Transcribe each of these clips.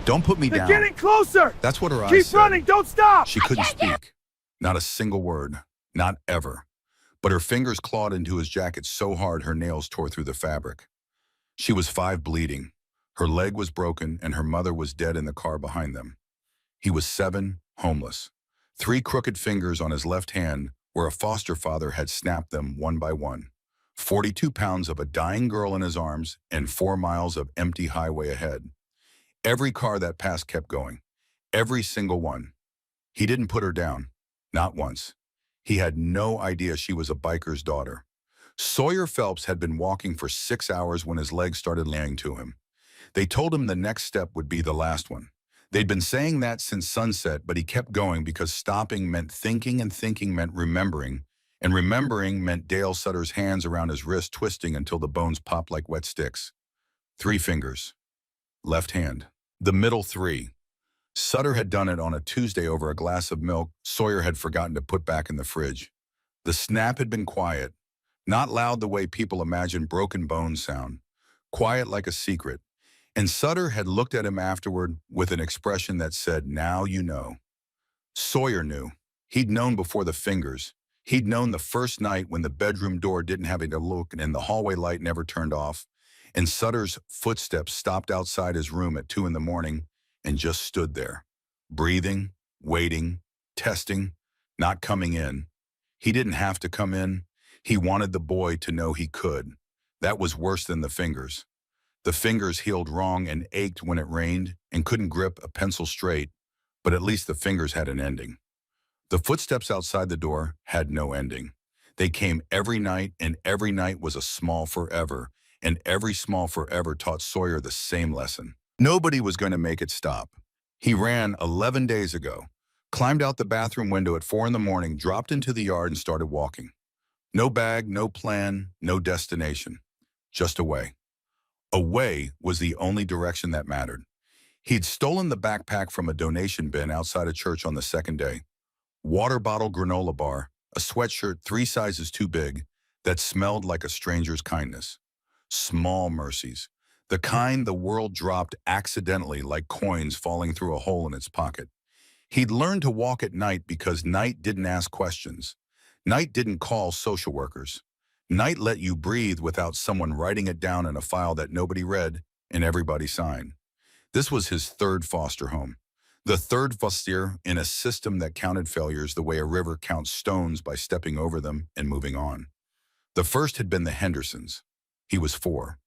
Don't put me They're down. getting closer! That's what her eyes Keep said. running, don't stop! She couldn't speak. Not a single word. Not ever. But her fingers clawed into his jacket so hard her nails tore through the fabric. She was 5 bleeding. Her leg was broken and her mother was dead in the car behind them. He was 7, homeless. 3 crooked fingers on his left hand where a foster father had snapped them one by one. 42 pounds of a dying girl in his arms and 4 miles of empty highway ahead. Every car that passed kept going. Every single one. He didn't put her down. Not once. He had no idea she was a biker's daughter. Sawyer Phelps had been walking for 6 hours when his legs started laying to him. They told him the next step would be the last one. They'd been saying that since sunset, but he kept going because stopping meant thinking and thinking meant remembering, and remembering meant Dale Sutter's hands around his wrist twisting until the bones popped like wet sticks. 3 fingers. Left hand. The middle 3. Sutter had done it on a Tuesday over a glass of milk Sawyer had forgotten to put back in the fridge. The snap had been quiet, not loud the way people imagine broken bones sound, quiet like a secret. And Sutter had looked at him afterward with an expression that said, "Now you know." Sawyer knew. He'd known before the fingers. He'd known the first night when the bedroom door didn't have a look and the hallway light never turned off, and Sutter's footsteps stopped outside his room at 2 in the morning and just stood there, breathing, waiting, testing, not coming in. He didn't have to come in. He wanted the boy to know he could. That was worse than the fingers. The fingers healed wrong and ached when it rained and couldn't grip a pencil straight, but at least the fingers had an ending. The footsteps outside the door had no ending. They came every night, and every night was a small forever, and every small forever taught Sawyer the same lesson. Nobody was going to make it stop. He ran 11 days ago, climbed out the bathroom window at 4 in the morning, dropped into the yard and started walking. No bag, no plan, no destination. Just away. Away was the only direction that mattered. He'd stolen the backpack from a donation bin outside a church on the second day. Water bottle granola bar, a sweatshirt 3 sizes too big that smelled like a stranger's kindness. Small mercies. The kind the world dropped accidentally like coins falling through a hole in its pocket. He'd learned to walk at night because night didn't ask questions. Night didn't call social workers. Night let you breathe without someone writing it down in a file that nobody read and everybody signed. This was his 3rd foster home. The 3rd foster in a system that counted failures the way a river counts stones by stepping over them and moving on. The first had been the Hendersons. He was 4.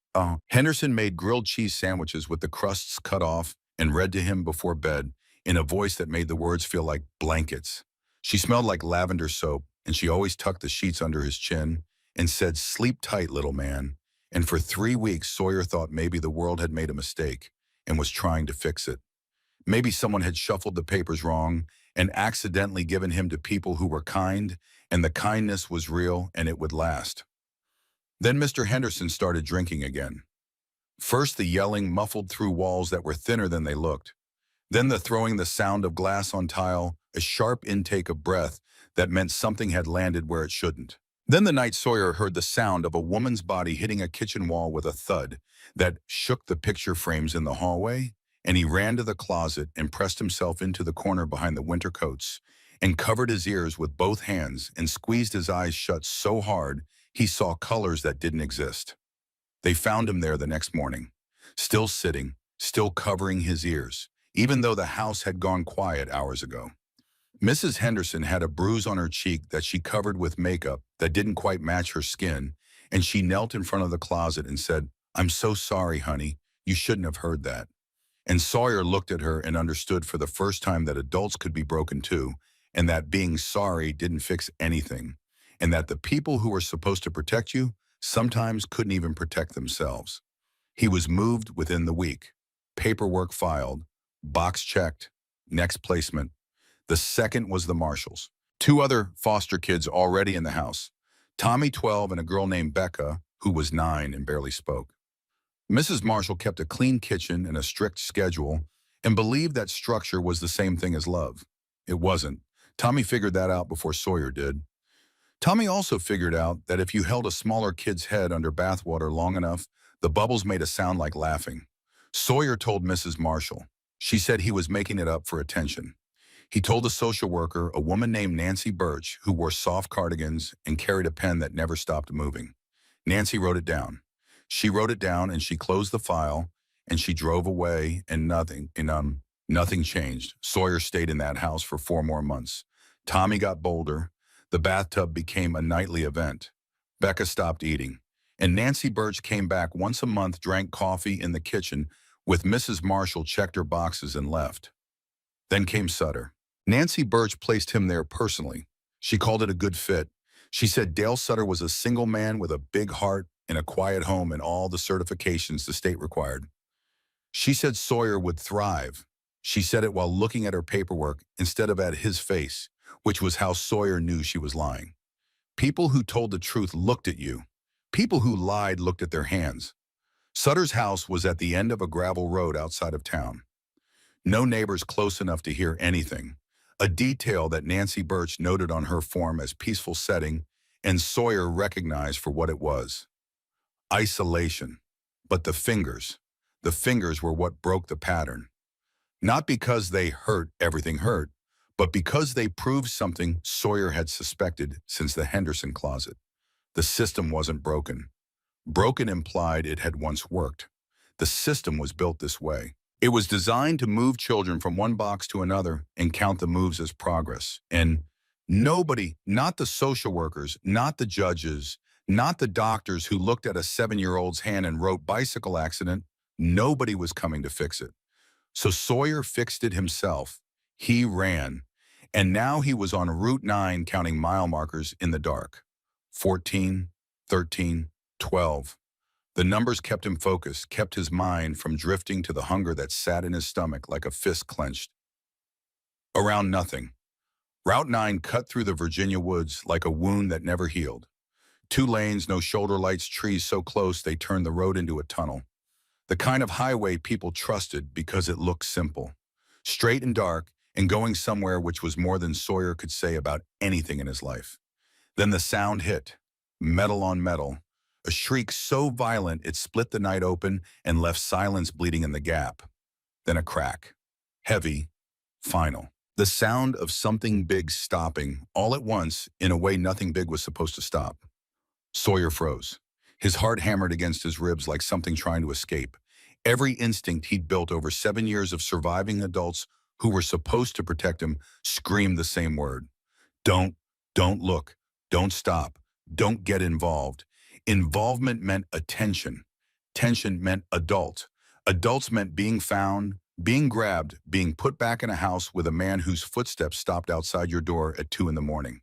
Henderson made grilled cheese sandwiches with the crusts cut off and read to him before bed in a voice that made the words feel like blankets. She smelled like lavender soap, and she always tucked the sheets under his chin and said, "Sleep tight, little man." And for 3 weeks, Sawyer thought maybe the world had made a mistake and was trying to fix it. Maybe someone had shuffled the papers wrong and accidentally given him to people who were kind, and the kindness was real and it would last. Then Mr. Henderson started drinking again. First the yelling muffled through walls that were thinner than they looked. Then the throwing the sound of glass on tile, a sharp intake of breath that meant something had landed where it shouldn't. Then the night Sawyer heard the sound of a woman's body hitting a kitchen wall with a thud that shook the picture frames in the hallway, and he ran to the closet and pressed himself into the corner behind the winter coats and covered his ears with both hands and squeezed his eyes shut so hard he saw colors that didn't exist. They found him there the next morning, still sitting, still covering his ears, even though the house had gone quiet hours ago. Mrs. Henderson had a bruise on her cheek that she covered with makeup that didn't quite match her skin, and she knelt in front of the closet and said, "I'm so sorry, honey. You shouldn't have heard that." And Sawyer looked at her and understood for the first time that adults could be broken too, and that being sorry didn't fix anything, and that the people who were supposed to protect you sometimes couldn't even protect themselves. He was moved within the week. Paperwork filed, box checked, next placement. The second was the Marshalls. 2 other foster kids already in the house. Tommy, 12, and a girl named Becca, who was 9 and barely spoke. Mrs. Marshall kept a clean kitchen and a strict schedule and believed that structure was the same thing as love. It wasn't. Tommy figured that out before Sawyer did. Tommy also figured out that if you held a smaller kid's head under bathwater long enough, the bubbles made a sound like laughing. Sawyer told Mrs. Marshall, She said he was making it up for attention. He told a social worker, a woman named Nancy Birch, who wore soft cardigans and carried a pen that never stopped moving. Nancy wrote it down. She wrote it down and she closed the file and she drove away and nothing changed. Sawyer stayed in that house for 4 more months. Tommy got bolder. The bathtub became a nightly event. Becca stopped eating. And Nancy Birch came back once a month, drank coffee in the kitchen with Mrs. Marshall, checked her boxes and left. Then came Sutter. Nancy Birch placed him there personally. She called it a good fit. She said Dale Sutter was a single man with a big heart in a quiet home and all the certifications the state required. She said Sawyer would thrive. She said it while looking at her paperwork instead of at his face, which was how Sawyer knew she was lying. People who told the truth looked at you. People who lied looked at their hands. Sutter's house was at the end of a gravel road outside of town. No neighbors close enough to hear anything. A detail that Nancy Birch noted on her form as peaceful setting, and Sawyer recognized for what it was. Isolation. But the fingers were what broke the pattern. Not because they hurt everything hurt, but because they proved something Sawyer had suspected since the Henderson closet. The system wasn't broken. Broken implied it had once worked. The system was built this way. It was designed to move children from one box to another and count the moves as progress. And nobody, not the social workers, not the judges, not the doctors who looked at a 7-year-old's hand and wrote bicycle accident, nobody was coming to fix it. So Sawyer fixed it himself. He ran. And now he was on Route 9 counting mile markers in the dark. 14, 13, 12. The numbers kept him focused, kept his mind from drifting to the hunger that sat in his stomach like a fist clenched. Around nothing. Route 9 cut through the Virginia woods like a wound that never healed. 2 lanes, no shoulder lights, trees so close they turned the road into a tunnel. The kind of highway people trusted because it looked simple. Straight and dark, and going somewhere which was more than Sawyer could say about anything in his life. Then the sound hit. Metal on metal. A shriek so violent it split the night open and left silence bleeding in the gap. Then a crack. Heavy. Final. The sound of something big stopping, all at once, in a way nothing big was supposed to stop. Sawyer froze. His heart hammered against his ribs like something trying to escape. Every instinct he'd built over 7 years of surviving adults who were supposed to protect him screamed the same word. Don't look, don't stop, don't get involved. Involvement meant attention. Tension meant adult. Adults meant being found, being grabbed, being put back in a house with a man whose footsteps stopped outside your door at 2 in the morning.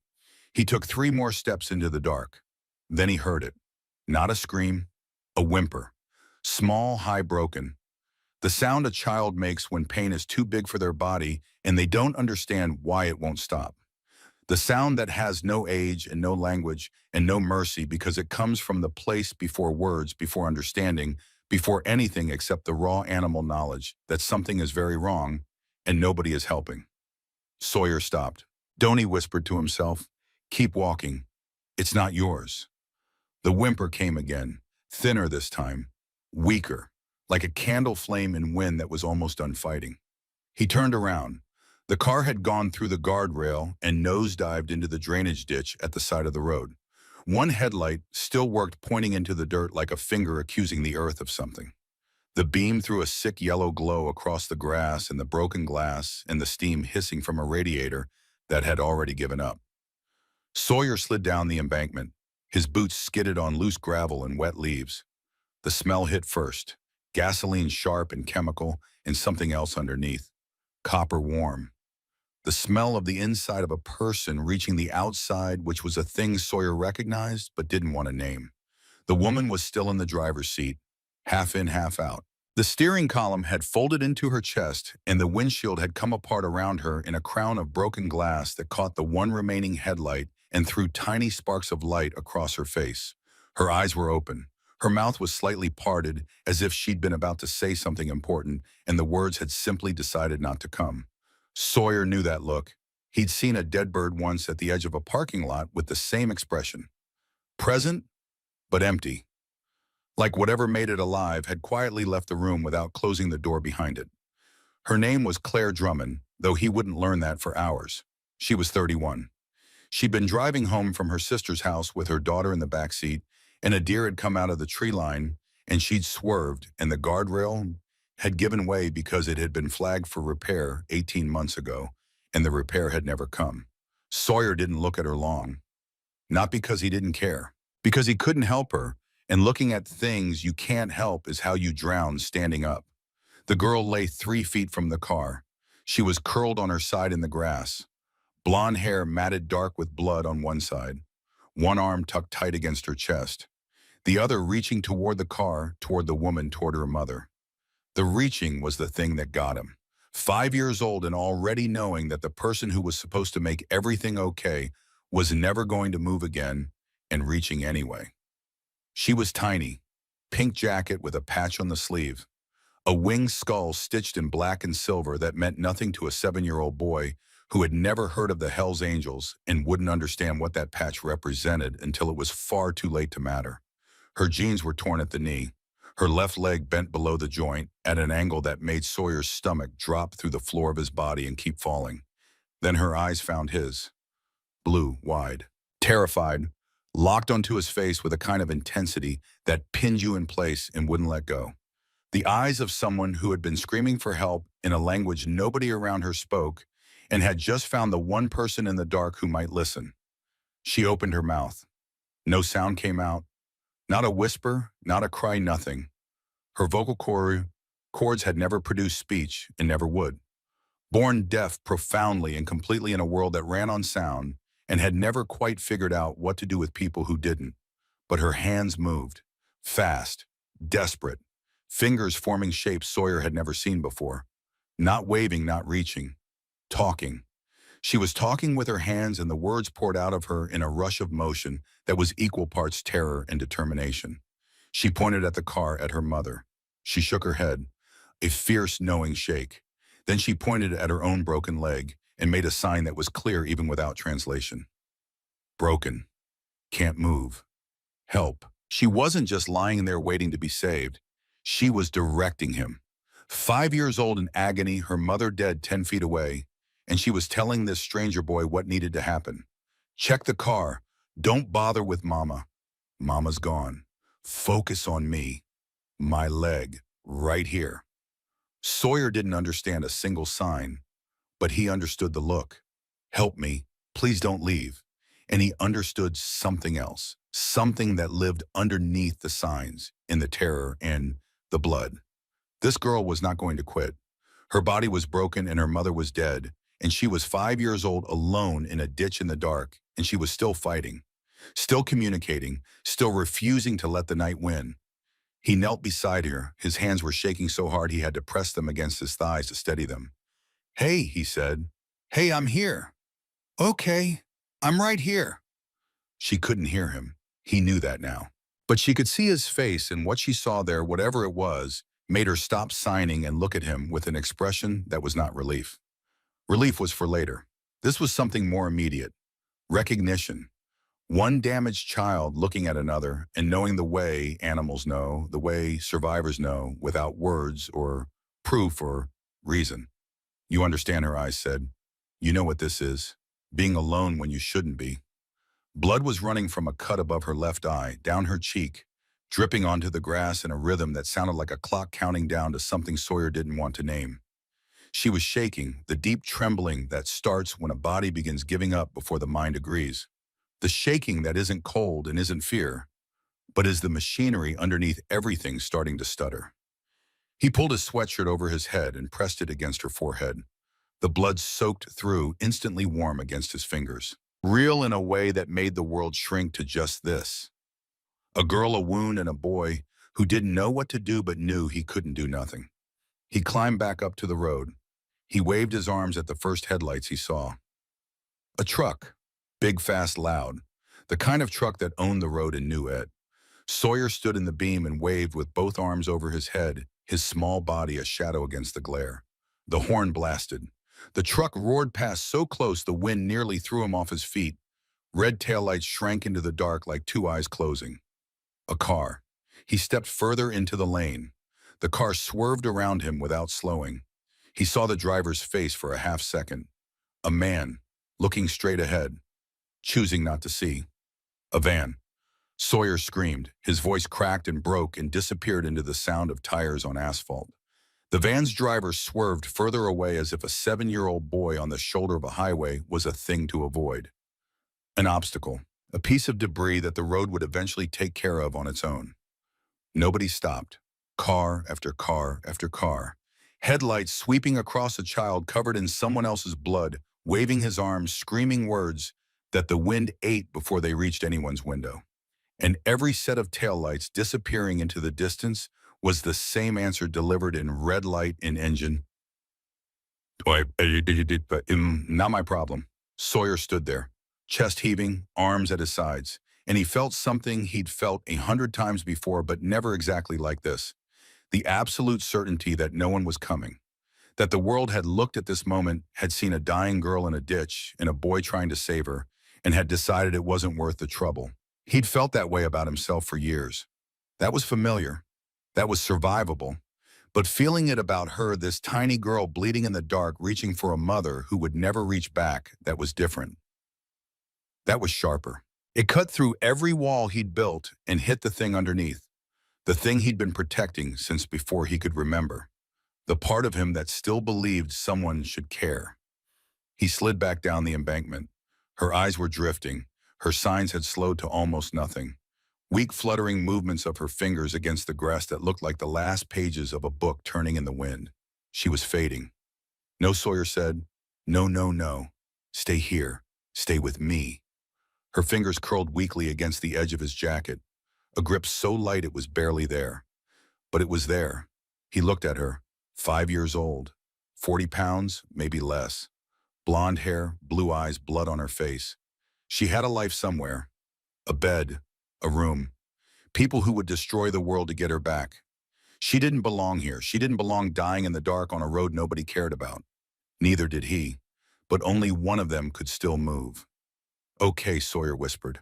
He took 3 more steps into the dark. Then he heard it. Not a scream, a whimper. Small, high, broken. The sound a child makes when pain is too big for their body and they don't understand why it won't stop. The sound that has no age and no language and no mercy because it comes from the place before words, before understanding, before anything except the raw animal knowledge that something is very wrong and nobody is helping. Sawyer stopped. Don't, he whispered to himself. Keep walking. It's not yours. The whimper came again, thinner this time, weaker, like a candle flame in wind that was almost done fighting. He turned around. The car had gone through the guardrail and nosedived into the drainage ditch at the side of the road. One headlight still worked, pointing into the dirt like a finger accusing the earth of something. The beam threw a sick yellow glow across the grass and the broken glass and the steam hissing from a radiator that had already given up. Sawyer slid down the embankment. His boots skidded on loose gravel and wet leaves. The smell hit first. Gasoline sharp and chemical, and something else underneath. Copper warm. The smell of the inside of a person reaching the outside, which was a thing Sawyer recognized but didn't want to name. The woman was still in the driver's seat, half in, half out. The steering column had folded into her chest, and the windshield had come apart around her in a crown of broken glass that caught the one remaining headlight and threw tiny sparks of light across her face. Her eyes were open. Her mouth was slightly parted, as if she'd been about to say something important, and the words had simply decided not to come. Sawyer knew that look. He'd seen a dead bird once at the edge of a parking lot with the same expression. Present, but empty. Like whatever made it alive had quietly left the room without closing the door behind it. Her name was Claire Drummond, though he wouldn't learn that for hours. She was 31. She'd been driving home from her sister's house with her daughter in the back seat, and a deer had come out of the tree line, and she'd swerved, and the guardrail had given way because it had been flagged for repair 18 months ago, and the repair had never come. Sawyer didn't look at her long, not because he didn't care, because he couldn't help her, and looking at things you can't help is how you drown standing up. The girl lay 3 feet from the car. She was curled on her side in the grass, blonde hair matted dark with blood on one side, one arm tucked tight against her chest, the other reaching toward the car, toward the woman, toward her mother. The reaching was the thing that got him. 5 years old and already knowing that the person who was supposed to make everything okay was never going to move again, and reaching anyway. She was tiny, pink jacket with a patch on the sleeve, a winged skull stitched in black and silver that meant nothing to a 7-year-old boy who had never heard of the hellsangels and wouldn't understand what that patch represented until it was far too late to matter. Her jeans were torn at the knee, her left leg bent below the joint at an angle that made Sawyer's stomach drop through the floor of his body and keep falling. Then her eyes found his, blue, wide, terrified, locked onto his face with a kind of intensity that pinned you in place and wouldn't let go. The eyes of someone who had been screaming for help in a language nobody around her spoke and had just found the one person in the dark who might listen. She opened her mouth. No sound came out. Not a whisper, not a cry, nothing. Her vocal cords had never produced speech and never would. Born deaf profoundly and completely in a world that ran on sound and had never quite figured out what to do with people who didn't. But her hands moved, fast, desperate, fingers forming shapes Sawyer had never seen before. Not waving, not reaching. Talking. She was talking with her hands, and the words poured out of her in a rush of motion that was equal parts terror and determination. She pointed at the car, at her mother. She shook her head, a fierce, knowing shake. Then she pointed at her own broken leg and made a sign that was clear even without translation. Broken. Can't move. Help. She wasn't just lying there waiting to be saved. She was directing him. 5 years old in agony, her mother dead 10 feet away, and she was telling this stranger boy what needed to happen. Check the car. Don't bother with Mama. Mama's gone. Focus on me. My leg. Right here. Sawyer didn't understand a single sign, but he understood the look. Help me. Please don't leave. And he understood something else. Something that lived underneath the signs, in the terror and the blood. This girl was not going to quit. Her body was broken and her mother was dead, and she was 5 years old alone in a ditch in the dark, and she was still fighting, still communicating, still refusing to let the night win. He knelt beside her. His hands were shaking so hard he had to press them against his thighs to steady them. Hey, he said. Hey, I'm here. Okay, I'm right here. She couldn't hear him. He knew that now. But she could see his face, and what she saw there, whatever it was, made her stop signing and look at him with an expression that was not relief. Relief was for later. This was something more immediate. Recognition. One damaged child looking at another and knowing the way animals know, the way survivors know, without words or proof or reason. You understand, her eyes said. You know what this is. Being alone when you shouldn't be. Blood was running from a cut above her left eye, down her cheek, dripping onto the grass in a rhythm that sounded like a clock counting down to something Sawyer didn't want to name. She was shaking, the deep trembling that starts when a body begins giving up before the mind agrees. The shaking that isn't cold and isn't fear, but is the machinery underneath everything starting to stutter. He pulled his sweatshirt over his head and pressed it against her forehead. The blood soaked through, instantly warm against his fingers. Real in a way that made the world shrink to just this. A girl, a wound, and a boy who didn't know what to do but knew he couldn't do nothing. He climbed back up to the road. He waved his arms at the first headlights he saw. A truck. Big, fast, loud. The kind of truck that owned the road and knew it. Sawyer stood in the beam and waved with both arms over his head, his small body a shadow against the glare. The horn blasted. The truck roared past so close the wind nearly threw him off his feet. Red taillights shrank into the dark like two eyes closing. A car. He stepped further into the lane. The car swerved around him without slowing. He saw the driver's face for a half second. A man, looking straight ahead, choosing not to see. A van. Sawyer screamed. His voice cracked and broke and disappeared into the sound of tires on asphalt. The van's driver swerved further away as if a 7-year-old boy on the shoulder of a highway was a thing to avoid. An obstacle, a piece of debris that the road would eventually take care of on its own. Nobody stopped. Car after car after car. Headlights sweeping across a child covered in someone else's blood, waving his arms, screaming words that the wind ate before they reached anyone's window. And every set of taillights disappearing into the distance was the same answer delivered in red light in engine. Not my problem. Sawyer stood there, chest heaving, arms at his sides, and he felt something he'd felt 100 times before, but never exactly like this. The absolute certainty that no one was coming, that the world had looked at this moment, had seen a dying girl in a ditch and a boy trying to save her, and had decided it wasn't worth the trouble. He'd felt that way about himself for years. That was familiar. That was survivable. But feeling it about her, this tiny girl bleeding in the dark, reaching for a mother who would never reach back, that was different. That was sharper. It cut through every wall he'd built and hit the thing underneath, the thing he'd been protecting since before he could remember, the part of him that still believed someone should care. He slid back down the embankment. Her eyes were drifting. Her signs had slowed to almost nothing. Weak fluttering movements of her fingers against the grass that looked like the last pages of a book turning in the wind. She was fading. No, Sawyer said. No, no, no. Stay here. Stay with me. Her fingers curled weakly against the edge of his jacket, a grip so light it was barely there. But it was there. He looked at her, 5 years old, 40 pounds, maybe less. Blonde hair, blue eyes, blood on her face. She had a life somewhere. A bed, a room. People who would destroy the world to get her back. She didn't belong here. She didn't belong dying in the dark on a road nobody cared about. Neither did he. But only one of them could still move. Okay, Sawyer whispered.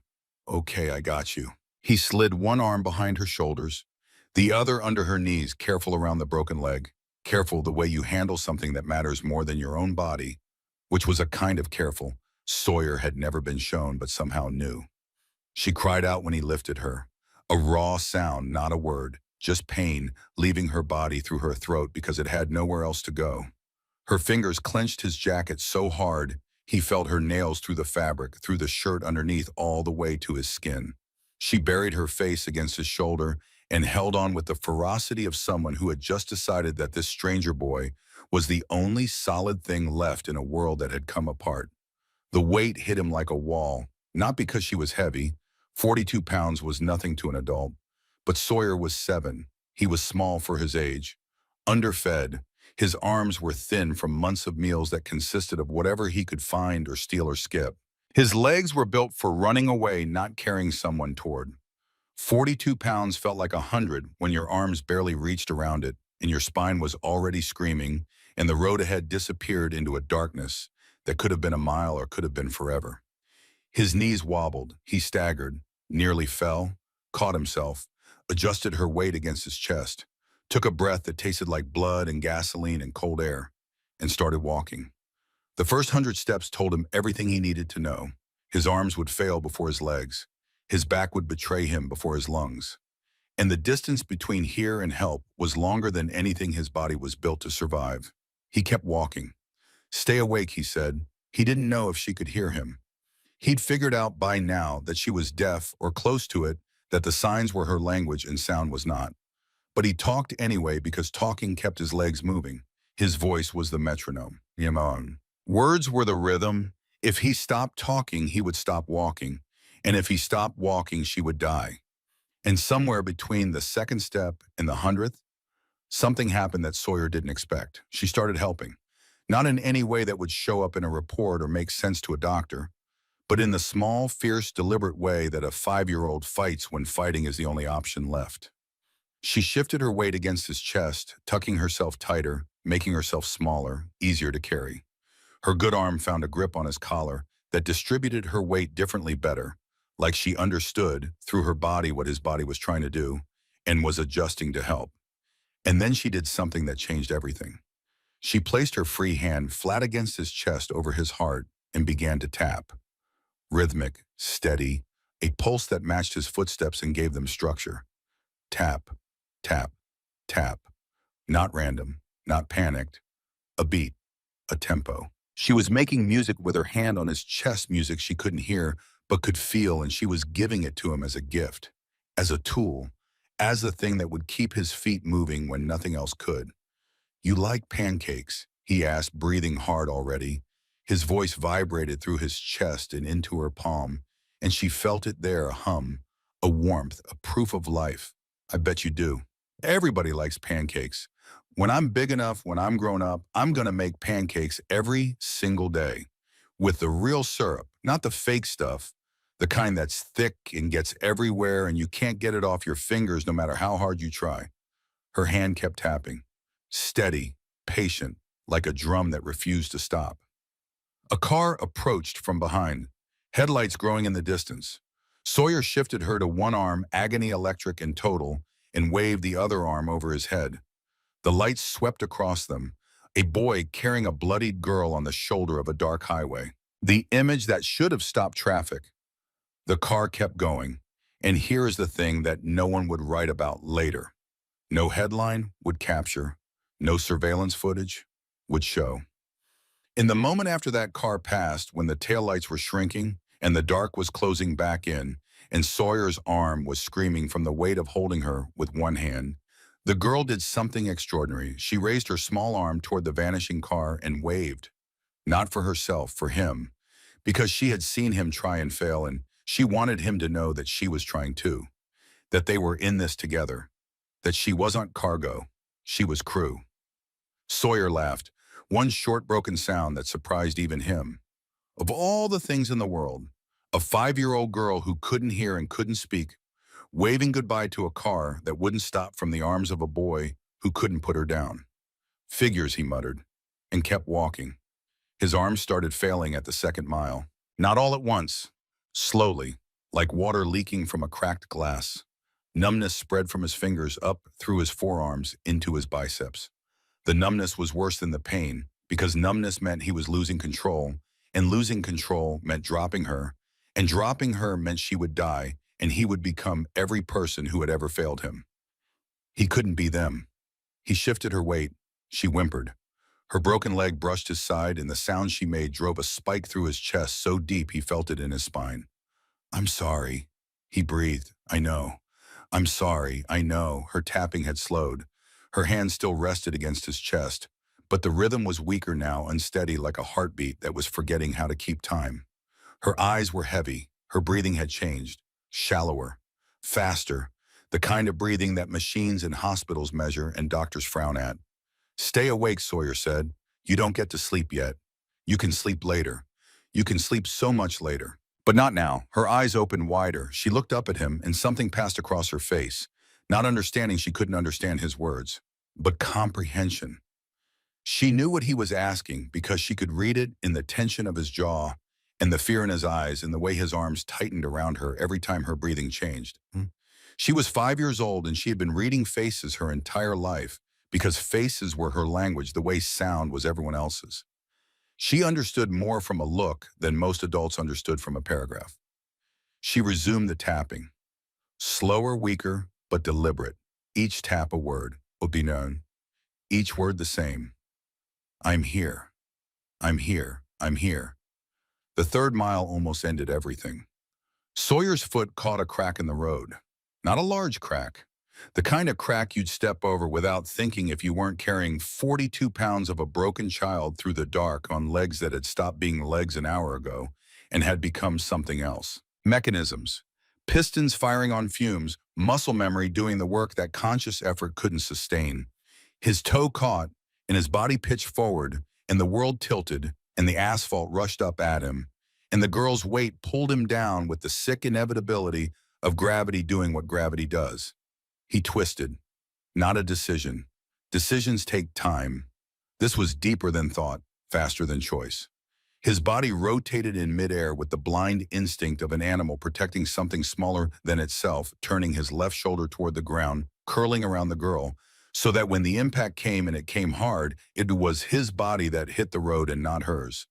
Okay, I got you. He slid one arm behind her shoulders, the other under her knees, careful around the broken leg. Careful the way you handle something that matters more than your own body, which was a kind of careful Sawyer had never been shown but somehow knew. She cried out when he lifted her. A raw sound, not a word, just pain leaving her body through her throat because it had nowhere else to go. Her fingers clenched his jacket so hard he felt her nails through the fabric, through the shirt underneath, all the way to his skin. She buried her face against his shoulder and held on with the ferocity of someone who had just decided that this stranger boy was the only solid thing left in a world that had come apart. The weight hit him like a wall, not because she was heavy. 42 pounds was nothing to an adult. But Sawyer was 7. He was small for his age. Underfed, his arms were thin from months of meals that consisted of whatever he could find or steal or skip. His legs were built for running away, not carrying someone toward. 42 pounds felt like 100 when your arms barely reached around it and your spine was already screaming and the road ahead disappeared into a darkness that could have been a mile or could have been forever. His knees wobbled. He staggered, nearly fell, caught himself, adjusted her weight against his chest, took a breath that tasted like blood and gasoline and cold air, and started walking. The first 100 steps told him everything he needed to know. His arms would fail before his legs. His back would betray him before his lungs. And the distance between here and help was longer than anything his body was built to survive. He kept walking. Stay awake, he said. He didn't know if she could hear him. He'd figured out by now that she was deaf or close to it, that the signs were her language and sound was not. But he talked anyway because talking kept his legs moving. His voice was the metronome. Words were the rhythm. If he stopped talking, he would stop walking. And if he stopped walking, she would die. And somewhere between the second step and the 100th, something happened that Sawyer didn't expect. She started helping. Not in any way that would show up in a report or make sense to a doctor, but in the small, fierce, deliberate way that a 5-year-old fights when fighting is the only option left. She shifted her weight against his chest, tucking herself tighter, making herself smaller, easier to carry. Her good arm found a grip on his collar that distributed her weight differently better, like she understood through her body what his body was trying to do and was adjusting to help. And then she did something that changed everything. She placed her free hand flat against his chest over his heart and began to tap. Rhythmic, steady, a pulse that matched his footsteps and gave them structure. Tap, tap, tap. Not random, not panicked. A beat, a tempo. She was making music with her hand on his chest, music she couldn't hear but could feel, and she was giving it to him as a gift, as a tool, as the thing that would keep his feet moving when nothing else could. "You like pancakes?" he asked, breathing hard already. His voice vibrated through his chest and into her palm, and she felt it there, a hum, a warmth, a proof of life. "I bet you do. Everybody likes pancakes. When I'm big enough, when I'm grown up, I'm gonna make pancakes every single day. With the real syrup, not the fake stuff, the kind that's thick and gets everywhere and you can't get it off your fingers no matter how hard you try." Her hand kept tapping. Steady, patient, like a drum that refused to stop. A car approached from behind, headlights growing in the distance. Sawyer shifted her to one arm, agony electric in total, and waved the other arm over his head. The lights swept across them, a boy carrying a bloodied girl on the shoulder of a dark highway. The image that should have stopped traffic. The car kept going, and here is the thing that no one would write about later. No headline would capture, no surveillance footage would show. In the moment after that car passed, when the taillights were shrinking and the dark was closing back in, and Sawyer's arm was screaming from the weight of holding her with one hand, the girl did something extraordinary. She raised her small arm toward the vanishing car and waved. Not for herself, for him, because she had seen him try and fail, and she wanted him to know that she was trying too, that they were in this together, that she wasn't cargo, she was crew. Sawyer laughed, one short broken sound that surprised even him. Of all the things in the world, a 5-year-old girl who couldn't hear and couldn't speak, waving goodbye to a car that wouldn't stop from the arms of a boy who couldn't put her down. "Figures," he muttered, and kept walking. His arms started failing at the second mile. Not all at once, slowly, like water leaking from a cracked glass. Numbness spread from his fingers up through his forearms into his biceps. The numbness was worse than the pain, because numbness meant he was losing control, and losing control meant dropping her, and dropping her meant she would die, and he would become every person who had ever failed him. He couldn't be them. He shifted her weight. She whimpered. Her broken leg brushed his side, and the sound she made drove a spike through his chest so deep he felt it in his spine. "I'm sorry," he breathed. "I know. I'm sorry, I know." Her tapping had slowed. Her hand still rested against his chest, but the rhythm was weaker now, unsteady like a heartbeat that was forgetting how to keep time. Her eyes were heavy. Her breathing had changed. Shallower. Faster. The kind of breathing that machines in hospitals measure and doctors frown at. "Stay awake," Sawyer said. "You don't get to sleep yet. You can sleep later. You can sleep so much later." But not now. Her eyes opened wider. She looked up at him, and something passed across her face. Not understanding she couldn't understand his words, but comprehension. She knew what he was asking because she could read it in the tension of his jaw and the fear in his eyes and the way his arms tightened around her every time her breathing changed. She was 5 years old, and she had been reading faces her entire life because faces were her language the way sound was everyone else's. She understood more from a look than most adults understood from a paragraph. She resumed the tapping. Slower, weaker, but deliberate. Each tap a word would be known. Each word the same. "I'm here. I'm here. I'm here." The third mile almost ended everything. Sawyer's foot caught a crack in the road. Not a large crack. The kind of crack you'd step over without thinking if you weren't carrying 42 pounds of a broken child through the dark on legs that had stopped being legs an hour ago and had become something else. Mechanisms. Pistons firing on fumes, muscle memory doing the work that conscious effort couldn't sustain. His toe caught, and his body pitched forward, and the world tilted, and the asphalt rushed up at him, and the girl's weight pulled him down with the sick inevitability of gravity doing what gravity does. He twisted. Not a decision. Decisions take time. This was deeper than thought, faster than choice. His body rotated in midair with the blind instinct of an animal protecting something smaller than itself, turning his left shoulder toward the ground, curling around the girl, so that when the impact came and it came hard, it was his body that hit the road and not hers.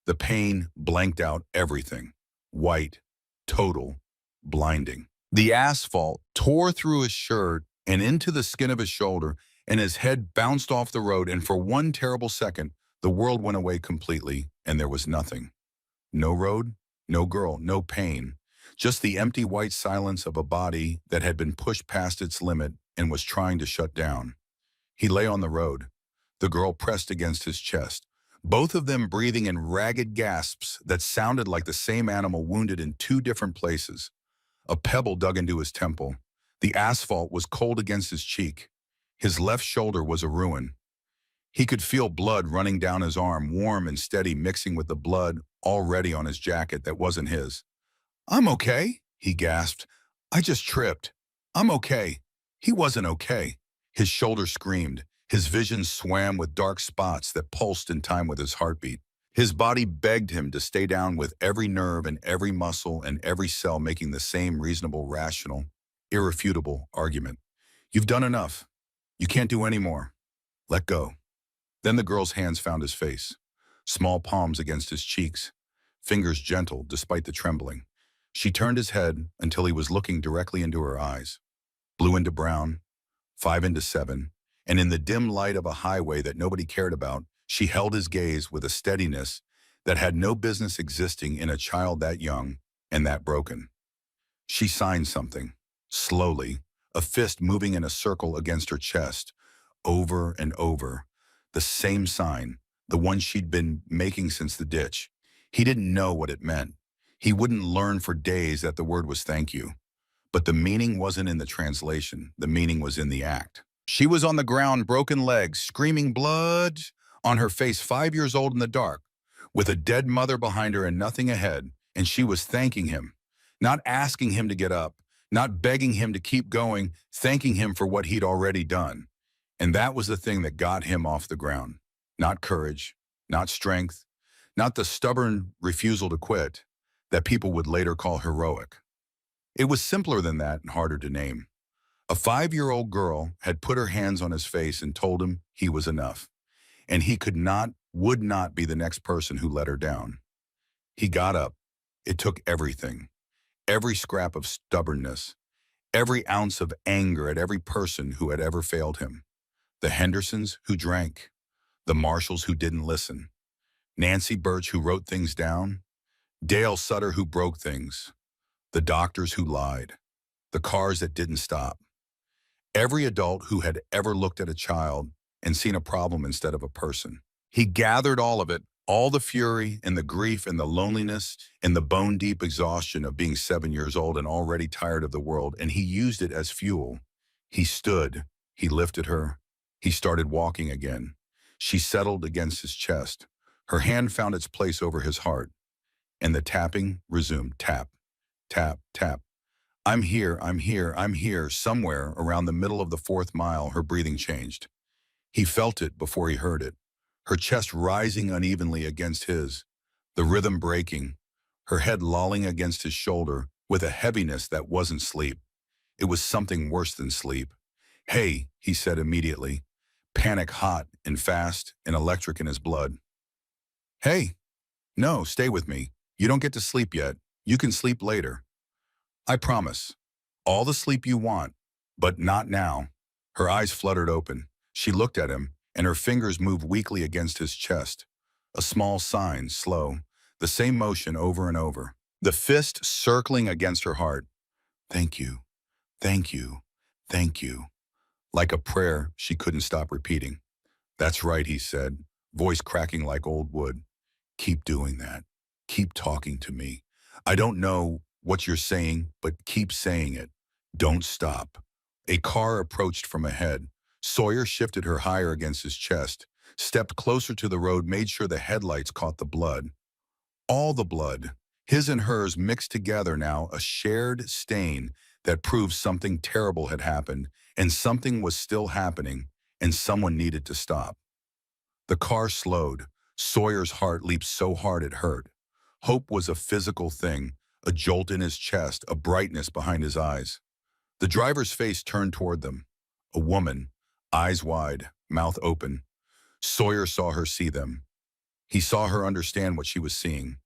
The pain blanked out everything. White, total, blinding. The asphalt tore through his shirt and into the skin of his shoulder, and his head bounced off the road, and for one terrible second, the world went away completely, and there was nothing. No road, no girl, no pain. Just the empty white silence of a body that had been pushed past its limit and was trying to shut down. He lay on the road, the girl pressed against his chest, both of them breathing in ragged gasps that sounded like the same animal wounded in two different places. A pebble dug into his temple. The asphalt was cold against his cheek. His left shoulder was a ruin. He could feel blood running down his arm, warm and steady, mixing with the blood already on his jacket that wasn't his. "I'm okay," he gasped. "I just tripped. I'm okay." He wasn't okay. His shoulder screamed. His vision swam with dark spots that pulsed in time with his heartbeat. His body begged him to stay down, with every nerve and every muscle and every cell making the same reasonable, rational, irrefutable argument. "You've done enough. You can't do any more. Let go." Then the girl's hands found his face, small palms against his cheeks, fingers gentle despite the trembling. She turned his head until he was looking directly into her eyes. Blue into brown, 5 into 7, and in the dim light of a highway that nobody cared about, she held his gaze with a steadiness that had no business existing in a child that young and that broken. She signed something, slowly, a fist moving in a circle against her chest, over and over. The same sign, the one she'd been making since the ditch. He didn't know what it meant. He wouldn't learn for days that the word was thank you. But the meaning wasn't in the translation. The meaning was in the act. She was on the ground, broken legs, screaming blood, on her face, 5 years old in the dark, with a dead mother behind her and nothing ahead, and she was thanking him, not asking him to get up, not begging him to keep going, thanking him for what he'd already done. And that was the thing that got him off the ground. Not courage, not strength, not the stubborn refusal to quit that people would later call heroic. It was simpler than that and harder to name. A 5-year-old girl had put her hands on his face and told him he was enough, and he would not be the next person who let her down. He got up. It took everything, every scrap of stubbornness, every ounce of anger at every person who had ever failed him. The Hendersons who drank, the Marshalls who didn't listen, Nancy Birch who wrote things down, Dale Sutter who broke things, the doctors who lied, the cars that didn't stop. Every adult who had ever looked at a child and seen a problem instead of a person. He gathered all of it, all the fury and the grief and the loneliness and the bone-deep exhaustion of being 7 years old and already tired of the world, and he used it as fuel. He stood, he lifted her, he started walking again. She settled against his chest. Her hand found its place over his heart, and the tapping resumed. Tap, tap, tap. I'm here, I'm here, I'm here." Somewhere around the middle of the 4th mile, her breathing changed. He felt it before he heard it. Her chest rising unevenly against his, the rhythm breaking, her head lolling against his shoulder with a heaviness that wasn't sleep. It was something worse than sleep. "Hey," he said immediately, panic hot and fast and electric in his blood. "Hey, no, stay with me. You don't get to sleep yet. You can sleep later. I promise. All the sleep you want, but not now." Her eyes fluttered open. She looked at him, and her fingers moved weakly against his chest. A small sign, slow, the same motion over and over. The fist circling against her heart. "Thank you, thank you, thank you." Like a prayer she couldn't stop repeating. "That's right," he said, voice cracking like old wood. "Keep doing that. Keep talking to me. I don't know what you're saying, but keep saying it. Don't stop." A car approached from ahead. Sawyer shifted her higher against his chest, stepped closer to the road, made sure the headlights caught the blood. All the blood, his and hers mixed together now, a shared stain that proved something terrible had happened, and something was still happening, and someone needed to stop. The car slowed. Sawyer's heart leaped so hard it hurt. Hope was a physical thing, a jolt in his chest, a brightness behind his eyes. The driver's face turned toward them. A woman, eyes wide, mouth open. Sawyer saw her see them. He saw her understand what she was seeing.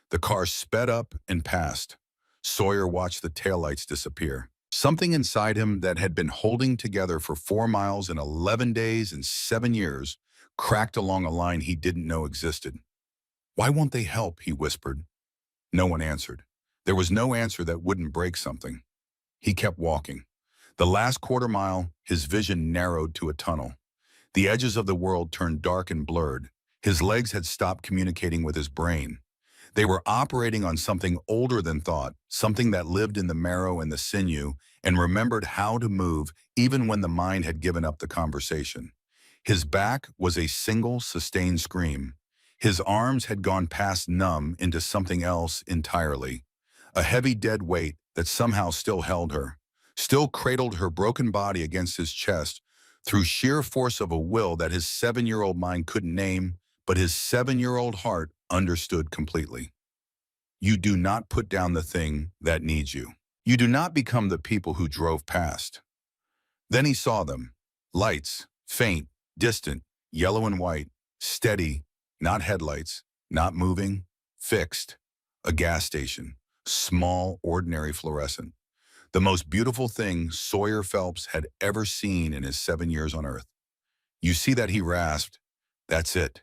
The car sped up and passed. Sawyer watched the taillights disappear. Something inside him that had been holding together for 4 miles and 11 days and 7 years cracked along a line he didn't know existed. "Why won't they help?" he whispered. No one answered. There was no answer that wouldn't break something. He kept walking. The last quarter mile, his vision narrowed to a tunnel. The edges of the world turned dark and blurred. His legs had stopped communicating with his brain. They were operating on something older than thought, something that lived in the marrow and the sinew and remembered how to move even when the mind had given up the conversation. His back was a single sustained scream. His arms had gone past numb into something else entirely. A heavy dead weight that somehow still held her, still cradled her broken body against his chest through sheer force of a will that his 7-year-old mind couldn't name, but his 7-year-old heart understood completely. You do not put down the thing that needs you. You do not become the people who drove past. Then he saw them. Lights, faint, distant, yellow and white, steady, not headlights, not moving, fixed. A gas station, small, ordinary fluorescent. The most beautiful thing Sawyer Phelps had ever seen in his 7 years on Earth. "You see that?" he rasped. "That's it.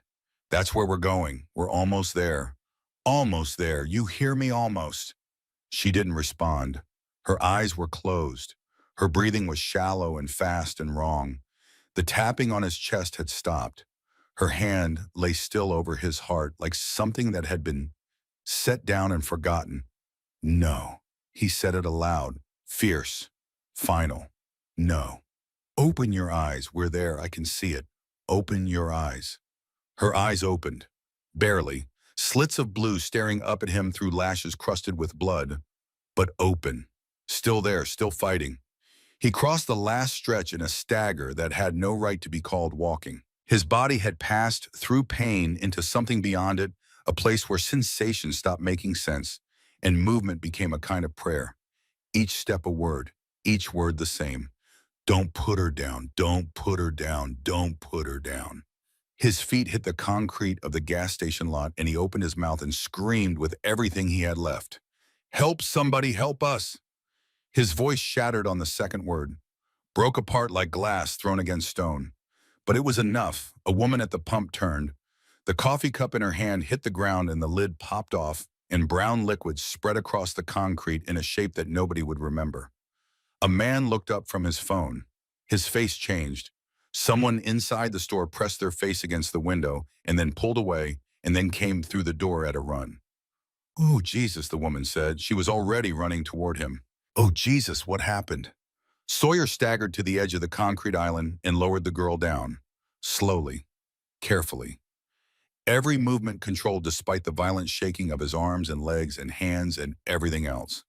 That's where we're going. We're almost there. Almost there. You hear me? Almost." She didn't respond. Her eyes were closed. Her breathing was shallow and fast and wrong. The tapping on his chest had stopped. Her hand lay still over his heart like something that had been set down and forgotten. "No." He said it aloud, fierce, final. "No. Open your eyes. We're there. I can see it. Open your eyes." Her eyes opened, barely, slits of blue staring up at him through lashes crusted with blood, but open, still there, still fighting. He crossed the last stretch in a stagger that had no right to be called walking. His body had passed through pain into something beyond it, a place where sensation stopped making sense, and movement became a kind of prayer. Each step a word, each word the same. "Don't put her down, don't put her down, don't put her down." His feet hit the concrete of the gas station lot and he opened his mouth and screamed with everything he had left. "Help somebody, help us." His voice shattered on the second word, broke apart like glass thrown against stone. But it was enough. A woman at the pump turned. The coffee cup in her hand hit the ground and the lid popped off and brown liquid spread across the concrete in a shape that nobody would remember. A man looked up from his phone. His face changed. Someone inside the store pressed their face against the window and then pulled away and then came through the door at a run. "Oh, Jesus," the woman said. She was already running toward him. "Oh, Jesus, what happened?" Sawyer staggered to the edge of the concrete island and lowered the girl down. Slowly, carefully. Every movement controlled despite the violent shaking of his arms and legs and hands and everything else.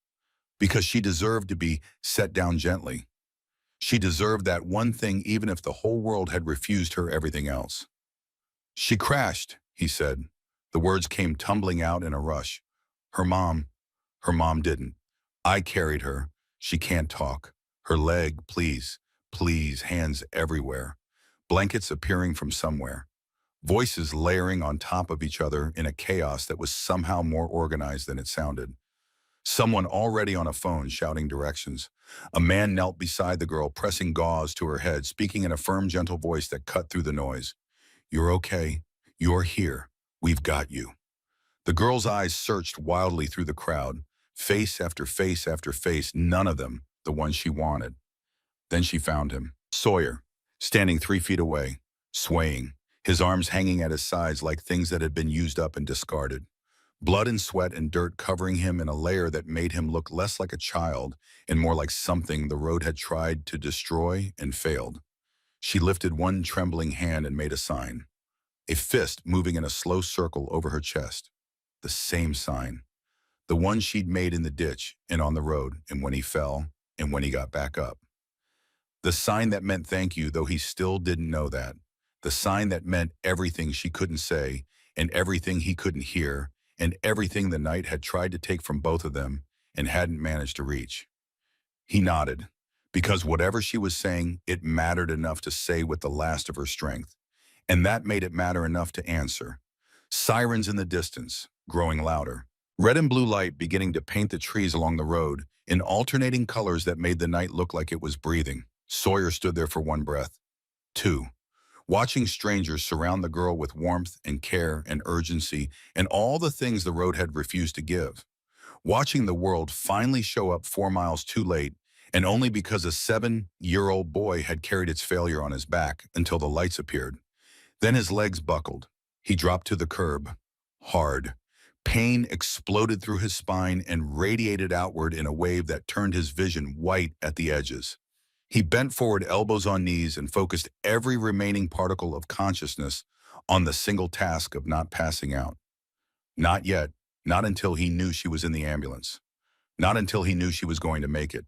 Because she deserved to be set down gently. She deserved that one thing even if the whole world had refused her everything else. "She crashed," he said. The words came tumbling out in a rush. Her mom didn't. I carried her. She can't talk. Her leg, please, please, hands everywhere. Blankets appearing from somewhere. Voices layering on top of each other in a chaos that was somehow more organized than it sounded. Someone already on a phone shouting directions. A man knelt beside the girl, pressing gauze to her head, speaking in a firm, gentle voice that cut through the noise. "You're okay. You're here. We've got you." The girl's eyes searched wildly through the crowd, face after face after face, none of them the one she wanted. Then she found him. Sawyer, standing 3 feet away, swaying, his arms hanging at his sides like things that had been used up and discarded. Blood and sweat and dirt covering him in a layer that made him look less like a child and more like something the road had tried to destroy and failed. She lifted one trembling hand and made a sign. A fist moving in a slow circle over her chest. The same sign. The one she'd made in the ditch and on the road and when he fell and when he got back up. The sign that meant thank you, though he still didn't know that. The sign that meant everything she couldn't say and everything he couldn't hear and everything the night had tried to take from both of them and hadn't managed to reach. He nodded. Because whatever she was saying, it mattered enough to say with the last of her strength. And that made it matter enough to answer. Sirens in the distance, growing louder. Red and blue light beginning to paint the trees along the road in alternating colors that made the night look like it was breathing. Sawyer stood there for one breath. Two. Watching strangers surround the girl with warmth and care and urgency and all the things the road had refused to give. Watching the world finally show up 4 miles too late and only because a 7-year-old boy had carried its failure on his back until the lights appeared. Then his legs buckled. He dropped to the curb. Hard. Pain exploded through his spine and radiated outward in a wave that turned his vision white at the edges. He bent forward, elbows on knees, and focused every remaining particle of consciousness on the single task of not passing out. Not yet. Not until he knew she was in the ambulance. Not until he knew she was going to make it.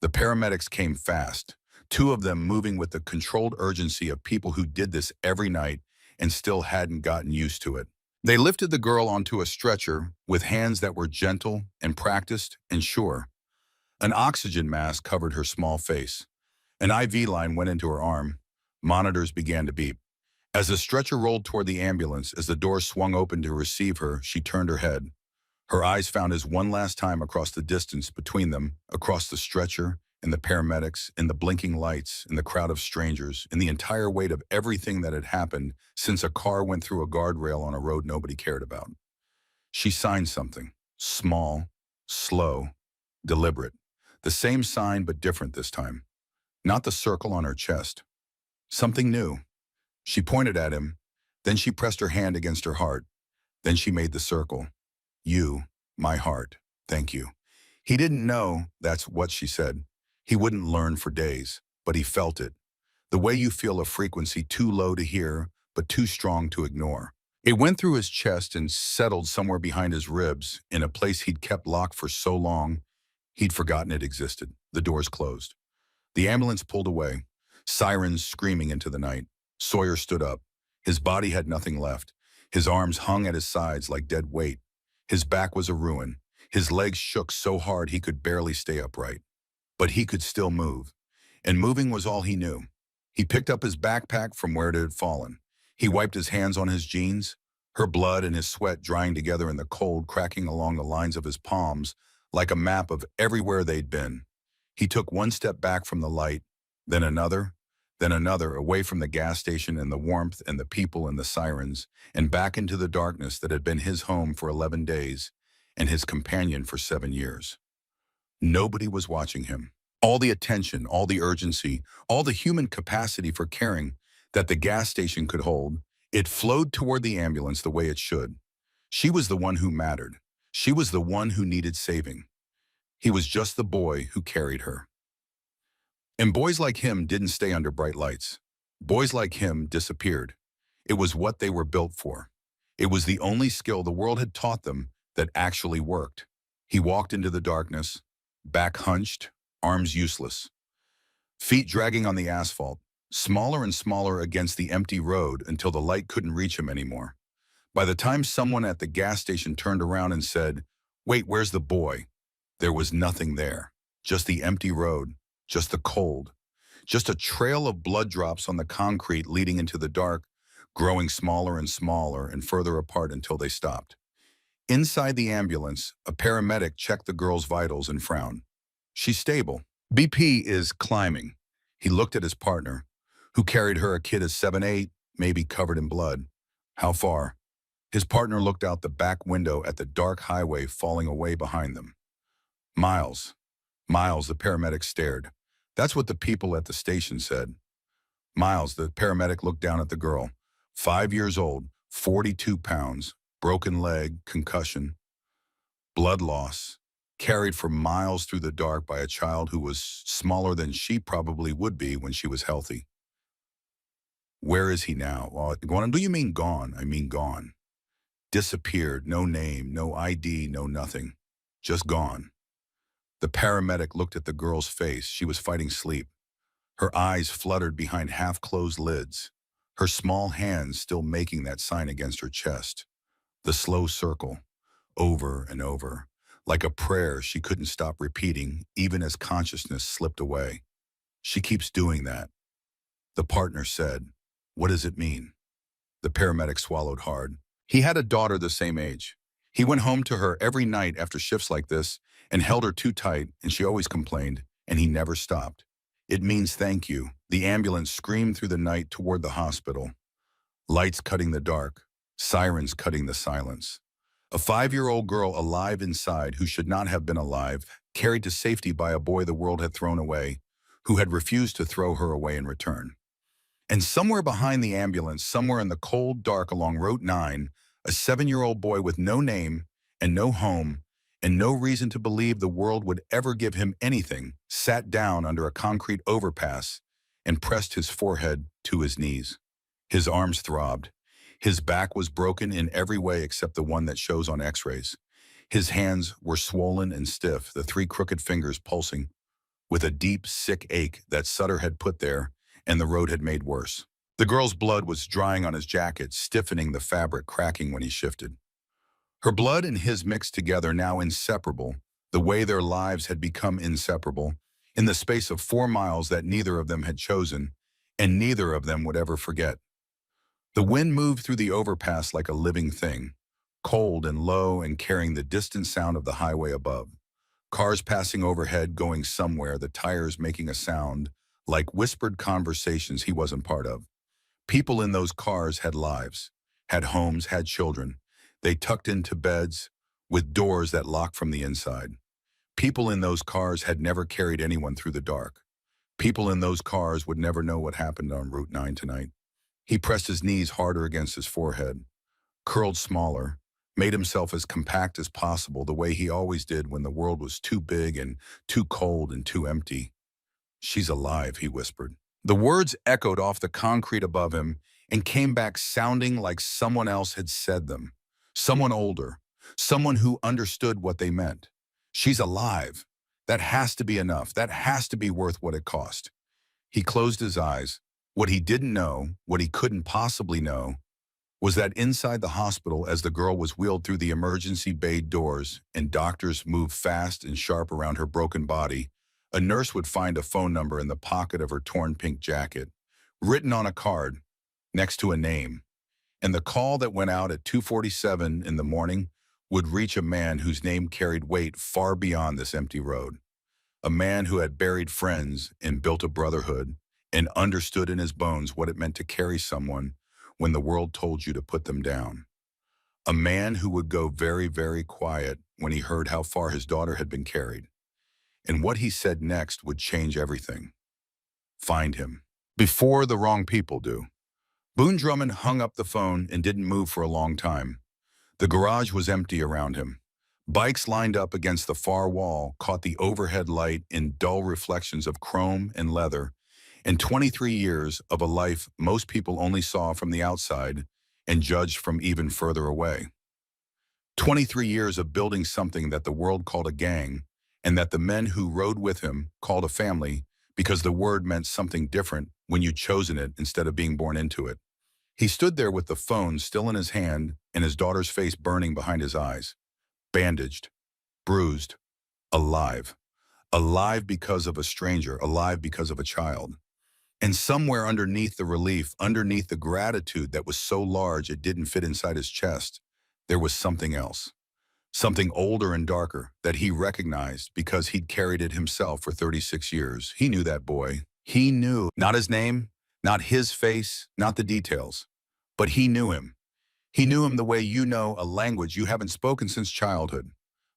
The paramedics came fast, two of them moving with the controlled urgency of people who did this every night and still hadn't gotten used to it. They lifted the girl onto a stretcher with hands that were gentle and practiced and sure. An oxygen mask covered her small face. An IV line went into her arm. Monitors began to beep. As the stretcher rolled toward the ambulance, as the door swung open to receive her, she turned her head. Her eyes found his one last time across the distance between them, across the stretcher, and the paramedics, in the blinking lights, in the crowd of strangers, in the entire weight of everything that had happened since a car went through a guardrail on a road nobody cared about. She signed something, small, slow, deliberate. The same sign but different this time. Not the circle on her chest. Something new. She pointed at him, then she pressed her hand against her heart. Then she made the circle. You, my heart, thank you. He didn't know that's what she said. He wouldn't learn for days, but he felt it. The way you feel a frequency too low to hear, but too strong to ignore. It went through his chest and settled somewhere behind his ribs, in a place he'd kept locked for so long, he'd forgotten it existed. The doors closed. The ambulance pulled away, sirens screaming into the night. Sawyer stood up. His body had nothing left. His arms hung at his sides like dead weight. His back was a ruin. His legs shook so hard he could barely stay upright. But he could still move. And moving was all he knew. He picked up his backpack from where it had fallen. He wiped his hands on his jeans, her blood and his sweat drying together in the cold, cracking along the lines of his palms like a map of everywhere they'd been. He took one step back from the light, then another, away from the gas station and the warmth and the people and the sirens, and back into the darkness that had been his home for 11 days and his companion for 7 years. Nobody was watching him. All the attention, all the urgency, all the human capacity for caring that the gas station could hold, it flowed toward the ambulance the way it should. She was the one who mattered. She was the one who needed saving. He was just the boy who carried her. And boys like him didn't stay under bright lights. Boys like him disappeared. It was what they were built for. It was the only skill the world had taught them that actually worked. He walked into the darkness, back hunched, arms useless, feet dragging on the asphalt, smaller and smaller against the empty road until the light couldn't reach him anymore. By the time someone at the gas station turned around and said, "Wait, where's the boy?" there was nothing there. Just the empty road, just the cold, just a trail of blood drops on the concrete leading into the dark, growing smaller and further apart until they stopped. Inside the ambulance, a paramedic checked the girl's vitals and frowned. She's stable. BP is climbing. He looked at his partner, who carried her, a kid of 7, 8, maybe covered in blood. How far? His partner looked out the back window at the dark highway falling away behind them. Miles. Miles, the paramedic stared. That's what the people at the station said. Miles, the paramedic looked down at the girl. 5 years old, 42 pounds, broken leg, concussion, blood loss, carried for miles through the dark by a child who was smaller than she probably would be when she was healthy. Where is he now? Gone? Do you mean gone? I mean gone. Disappeared, no name, no ID, no nothing. Just gone. The paramedic looked at the girl's face. She was fighting sleep. Her eyes fluttered behind half-closed lids, her small hands still making that sign against her chest. The slow circle, over and over, like a prayer she couldn't stop repeating even as consciousness slipped away. She keeps doing that. The partner said, "What does it mean?" The paramedic swallowed hard. He had a daughter the same age. He went home to her every night after shifts like this and held her too tight, and she always complained, and he never stopped. "It means thank you." The ambulance screamed through the night toward the hospital. Lights cutting the dark, sirens cutting the silence. A 5-year-old girl alive inside who should not have been alive, carried to safety by a boy the world had thrown away, who had refused to throw her away in return. And somewhere behind the ambulance, somewhere in the cold dark along Route 9, a 7-year-old boy with no name and no home and no reason to believe the world would ever give him anything, sat down under a concrete overpass and pressed his forehead to his knees. His arms throbbed. His back was broken in every way except the one that shows on x-rays. His hands were swollen and stiff, the 3 crooked fingers pulsing with a deep, sick ache that Sutter had put there and the road had made worse. The girl's blood was drying on his jacket, stiffening the fabric, cracking when he shifted. Her blood and his mixed together, now inseparable, the way their lives had become inseparable, in the space of 4 miles that neither of them had chosen, and neither of them would ever forget. The wind moved through the overpass like a living thing, cold and low and carrying the distant sound of the highway above. Cars passing overhead, going somewhere, the tires making a sound, like whispered conversations he wasn't part of. People in those cars had lives, had homes, had children. They tucked into beds with doors that locked from the inside. People in those cars had never carried anyone through the dark. People in those cars would never know what happened on Route 9 tonight. He pressed his knees harder against his forehead, curled smaller, made himself as compact as possible the way he always did when the world was too big and too cold and too empty. "She's alive," he whispered. The words echoed off the concrete above him and came back sounding like someone else had said them. Someone older, someone who understood what they meant. "She's alive. That has to be enough. That has to be worth what it cost." He closed his eyes. What he didn't know, what he couldn't possibly know, was that inside the hospital, as the girl was wheeled through the emergency bay doors and doctors moved fast and sharp around her broken body, a nurse would find a phone number in the pocket of her torn pink jacket, written on a card, next to a name. And the call that went out at 2:47 in the morning would reach a man whose name carried weight far beyond this empty road. A man who had buried friends and built a brotherhood and understood in his bones what it meant to carry someone when the world told you to put them down. A man who would go very, very quiet when he heard how far his daughter had been carried. And what he said next would change everything. Find him. Before the wrong people do. Boon Drummond hung up the phone and didn't move for a long time. The garage was empty around him. Bikes lined up against the far wall caught the overhead light in dull reflections of chrome and leather, and 23 years of a life most people only saw from the outside and judged from even further away. 23 years of building something that the world called a gang, and that the men who rode with him called a family, because the word meant something different when you'd chosen it instead of being born into it. He stood there with the phone still in his hand and his daughter's face burning behind his eyes. Bandaged, bruised, alive. Alive because of a stranger, alive because of a child. And somewhere underneath the relief, underneath the gratitude that was so large it didn't fit inside his chest, there was something else. Something older and darker that he recognized because he'd carried it himself for 36 years. He knew that boy. He knew, not his name, not his face, not the details, but he knew him. He knew him the way you know a language you haven't spoken since childhood.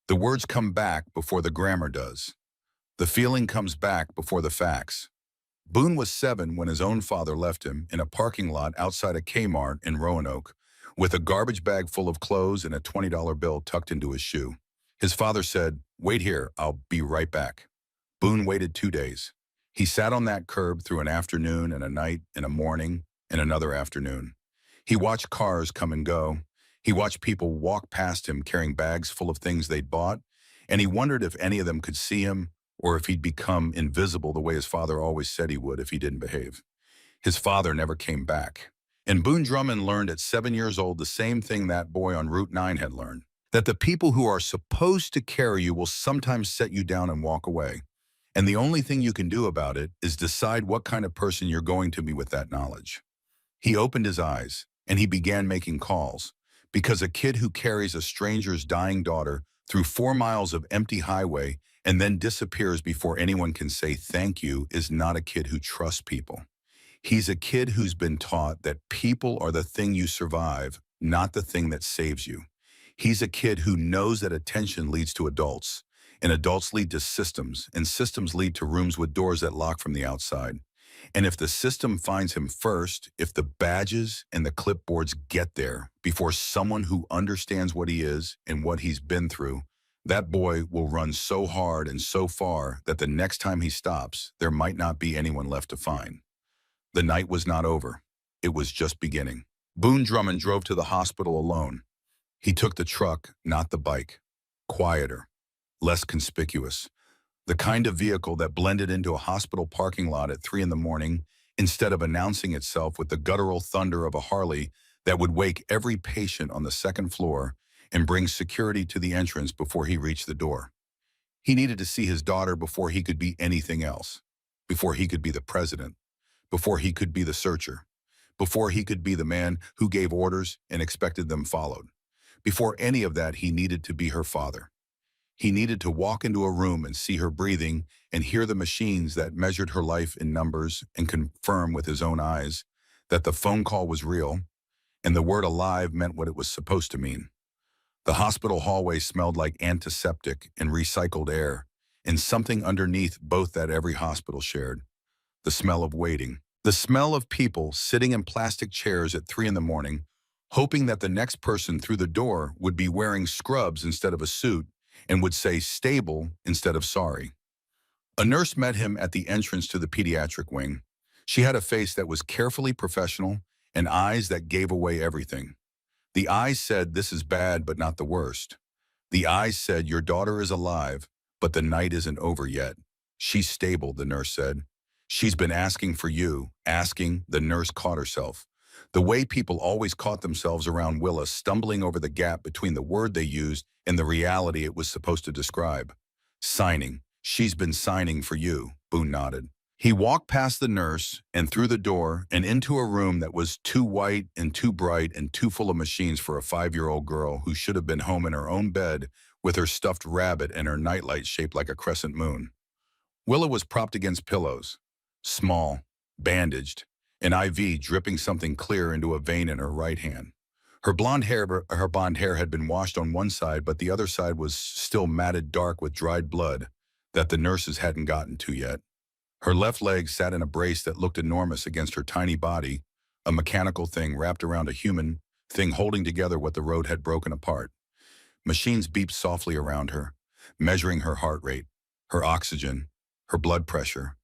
The words come back before the grammar does. The feeling comes back before the facts. Boon was 7 when his own father left him in a parking lot outside a Kmart in Roanoke, with a garbage bag full of clothes and a $20 bill tucked into his shoe. His father said, "Wait here, I'll be right back." Boon waited 2 days. He sat on that curb through an afternoon and a night and a morning and another afternoon. He watched cars come and go. He watched people walk past him carrying bags full of things they'd bought, and he wondered if any of them could see him or if he'd become invisible the way his father always said he would if he didn't behave. His father never came back. And Boon Drummond learned at 7 years old the same thing that boy on Route 9 had learned, That the people who are supposed to carry you will sometimes set you down and walk away. And the only thing you can do about it is decide what kind of person you're going to be with that knowledge. He opened his eyes, and he began making calls, because a kid who carries a stranger's dying daughter through 4 miles of empty highway and then disappears before anyone can say thank you is not a kid who trusts people. He's a kid who's been taught that people are the thing you survive, not the thing that saves you. He's a kid who knows that attention leads to adults, and adults lead to systems, and systems lead to rooms with doors that lock from the outside. And if the system finds him first, if the badges and the clipboards get there before someone who understands what he is and what he's been through, that boy will run so hard and so far that the next time he stops, there might not be anyone left to find. The night was not over. It was just beginning. Boon Drummond drove to the hospital alone. He took the truck, not the bike. Quieter, less conspicuous. The kind of vehicle that blended into a hospital parking lot at 3 in the morning instead of announcing itself with the guttural thunder of a Harley that would wake every patient on the second floor and bring security to the entrance before he reached the door. He needed to see his daughter before he could be anything else, before he could be the president, before he could be the searcher, before he could be the man who gave orders and expected them followed. Before any of that, he needed to be her father. He needed to walk into a room and see her breathing and hear the machines that measured her life in numbers and confirm with his own eyes that the phone call was real and the word alive meant what it was supposed to mean. The hospital hallway smelled like antiseptic and recycled air, and something underneath both that every hospital shared. The smell of waiting. The smell of people sitting in plastic chairs at 3 in the morning, hoping that the next person through the door would be wearing scrubs instead of a suit and would say stable instead of sorry. A nurse met him at the entrance to the pediatric wing. She had a face that was carefully professional and eyes that gave away everything. The eyes said, "This is bad, but not the worst." The eyes said, "Your daughter is alive, but the night isn't over yet. She's stable," the nurse said. "She's been asking for you." Asking, the nurse caught herself. The way people always caught themselves around Willa, stumbling over the gap between the word they used and the reality it was supposed to describe. Signing. "She's been signing for you," Boon nodded. He walked past the nurse and through the door and into a room that was too white and too bright and too full of machines for a 5-year-old girl who should have been home in her own bed with her stuffed rabbit and her nightlight shaped like a crescent moon. Willa was propped against pillows, small, bandaged, an IV dripping something clear into a vein in her right hand. Her blonde hair had been washed on one side, but the other side was still matted dark with dried blood that the nurses hadn't gotten to yet. Her left leg sat in a brace that looked enormous against her tiny body, a mechanical thing wrapped around a human thing holding together what the road had broken apart. Machines beeped softly around her, measuring her heart rate, her oxygen, her blood pressure.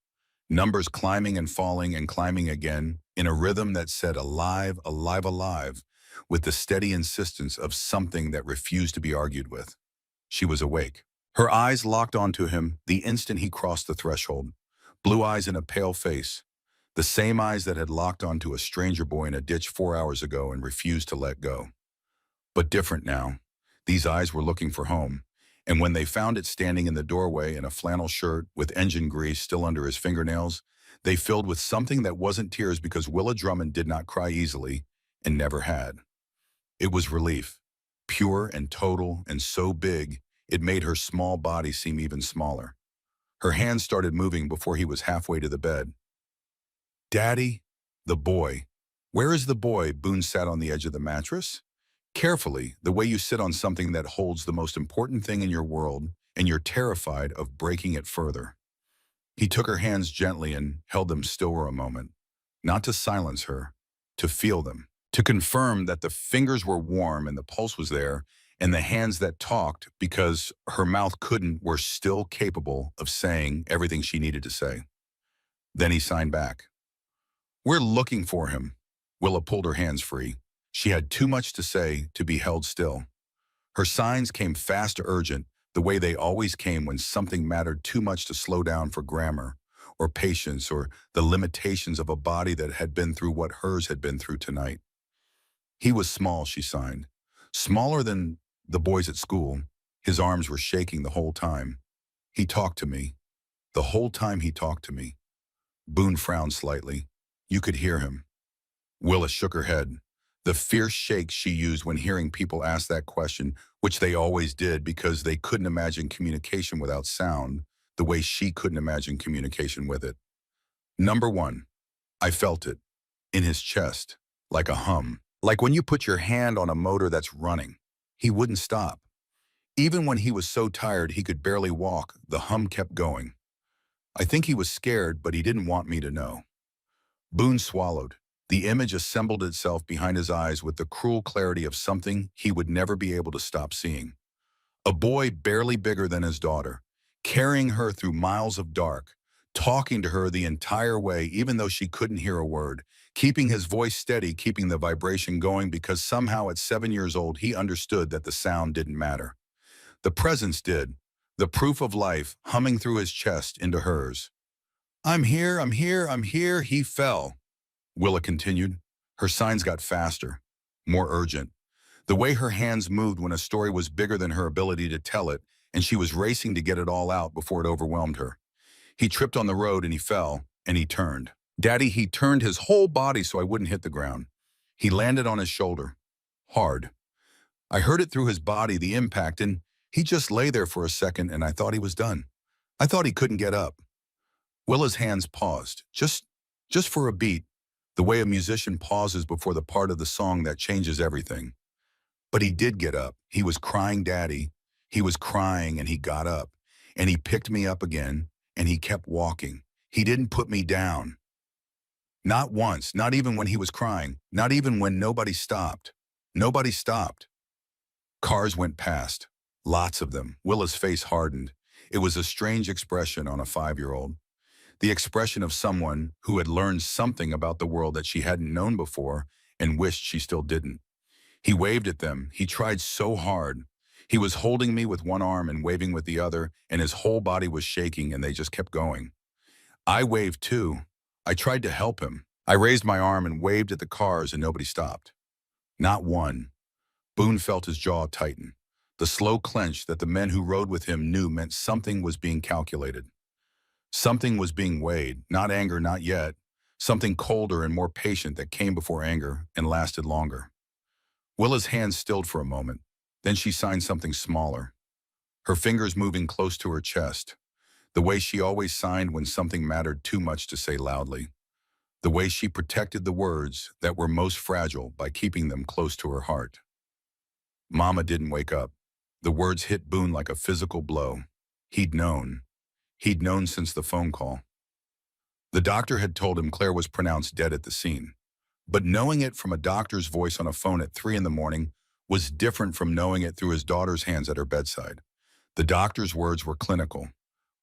Numbers climbing and falling and climbing again in a rhythm that said alive, alive, alive, with the steady insistence of something that refused to be argued with. She was awake. Her eyes locked onto him the instant he crossed the threshold. Blue eyes in a pale face. The same eyes that had locked onto a stranger boy in a ditch 4 hours ago and refused to let go. But different now. These eyes were looking for home. And when they found it standing in the doorway in a flannel shirt with engine grease still under his fingernails, they filled with something that wasn't tears because Willa Drummond did not cry easily and never had. It was relief, pure and total and so big it made her small body seem even smaller. Her hands started moving before he was halfway to the bed. "Daddy?" The boy. "Where is the boy?" Boon sat on the edge of the mattress. Carefully, the way you sit on something that holds the most important thing in your world, and you're terrified of breaking it further. He took her hands gently and held them still for a moment, not to silence her, to feel them, to confirm that the fingers were warm and the pulse was there, and the hands that talked, because her mouth couldn't, were still capable of saying everything she needed to say. Then he signed back. "We're looking for him." Willa pulled her hands free. She had too much to say to be held still. Her signs came fast, urgent, the way they always came when something mattered too much to slow down for grammar or patience or the limitations of a body that had been through what hers had been through tonight. "He was small," she signed. "Smaller than The boys at school. His arms were shaking the whole time. He talked to me. The whole time he talked to me. Boon frowned slightly. You could hear him. Willa shook her head. The fierce shake she used when hearing people ask that question, which they always did because they couldn't imagine communication without sound, the way she couldn't imagine communication with it. Number one, I felt it. In his chest. Like a hum. Like when you put your hand on a motor that's running. He wouldn't stop. Even when he was so tired he could barely walk, the hum kept going. I think he was scared, but he didn't want me to know. Boone swallowed. The image assembled itself behind his eyes with the cruel clarity of something he would never be able to stop seeing. A boy barely bigger than his daughter, carrying her through miles of dark, talking to her the entire way even though she couldn't hear a word, keeping his voice steady, keeping the vibration going because somehow at 7 years old he understood that the sound didn't matter. The presence did, the proof of life humming through his chest into hers. I'm here, I'm here, I'm here, he fell. Willa continued. Her signs got faster, more urgent. The way her hands moved when a story was bigger than her ability to tell it, and she was racing to get it all out before it overwhelmed her. He tripped on the road and he fell, and he turned. Daddy, he turned his whole body so I wouldn't hit the ground. He landed on his shoulder. Hard. I heard it through his body, the impact, and he just lay there for a second and I thought he was done. I thought he couldn't get up. Willa's hands paused, just for a beat, the way a musician pauses before the part of the song that changes everything. But he did get up. He was crying, Daddy. He was crying and he got up. And he picked me up again and he kept walking. He didn't put me down. Not once, not even when he was crying, not even when nobody stopped. Nobody stopped. Cars went past. Lots of them. Willa's face hardened. It was a strange expression on a 5-year-old. The expression of someone who had learned something about the world that she hadn't known before and wished she still didn't. He waved at them. He tried so hard. He was holding me with one arm and waving with the other, and his whole body was shaking and they just kept going. I waved too. I tried to help him. I raised my arm and waved at the cars and nobody stopped. Not one. Boone felt his jaw tighten. The slow clench that the men who rode with him knew meant something was being calculated. Something was being weighed, not anger, not yet. Something colder and more patient that came before anger and lasted longer. Willa's hands stilled for a moment. Then she signed something smaller. Her fingers moving close to her chest. The way she always signed when something mattered too much to say loudly. The way she protected the words that were most fragile by keeping them close to her heart. Mama didn't wake up. The words hit Boone like a physical blow. He'd known. He'd known since the phone call. The doctor had told him Claire was pronounced dead at the scene. But knowing it from a doctor's voice on a phone at 3 in the morning was different from knowing it through his daughter's hands at her bedside. The doctor's words were clinical.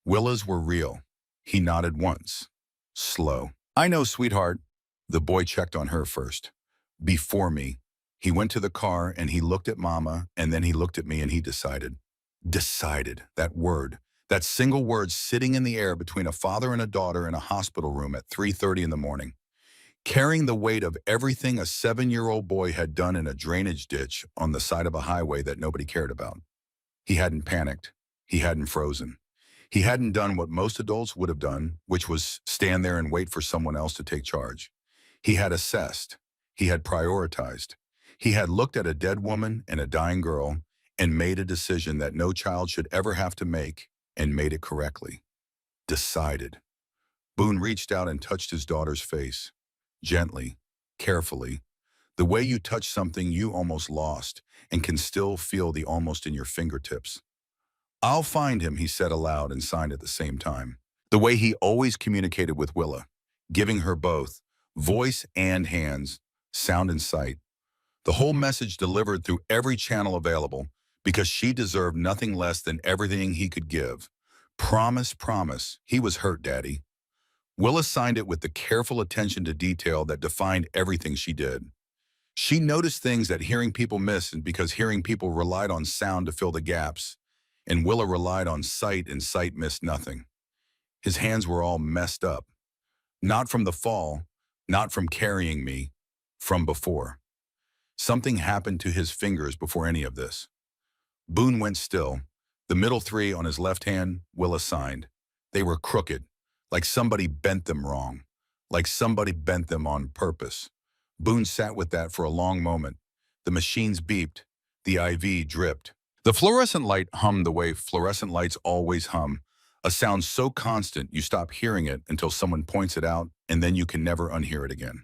Willa's were real. He nodded once. Slow. I know, sweetheart. The boy checked on her first. Before me. He went to the car and he looked at Mama and then he looked at me and he decided. Decided. That word. That single word sitting in the air between a father and a daughter in a hospital room at 3:30 in the morning. Carrying the weight of everything a 7-year-old boy had done in a drainage ditch on the side of a highway that nobody cared about. He hadn't panicked. He hadn't frozen. He hadn't done what most adults would have done, which was stand there and wait for someone else to take charge. He had assessed. He had prioritized. He had looked at a dead woman and a dying girl and made a decision that no child should ever have to make and made it correctly. Decided. Boone reached out and touched his daughter's face. Gently, carefully, the way you touch something you almost lost and can still feel the almost in your fingertips. I'll find him, he said aloud and signed at the same time. The way he always communicated with Willa, giving her both, voice and hands, sound and sight. The whole message delivered through every channel available because she deserved nothing less than everything he could give. Promise, promise, he was hurt, Daddy. Willa signed it with the careful attention to detail that defined everything she did. She noticed things that hearing people missed because hearing people relied on sound to fill the gaps, and Willa relied on sight and sight missed nothing. His hands were all messed up. Not from the fall, not from carrying me, from before. Something happened to his fingers before any of this. Boon went still. The middle three on his left hand, Willa signed. They were crooked, like somebody bent them wrong, like somebody bent them on purpose. Boon sat with that for a long moment. The machines beeped. The IV dripped. The fluorescent light hummed the way fluorescent lights always hum, a sound so constant you stop hearing it until someone points it out, and then you can never unhear it again.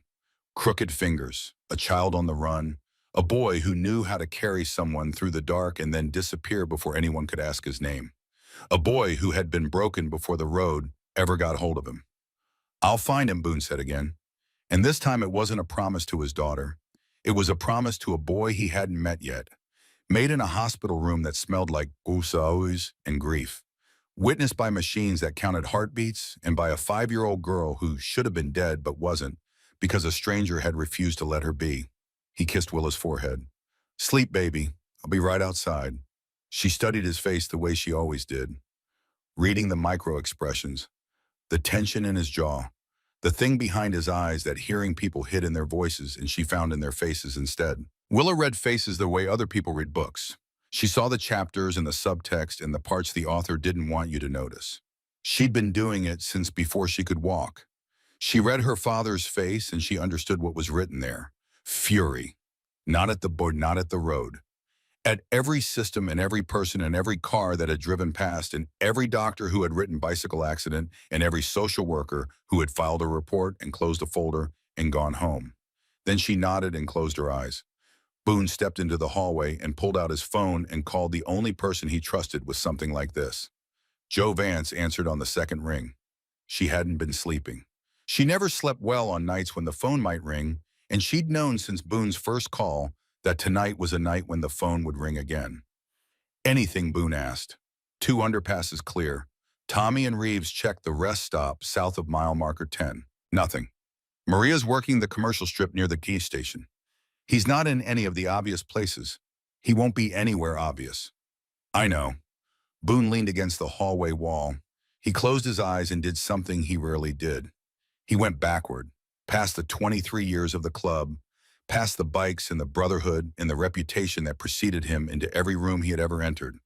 Crooked fingers, a child on the run, a boy who knew how to carry someone through the dark and then disappear before anyone could ask his name. A boy who had been broken before the road ever got hold of him. "I'll find him," Boone said again. And this time it wasn't a promise to his daughter. It was a promise to a boy he hadn't met yet, made in a hospital room that smelled like gusaus and grief, witnessed by machines that counted heartbeats and by a 5-year-old girl who should have been dead but wasn't because a stranger had refused to let her be. He kissed Willa's forehead. "Sleep, baby. I'll be right outside." She studied his face the way she always did, reading the micro-expressions, the tension in his jaw, the thing behind his eyes that hearing people hid in their voices and she found in their faces instead. Willa read faces the way other people read books. She saw the chapters and the subtext and the parts the author didn't want you to notice. She'd been doing it since before she could walk. She read her father's face and she understood what was written there. Fury. Not at the board, not at the road. At every system and every person and every car that had driven past and every doctor who had written bicycle accident and every social worker who had filed a report and closed a folder and gone home. Then she nodded and closed her eyes. Boone stepped into the hallway and pulled out his phone and called the only person he trusted with something like this. Joe Vance answered on the second ring. She hadn't been sleeping. She never slept well on nights when the phone might ring, and she'd known since Boone's first call that tonight was a night when the phone would ring again. "Anything?" Boone asked. "2 underpasses clear. Tommy and Reeves checked the rest stop south of mile marker 10. Nothing. Maria's working the commercial strip near the key station. He's not in any of the obvious places. He won't be anywhere obvious." "I know." Boone leaned against the hallway wall. He closed his eyes and did something he rarely did. He went backward, past the 23 years of the club, past the bikes and the brotherhood and the reputation that preceded him into every room he had ever entered,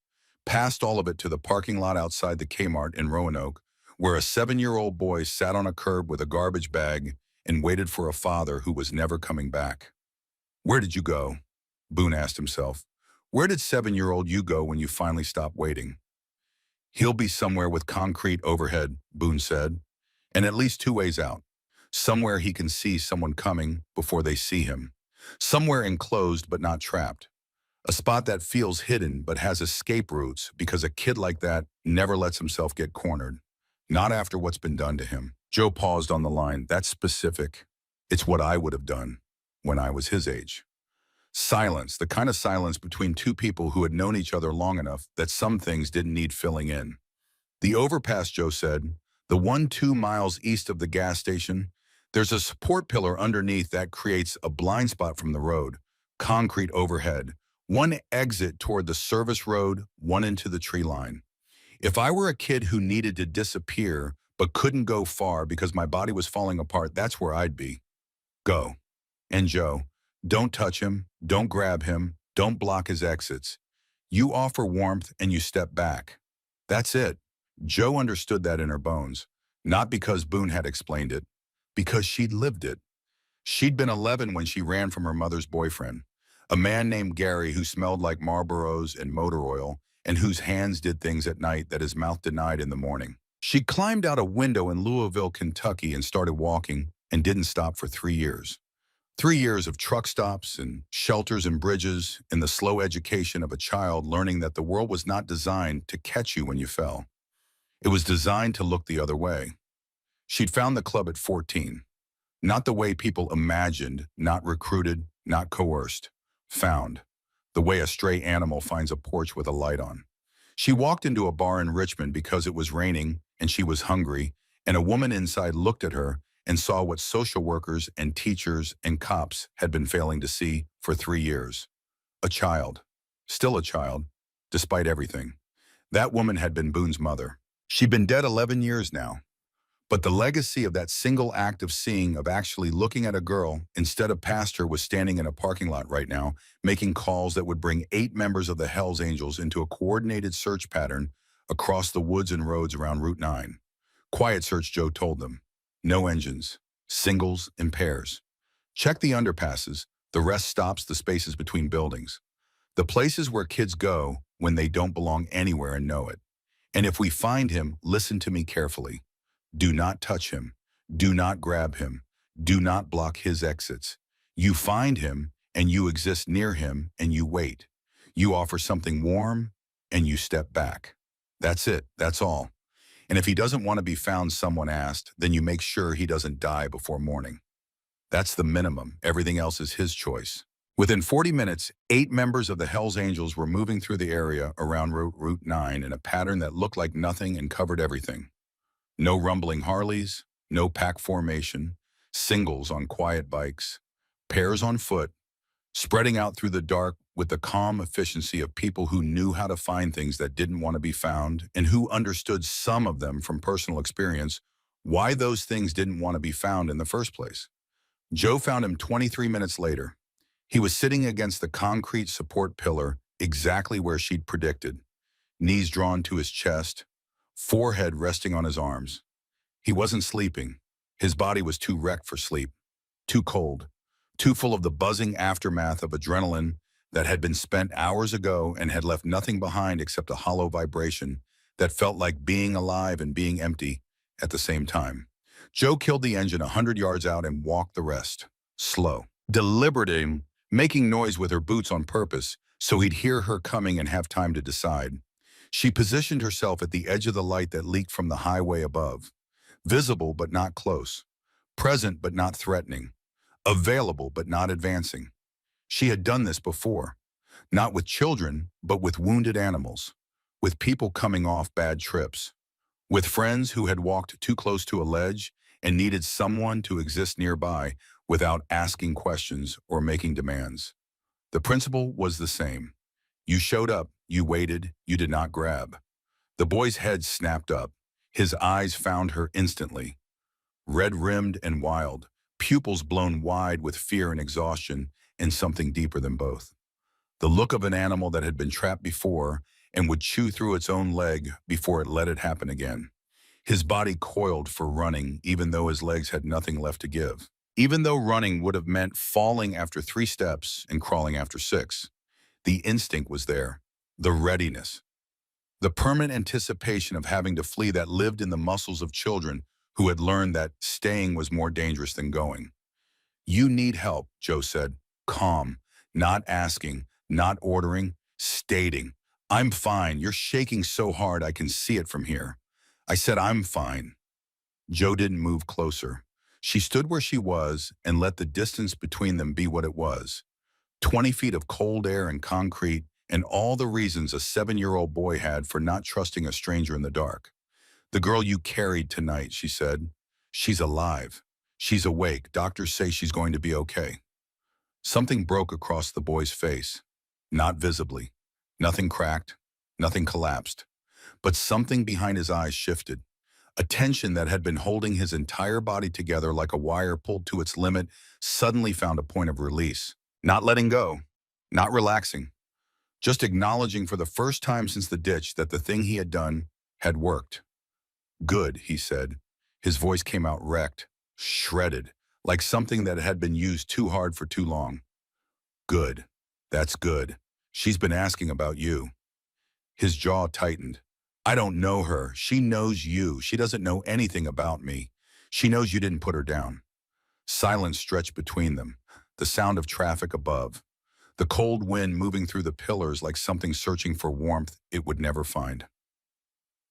past all of it to the parking lot outside the Kmart in Roanoke, where a 7-year-old boy sat on a curb with a garbage bag and waited for a father who was never coming back. "Where did you go?" Boone asked himself. "Where did 7-year-old you go when you finally stopped waiting?" "He'll be somewhere with concrete overhead," Boone said, "and at least 2 ways out. Somewhere he can see someone coming before they see him. Somewhere enclosed but not trapped. A spot that feels hidden but has escape routes because a kid like that never lets himself get cornered. Not after what's been done to him." Joe paused on the line. "That's specific. It's what I would have done when I was his age." Silence, the kind of silence between two people who had known each other long enough that some things didn't need filling in. "The overpass," Joe said, "the one 2 miles east of the gas station. There's a support pillar underneath that creates a blind spot from the road. Concrete overhead. One exit toward the service road, one into the tree line. If I were a kid who needed to disappear but couldn't go far because my body was falling apart, that's where I'd be. Go." And Joe, "Don't touch him, don't grab him, don't block his exits. You offer warmth and you step back. That's it." Joe understood that in her bones, not because Boone had explained it, because she'd lived it. She'd been 11 when she ran from her mother's boyfriend, a man named Gary who smelled like Marlboros and motor oil and whose hands did things at night that his mouth denied in the morning. She climbed out a window in Louisville, Kentucky and started walking and didn't stop for 3 years. 3 years of truck stops and shelters and bridges and the slow education of a child learning that the world was not designed to catch you when you fell. It was designed to look the other way. She'd found the club at 14. Not the way people imagined, not recruited, not coerced. Found. The way a stray animal finds a porch with a light on. She walked into a bar in Richmond because it was raining and she was hungry, and a woman inside looked at her and saw what social workers and teachers and cops had been failing to see for 3 years. A child. Still a child, despite everything. That woman had been Boone's mother. She'd been dead 11 years now. But the legacy of that single act of seeing, of actually looking at a girl instead of past her, was standing in a parking lot right now, making calls that would bring 8 members of the Hells Angels into a coordinated search pattern across the woods and roads around Route 9. Quiet search, Joe told them. No engines. Singles and pairs. Check the underpasses. The rest stops the spaces between buildings. The places where kids go when they don't belong anywhere and know it. And if we find him, listen to me carefully. Do not touch him. Do not grab him. Do not block his exits. You find him and you exist near him and you wait. You offer something warm and you step back. That's it. That's all. And if he doesn't want to be found, someone asked, then you make sure he doesn't die before morning. That's the minimum. Everything else is his choice. Within 40 minutes, 8 members of the Hells Angels were moving through the area around Route 9 in a pattern that looked like nothing and covered everything. No rumbling Harleys, no pack formation, singles on quiet bikes, pairs on foot, spreading out through the dark with the calm efficiency of people who knew how to find things that didn't want to be found and who understood, some of them from personal experience, why those things didn't want to be found in the first place. Joe found him 23 minutes later. He was sitting against the concrete support pillar exactly where she'd predicted, knees drawn to his chest, forehead resting on his arms. He wasn't sleeping. His body was too wrecked for sleep, too cold, too full of the buzzing aftermath of adrenaline that had been spent hours ago and had left nothing behind except a hollow vibration that felt like being alive and being empty at the same time. Joe killed the engine 100 yards out and walked the rest. Slow. Deliberate, making noise with her boots on purpose so he'd hear her coming and have time to decide. She positioned herself at the edge of the light that leaked from the highway above. Visible but not close. Present but not threatening. Available but not advancing. She had done this before. Not with children, but with wounded animals. With people coming off bad trips. With friends who had walked too close to a ledge and needed someone to exist nearby without asking questions or making demands. The principle was the same. You showed up, you waited, you did not grab. The boy's head snapped up. His eyes found her instantly. Red-rimmed and wild, pupils blown wide with fear and exhaustion, and something deeper than both. The look of an animal that had been trapped before and would chew through its own leg before it let it happen again. His body coiled for running, even though his legs had nothing left to give. Even though running would have meant falling after 3 steps and crawling after 6. The instinct was there, the readiness, the permanent anticipation of having to flee that lived in the muscles of children who had learned that staying was more dangerous than going. You need help, Joe said, calm, not asking, not ordering, stating. I'm fine. You're shaking so hard I can see it from here. I said I'm fine. Joe didn't move closer. She stood where she was and let the distance between them be what it was. 20 feet of cold air and concrete, and all the reasons a 7-year-old boy had for not trusting a stranger in the dark. The girl you carried tonight, she said. She's alive. She's awake. Doctors say she's going to be okay. Something broke across the boy's face. Not visibly. Nothing cracked. Nothing collapsed. But something behind his eyes shifted. A tension that had been holding his entire body together like a wire pulled to its limit suddenly found a point of release. Not letting go. Not relaxing. Just acknowledging for the first time since the ditch that the thing he had done had worked. Good, he said. His voice came out wrecked, shredded, like something that had been used too hard for too long. Good. That's good. She's been asking about you. His jaw tightened. I don't know her. She knows you. She doesn't know anything about me. She knows you didn't put her down. Silence stretched between them, the sound of traffic above, the cold wind moving through the pillars like something searching for warmth it would never find.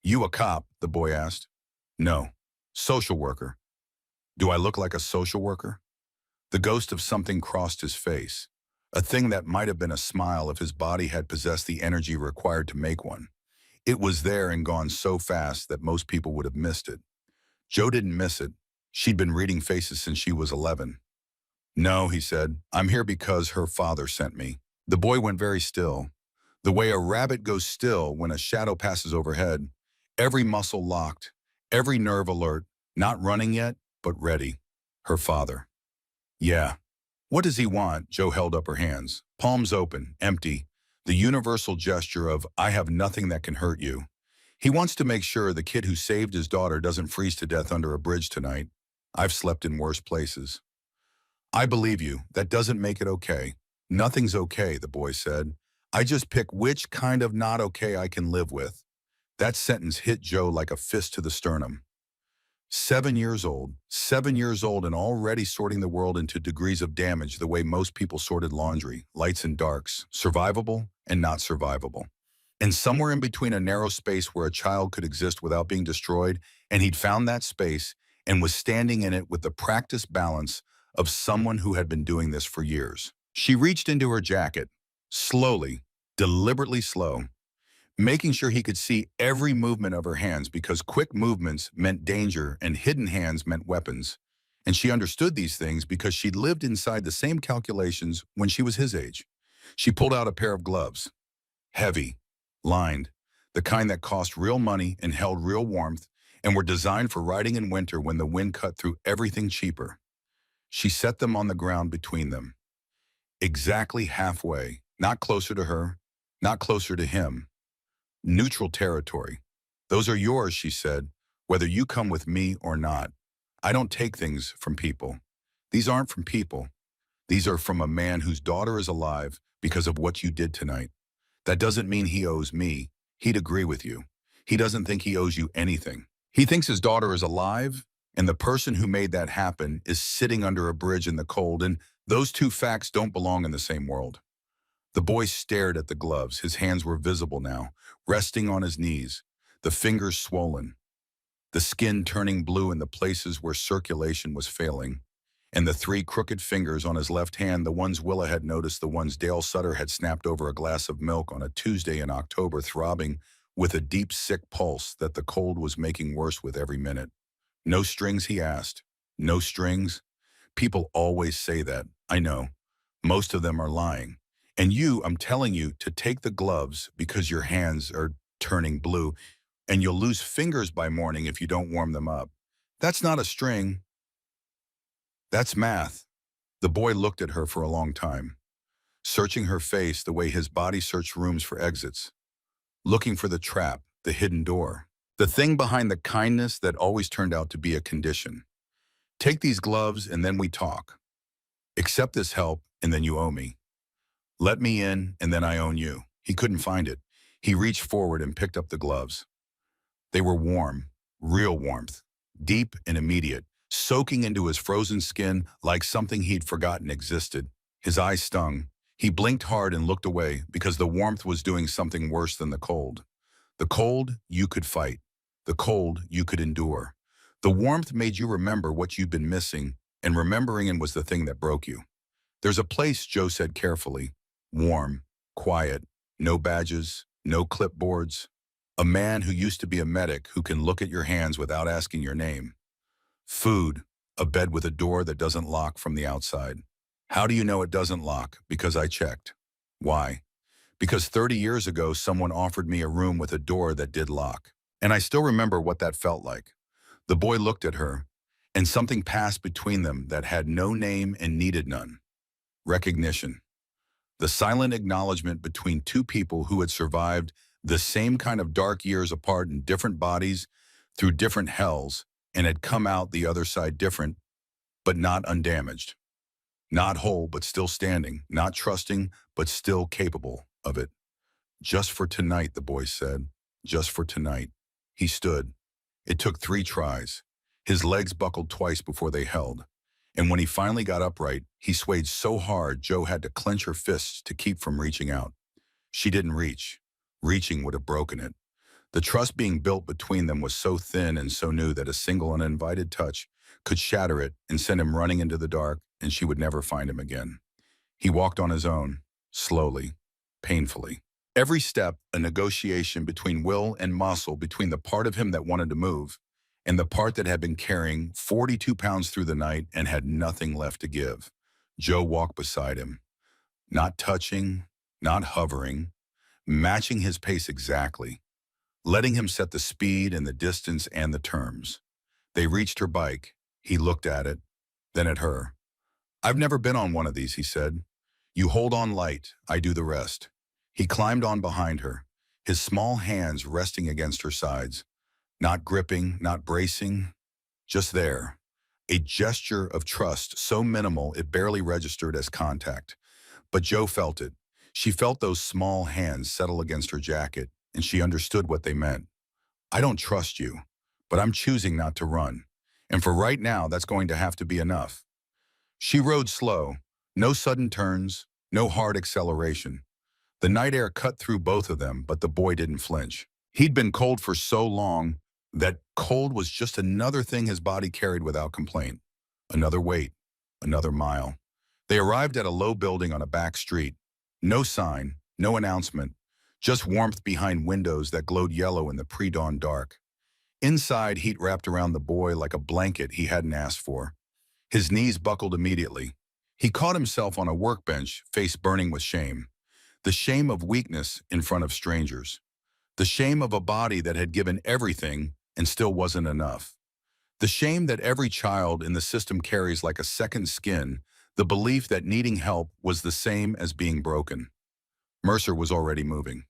You a cop? The boy asked. No. Social worker. Do I look like a social worker? The ghost of something crossed his face, a thing that might have been a smile if his body had possessed the energy required to make one. It was there and gone so fast that most people would have missed it. Joe didn't miss it. She'd been reading faces since she was 11. No, he said, I'm here because her father sent me. The boy went very still. The way a rabbit goes still when a shadow passes overhead, every muscle locked, every nerve alert, Not running yet, but ready. Her father. Yeah. What does he want? Joe held up her hands, palms open, empty, the universal gesture of, I have nothing that can hurt you. He wants to make sure the kid who saved his daughter doesn't freeze to death under a bridge tonight. I've slept in worse places. I believe you. That doesn't make it okay. Nothing's okay, the boy said. I just pick which kind of not okay I can live with. That sentence hit Joe like a fist to the sternum. 7 years old and already sorting the world into degrees of damage the way most people sorted laundry, lights and darks, survivable and not survivable. And somewhere in between a narrow space where a child could exist without being destroyed, and he'd found that space and was standing in it with the practiced balance of someone who had been doing this for years. She reached into her jacket, slowly, deliberately slow, making sure he could see every movement of her hands because quick movements meant danger and hidden hands meant weapons. And she understood these things because she'd lived inside the same calculations when she was his age. She pulled out a pair of gloves, heavy, lined, the kind that cost real money and held real warmth and were designed for riding in winter when the wind cut through everything cheaper. She set them on the ground between them, exactly halfway, not closer to her, not closer to him. Neutral territory. Those are yours, she said, whether you come with me or not. I don't take things from people. These aren't from people. These are from a man whose daughter is alive because of what you did tonight. That doesn't mean he owes me. He'd agree with you. He doesn't think he owes you anything. He thinks his daughter is alive, and the person who made that happen is sitting under a bridge in the cold, and those two facts don't belong in the same world. The boy stared at the gloves. His hands were visible now, resting on his knees, the fingers swollen, the skin turning blue in the places where circulation was failing, and the three crooked fingers on his left hand, the ones Willa had noticed, the ones Dale Sutter had snapped over a glass of milk on a Tuesday in October, throbbing with a deep, sick pulse that the cold was making worse with every minute. No strings, he asked. No strings? People always say that. I know. Most of them are lying. And I'm telling you to take the gloves because your hands are turning blue and you'll lose fingers by morning if you don't warm them up. That's not a string. That's math. The boy looked at her for a long time, searching her face the way his body searched rooms for exits, looking for the trap, the hidden door, the thing behind the kindness that always turned out to be a condition. Take these gloves and then we talk. Accept this help and then you owe me. Let me in and then I own you. He couldn't find it. He reached forward and picked up the gloves. They were warm, real warmth, deep and immediate, soaking into his frozen skin like something he'd forgotten existed. His eyes stung. He blinked hard and looked away because the warmth was doing something worse than the cold. The cold you could fight. The cold you could endure. The warmth made you remember what you'd been missing, and remembering it was the thing that broke you. There's a place, Joe said carefully. Warm, quiet, no badges, no clipboards. A man who used to be a medic who can look at your hands without asking your name. Food, a bed with a door that doesn't lock from the outside. How do you know it doesn't lock? Because I checked. Why? Because 30 years ago, someone offered me a room with a door that did lock. And I still remember what that felt like. The boy looked at her, and something passed between them that had no name and needed none. Recognition. The silent acknowledgement between two people who had survived the same kind of dark years apart in different bodies through different hells and had come out the other side different, but not undamaged. Not whole, but still standing. Not trusting, but still capable of it. Just for tonight, the boy said. Just for tonight. He stood. It took 3 tries. His legs buckled twice before they held. And when he finally got upright, he swayed so hard Joe had to clench her fists to keep from reaching out. She didn't reach. Reaching would have broken it. The trust being built between them was so thin and so new that a single uninvited touch could shatter it and send him running into the dark, and she would never find him again. He walked on his own, slowly, painfully. Every step, a negotiation between will and muscle, between the part of him that wanted to move and the part that had been carrying 42 pounds through the night and had nothing left to give. Joe walked beside him, not touching, not hovering, matching his pace exactly, letting him set the speed and the distance and the terms. They reached her bike. He looked at it, then at her. "I've never been on one of these," he said. "You hold on light, I do the rest." He climbed on behind her, his small hands resting against her sides, not gripping, not bracing, just there. A gesture of trust so minimal it barely registered as contact. But Joe felt it. She felt those small hands settle against her jacket, and she understood what they meant. "I don't trust you, but I'm choosing not to run. And for right now, that's going to have to be enough." She rode slow, no sudden turns, no hard acceleration. The night air cut through both of them, but the boy didn't flinch. He'd been cold for so long that cold was just another thing his body carried without complaint. Another weight, another mile. They arrived at a low building on a back street. No sign, no announcement, just warmth behind windows that glowed yellow in the pre-dawn dark. Inside, heat wrapped around the boy like a blanket he hadn't asked for. His knees buckled immediately. He caught himself on a workbench, face burning with shame. The shame of weakness in front of strangers. The shame of a body that had given everything and still wasn't enough. The shame that every child in the system carries like a second skin, the belief that needing help was the same as being broken. Mercer was already moving.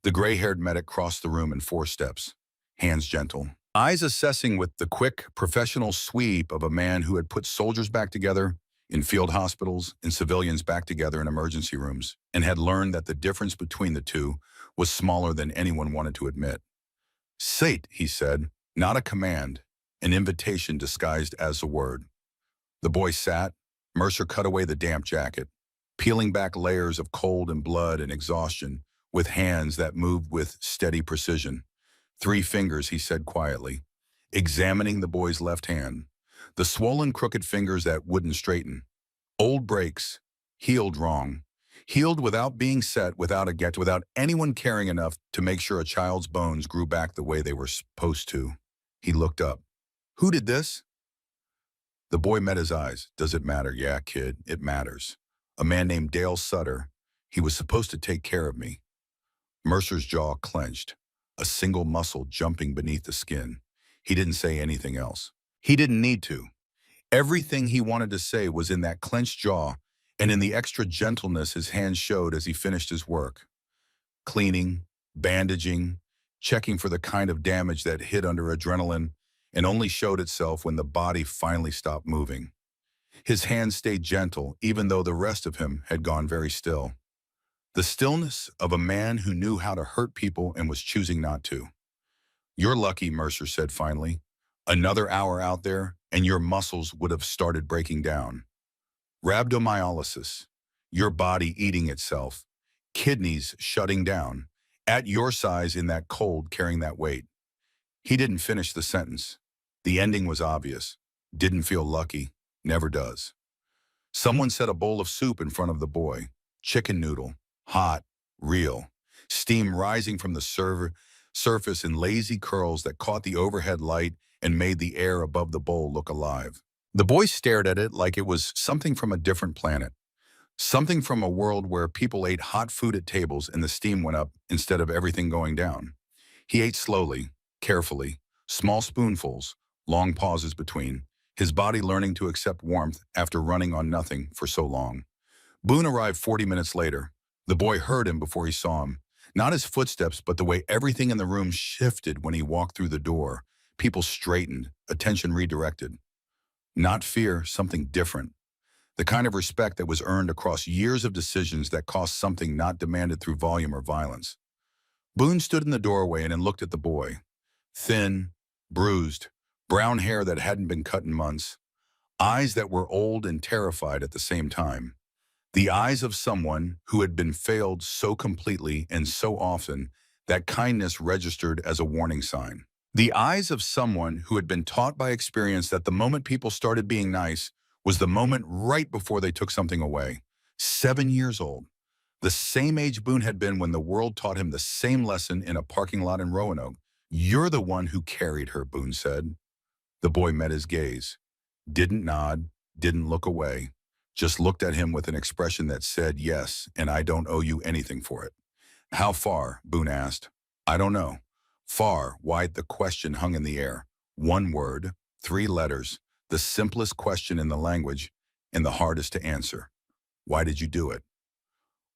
The gray-haired medic crossed the room in 4 steps, hands gentle, eyes assessing with the quick, professional sweep of a man who had put soldiers back together in field hospitals and civilians back together in emergency rooms, and had learned that the difference between the two was smaller than anyone wanted to admit. "Sate," he said, not a command, an invitation disguised as a word. The boy sat. Mercer cut away the damp jacket, peeling back layers of cold and blood and exhaustion with hands that moved with steady precision. 3 fingers, he said quietly, examining the boy's left hand. The swollen, crooked fingers that wouldn't straighten. Old breaks, healed wrong. Healed without being set, without anyone caring enough to make sure a child's bones grew back the way they were supposed to. He looked up. "Who did this?" The boy met his eyes. "Does it matter?" "Yeah, kid, it matters. A man named Dale Sutter. He was supposed to take care of me." Mercer's jaw clenched, a single muscle jumping beneath the skin. He didn't say anything else. He didn't need to. Everything he wanted to say was in that clenched jaw and in the extra gentleness his hands showed as he finished his work. Cleaning, bandaging, checking for the kind of damage that hid under adrenaline and only showed itself when the body finally stopped moving. His hands stayed gentle, even though the rest of him had gone very still. The stillness of a man who knew how to hurt people and was choosing not to. "You're lucky," Mercer said finally. "Another hour out there, and your muscles would have started breaking down. Rhabdomyolysis, your body eating itself, kidneys shutting down, at your size in that cold carrying that weight." He didn't finish the sentence. The ending was obvious. "Didn't feel lucky, never does." Someone set a bowl of soup in front of the boy. Chicken noodle, hot, real. Steam rising from the surface in lazy curls that caught the overhead light and made the air above the bowl look alive. The boy stared at it like it was something from a different planet. Something from a world where people ate hot food at tables and the steam went up instead of everything going down. He ate slowly, carefully, small spoonfuls, long pauses between, his body learning to accept warmth after running on nothing for so long. Boon arrived 40 minutes later. The boy heard him before he saw him. Not his footsteps, but the way everything in the room shifted when he walked through the door. People straightened, attention redirected. Not fear, something different. The kind of respect that was earned across years of decisions that cost something not demanded through volume or violence. Boon stood in the doorway and looked at the boy. Thin, bruised, brown hair that hadn't been cut in months. Eyes that were old and terrified at the same time. The eyes of someone who had been failed so completely and so often that kindness registered as a warning sign. The eyes of someone who had been taught by experience that the moment people started being nice was the moment right before they took something away. 7 years old. The same age Boone had been when the world taught him the same lesson in a parking lot in Roanoke. "You're the one who carried her," Boone said. The boy met his gaze. Didn't nod, didn't look away. Just looked at him with an expression that said, "Yes, and I don't owe you anything for it." "How far?" Boone asked. "I don't know." Far, wide, the question hung in the air. One word, 3 letters, the simplest question in the language and the hardest to answer. Why did you do it?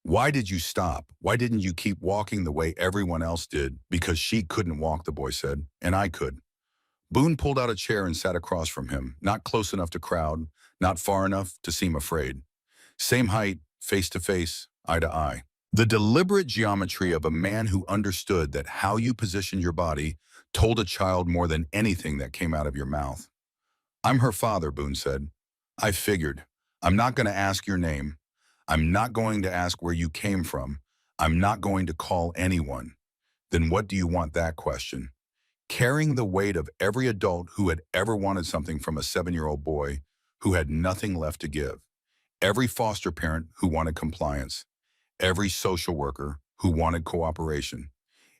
Why did you stop? Why didn't you keep walking the way everyone else did? Because she couldn't walk, the boy said, and I could. Boon pulled out a chair and sat across from him, not close enough to crowd, not far enough to seem afraid. Same height, face to face, eye to eye. The deliberate geometry of a man who understood that how you positioned your body told a child more than anything that came out of your mouth. I'm her father, Boon said. I figured. I'm not going to ask your name. I'm not going to ask where you came from. I'm not going to call anyone. Then what do you want that question? Carrying the weight of every adult who had ever wanted something from a 7-year-old boy who had nothing left to give. Every foster parent who wanted compliance. Every social worker who wanted cooperation.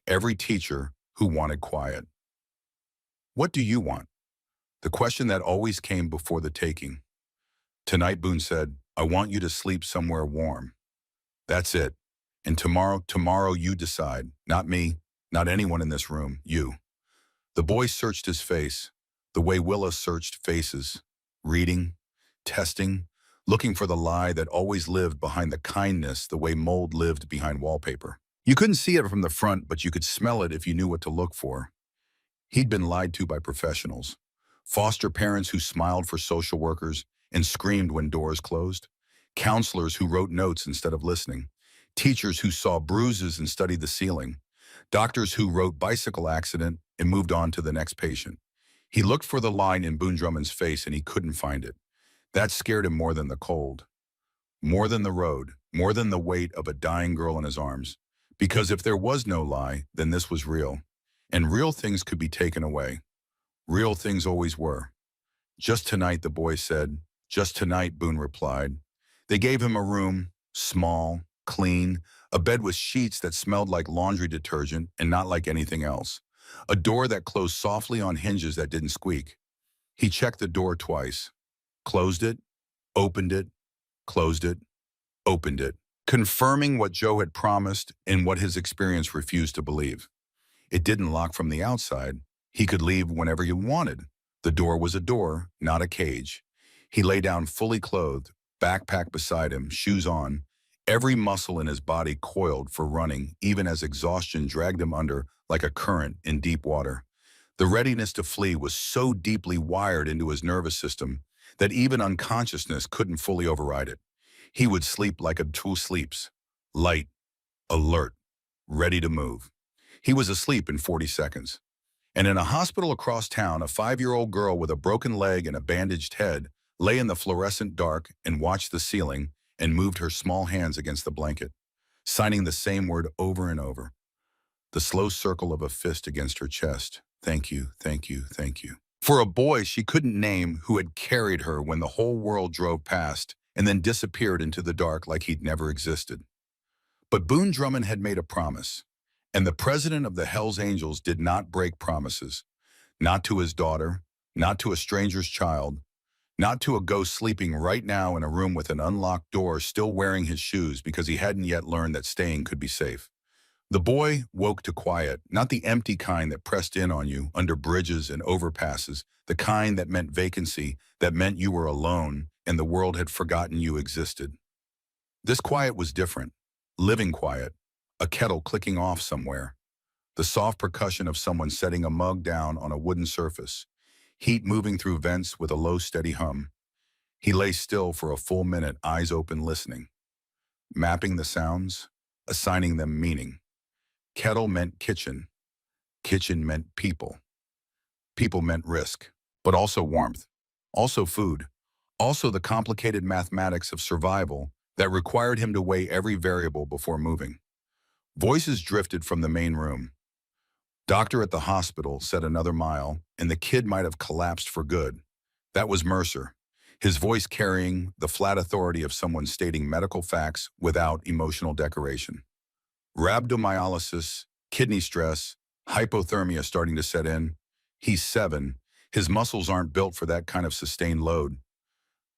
Every teacher who wanted quiet. What do you want? The question that always came before the taking. Tonight, Boon said, I want you to sleep somewhere warm. That's it. And tomorrow you decide. Not me, not anyone in this room, you. The boy searched his face, the way Willa searched faces, reading, testing, looking for the lie that always lived behind the kindness the way mold lived behind wallpaper. You couldn't see it from the front, but you could smell it if you knew what to look for. He'd been lied to by professionals. Foster parents who smiled for social workers and screamed when doors closed. Counselors who wrote notes instead of listening. Teachers who saw bruises and studied the ceiling. Doctors who wrote bicycle accident and moved on to the next patient. He looked for the line in Boon Drummond's face and he couldn't find it. That scared him more than the cold. More than the road. More than the weight of a dying girl in his arms. Because if there was no lie, then this was real. And real things could be taken away. Real things always were. Just tonight, the boy said. Just tonight, Boon replied. They gave him a room, small, clean, a bed with sheets that smelled like laundry detergent and not like anything else. A door that closed softly on hinges that didn't squeak. He checked the door twice. Closed it, opened it, closed it, opened it, confirming what Joe had promised and what his experience refused to believe. It didn't lock from the outside. He could leave whenever he wanted. The door was a door, not a cage. He lay down fully clothed, backpack beside him, shoes on, every muscle in his body coiled for running, even as exhaustion dragged him under like a current in deep water. The readiness to flee was so deeply wired into his nervous system that even unconsciousness couldn't fully override it. He would sleep like a tool sleeps, light, alert, ready to move. He was asleep in 40 seconds. And in a hospital across town, a 5-year-old girl with a broken leg and a bandaged head lay in the fluorescent dark and watched the ceiling and moved her small hands against the blanket, signing the same word over and over. The slow circle of a fist against her chest. Thank you, thank you, thank you. For a boy she couldn't name who had carried her when the whole world drove past and then disappeared into the dark like he'd never existed. But Boon Drummond had made a promise, and the president of the Hells Angels did not break promises. Not to his daughter, not to a stranger's child, not to a ghost sleeping right now in a room with an unlocked door still wearing his shoes because he hadn't yet learned that staying could be safe. The boy woke to quiet, not the empty kind that pressed in on you under bridges and overpasses, the kind that meant vacancy, that meant you were alone and the world had forgotten you existed. This quiet was different, living quiet, a kettle clicking off somewhere, the soft percussion of someone setting a mug down on a wooden surface, heat moving through vents with a low, steady hum. He lay still for a full minute, eyes open, listening, mapping the sounds, assigning them meaning. Kettle meant kitchen. Kitchen meant people. People meant risk, but also warmth, also food, also the complicated mathematics of survival that required him to weigh every variable before moving. Voices drifted from the main room. Doctor at the hospital said another mile, and the kid might have collapsed for good. That was Mercer, his voice carrying the flat authority of someone stating medical facts without emotional decoration. Rhabdomyolysis, kidney stress, hypothermia starting to set in. He's 7. His muscles aren't built for that kind of sustained load.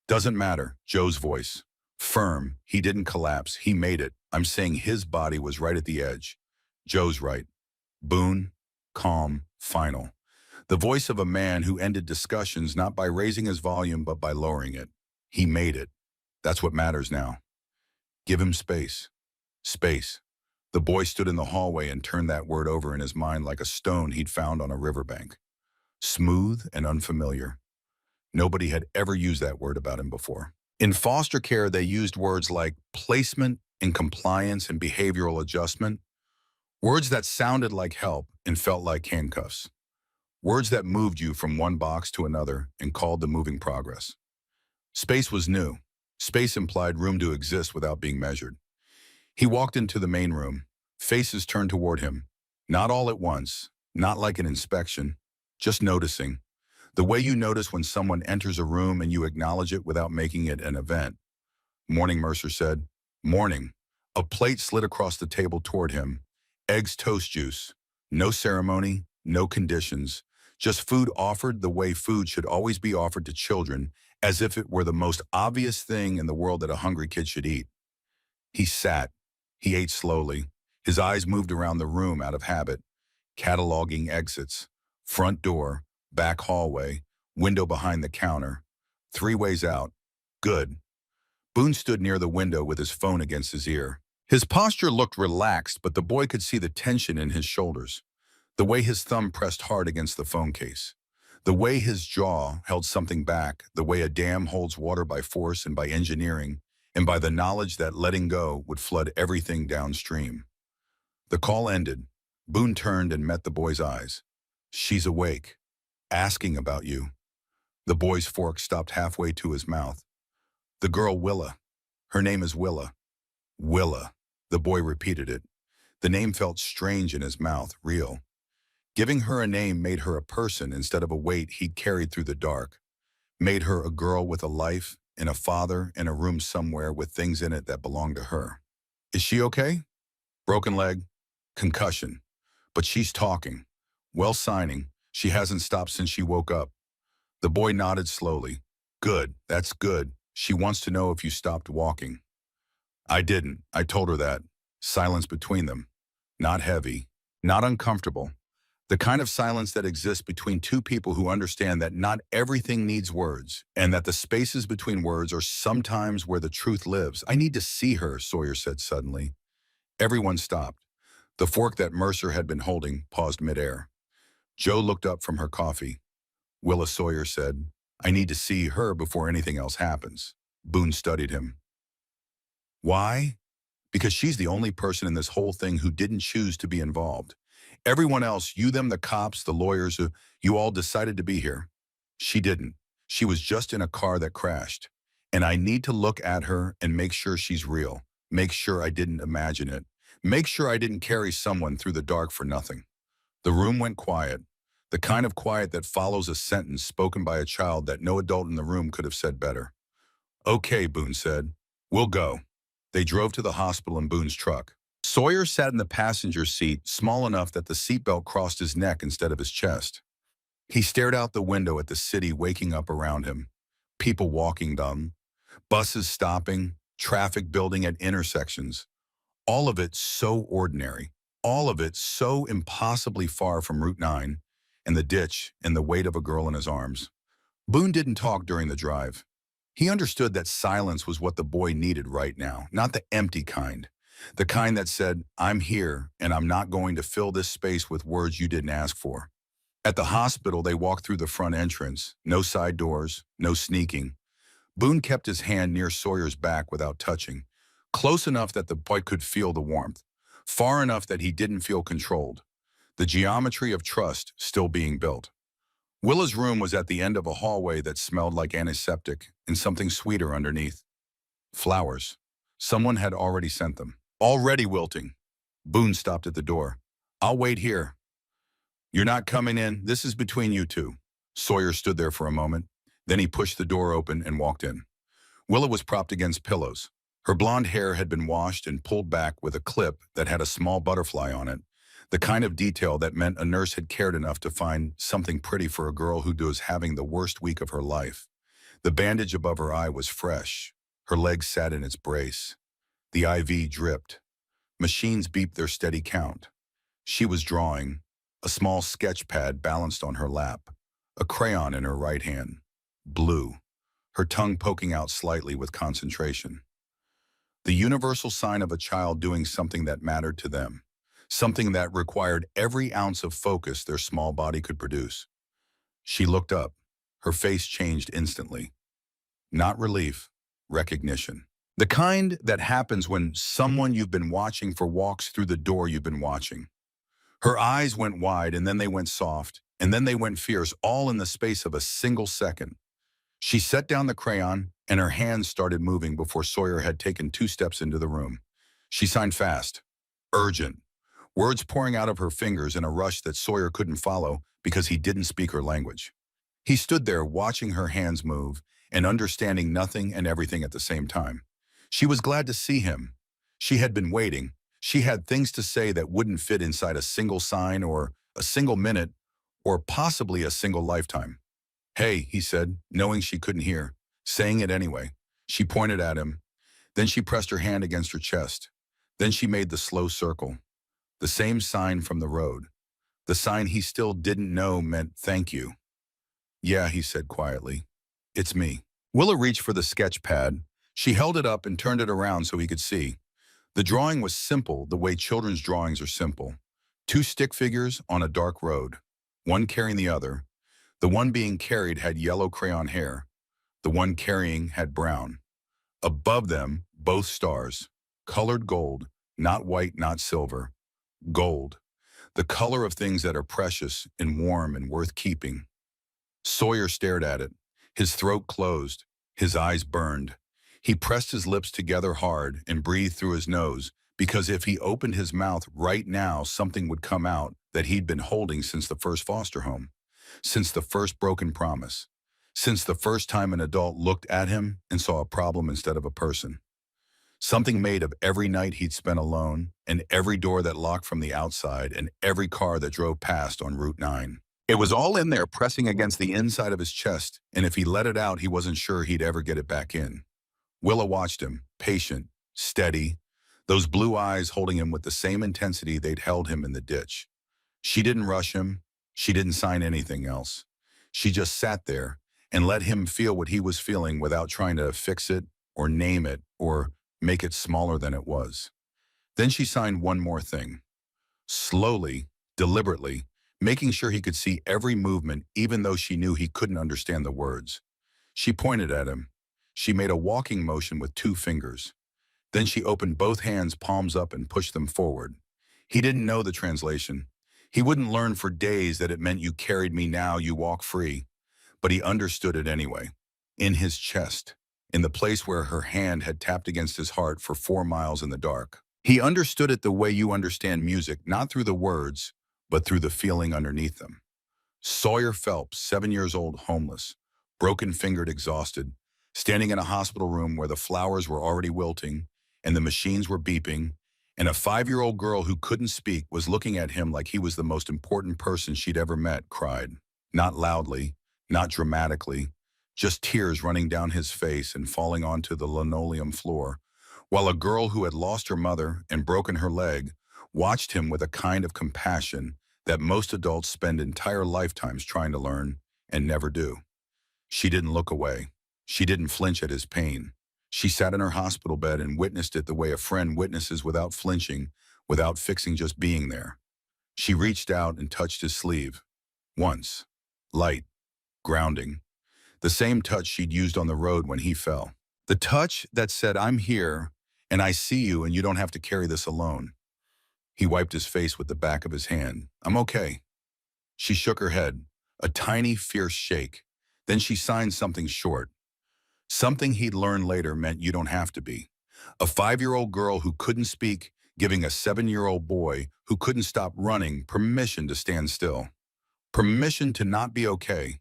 Doesn't matter, Joe's voice. Firm, he didn't collapse, he made it. I'm saying his body was right at the edge. Joe's right. Boon, calm, final. The voice of a man who ended discussions not by raising his volume but by lowering it. He made it. That's what matters now. Give him space. Space. The boy stood in the hallway and turned that word over in his mind like a stone he'd found on a riverbank. Smooth and unfamiliar. Nobody had ever used that word about him before. In foster care, they used words like placement and compliance and behavioral adjustment, words that sounded like help and felt like handcuffs, words that moved you from one box to another and called the moving progress. Space was new. Space implied room to exist without being measured. He walked into the main room, faces turned toward him, not all at once, not like an inspection, just noticing. The way you notice when someone enters a room and you acknowledge it without making it an event. Morning, Mercer said. Morning. A plate slid across the table toward him. Eggs, toast juice. No ceremony, no conditions. Just food offered the way food should always be offered to children, as if it were the most obvious thing in the world that a hungry kid should eat. He sat. He ate slowly. His eyes moved around the room out of habit, cataloging exits. Front door, back hallway, window behind the counter. 3 ways out. Good. Boon stood near the window with his phone against his ear. His posture looked relaxed, but the boy could see the tension in his shoulders. The way his thumb pressed hard against the phone case. The way his jaw held something back, the way a dam holds water by force and by engineering, and by the knowledge that letting go would flood everything downstream. The call ended. Boon turned and met the boy's eyes. She's awake. Asking about you. The boy's fork stopped halfway to his mouth. The girl Willa. Her name is Willa. Willa. The boy repeated it. The name felt strange in his mouth, real. Giving her a name made her a person instead of a weight he'd carried through the dark. Made her a girl with a life and a father and a room somewhere with things in it that belonged to her. Is she okay? Broken leg? Concussion. But she's talking. Well, signing. She hasn't stopped since she woke up. The boy nodded slowly. Good, that's good. She wants to know if you stopped walking. I didn't. I told her that. Silence between them. Not heavy. Not uncomfortable. The kind of silence that exists between two people who understand that not everything needs words, and that the spaces between words are sometimes where the truth lives. I need to see her, Sawyer said suddenly. Everyone stopped. The fork that Mercer had been holding paused midair. Joe looked up from her coffee. Willa, Sawyer said, I need to see her before anything else happens. Boon studied him. Why? Because she's the only person in this whole thing who didn't choose to be involved. Everyone else, you, them, the cops, the lawyers, you all decided to be here. She didn't. She was just in a car that crashed. And I need to look at her and make sure she's real. Make sure I didn't imagine it. Make sure I didn't carry someone through the dark for nothing. The room went quiet. The kind of quiet that follows a sentence spoken by a child that no adult in the room could have said better. Okay, Boon said. We'll go. They drove to the hospital in Boone's truck. Sawyer sat in the passenger seat, small enough that the seatbelt crossed his neck instead of his chest. He stared out the window at the city waking up around him. People walking down, buses stopping, traffic building at intersections. All of it so ordinary. All of it so impossibly far from Route 9 and the ditch and the weight of a girl in his arms. Boon didn't talk during the drive. He understood that silence was what the boy needed right now, not the empty kind. The kind that said, I'm here and I'm not going to fill this space with words you didn't ask for. At the hospital, they walked through the front entrance. No side doors, no sneaking. Boon kept his hand near Sawyer's back without touching, close enough that the boy could feel the warmth, far enough that he didn't feel controlled. The geometry of trust still being built. Willa's room was at the end of a hallway that smelled like antiseptic and something sweeter underneath. Flowers. Someone had already sent them. Already wilting. Boon stopped at the door. I'll wait here. You're not coming in. This is between you two. Sawyer stood there for a moment. Then he pushed the door open and walked in. Willa was propped against pillows. Her blonde hair had been washed and pulled back with a clip that had a small butterfly on it. The kind of detail that meant a nurse had cared enough to find something pretty for a girl who was having the worst week of her life. The bandage above her eye was fresh. Her leg sat in its brace. The IV dripped. Machines beeped their steady count. She was drawing. a small sketch pad balanced on her lap, a crayon in her right hand. Blue, her tongue poking out slightly with concentration. The universal sign of a child doing something that mattered to them, something that required every ounce of focus their small body could produce. She looked up. Her face changed instantly. Not relief, recognition. The kind that happens when someone you've been watching for walks through the door you've been watching. Her eyes went wide, and then they went soft, and then they went fierce, all in the space of a single second. She set down the crayon, and her hands started moving before Sawyer had taken 2 steps into the room. She signed fast. Urgent. Words pouring out of her fingers in a rush that Sawyer couldn't follow because he didn't speak her language. He stood there watching her hands move and understanding nothing and everything at the same time. She was glad to see him. She had been waiting. She had things to say that wouldn't fit inside a single sign or a single minute or possibly a single lifetime. "Hey," he said, knowing she couldn't hear, saying it anyway. She pointed at him. Then she pressed her hand against her chest. Then she made the slow circle. The same sign from the road. The sign he still didn't know meant thank you. "Yeah," he said quietly. "It's me." Willa reached for the sketch pad. She held it up and turned it around so he could see. The drawing was simple, the way children's drawings are simple. 2 stick figures on a dark road, one carrying the other. The one being carried had yellow crayon hair. The one carrying had brown. Above them, both stars, colored gold, not white, not silver. Gold, the color of things that are precious and warm and worth keeping. Sawyer stared at it. His throat closed. His eyes burned. He pressed his lips together hard and breathed through his nose, because if he opened his mouth right now, something would come out that he'd been holding since the first foster home, since the first broken promise, since the first time an adult looked at him and saw a problem instead of a person. Something made of every night he'd spent alone, and every door that locked from the outside, and every car that drove past on Route 9. It was all in there pressing against the inside of his chest, and if he let it out, he wasn't sure he'd ever get it back in. Willa watched him, patient, steady, those blue eyes holding him with the same intensity they'd held him in the ditch. She didn't rush him. She didn't sign anything else. She just sat there and let him feel what he was feeling without trying to fix it or name it or make it smaller than it was. Then she signed one more thing. Slowly, deliberately, making sure he could see every movement even though she knew he couldn't understand the words. She pointed at him. She made a walking motion with 2 fingers. Then she opened both hands, palms up, and pushed them forward. He didn't know the translation. He wouldn't learn for days that it meant you carried me, now you walk free. But he understood it anyway. In his chest, in the place where her hand had tapped against his heart for 4 miles in the dark. He understood it the way you understand music, not through the words, but through the feeling underneath them. Sawyer Phelps, 7 years old, homeless, broken-fingered, exhausted, standing in a hospital room where the flowers were already wilting and the machines were beeping, and a 5-year-old girl who couldn't speak was looking at him like he was the most important person she'd ever met, cried. Not loudly, not dramatically, just tears running down his face and falling onto the linoleum floor, while a girl who had lost her mother and broken her leg watched him with a kind of compassion that most adults spend entire lifetimes trying to learn and never do. She didn't look away. She didn't flinch at his pain. She sat in her hospital bed and witnessed it the way a friend witnesses, without flinching, without fixing, just being there. She reached out and touched his sleeve. Once. Light. Grounding. The same touch she'd used on the road when he fell. The touch that said, "I'm here, and I see you, and you don't have to carry this alone." He wiped his face with the back of his hand. "I'm okay." She shook her head, a tiny, fierce shake. Then she signed something short. Something he'd learn later meant you don't have to be. A 5-year-old girl who couldn't speak, giving a 7-year-old boy who couldn't stop running permission to stand still. Permission to not be okay.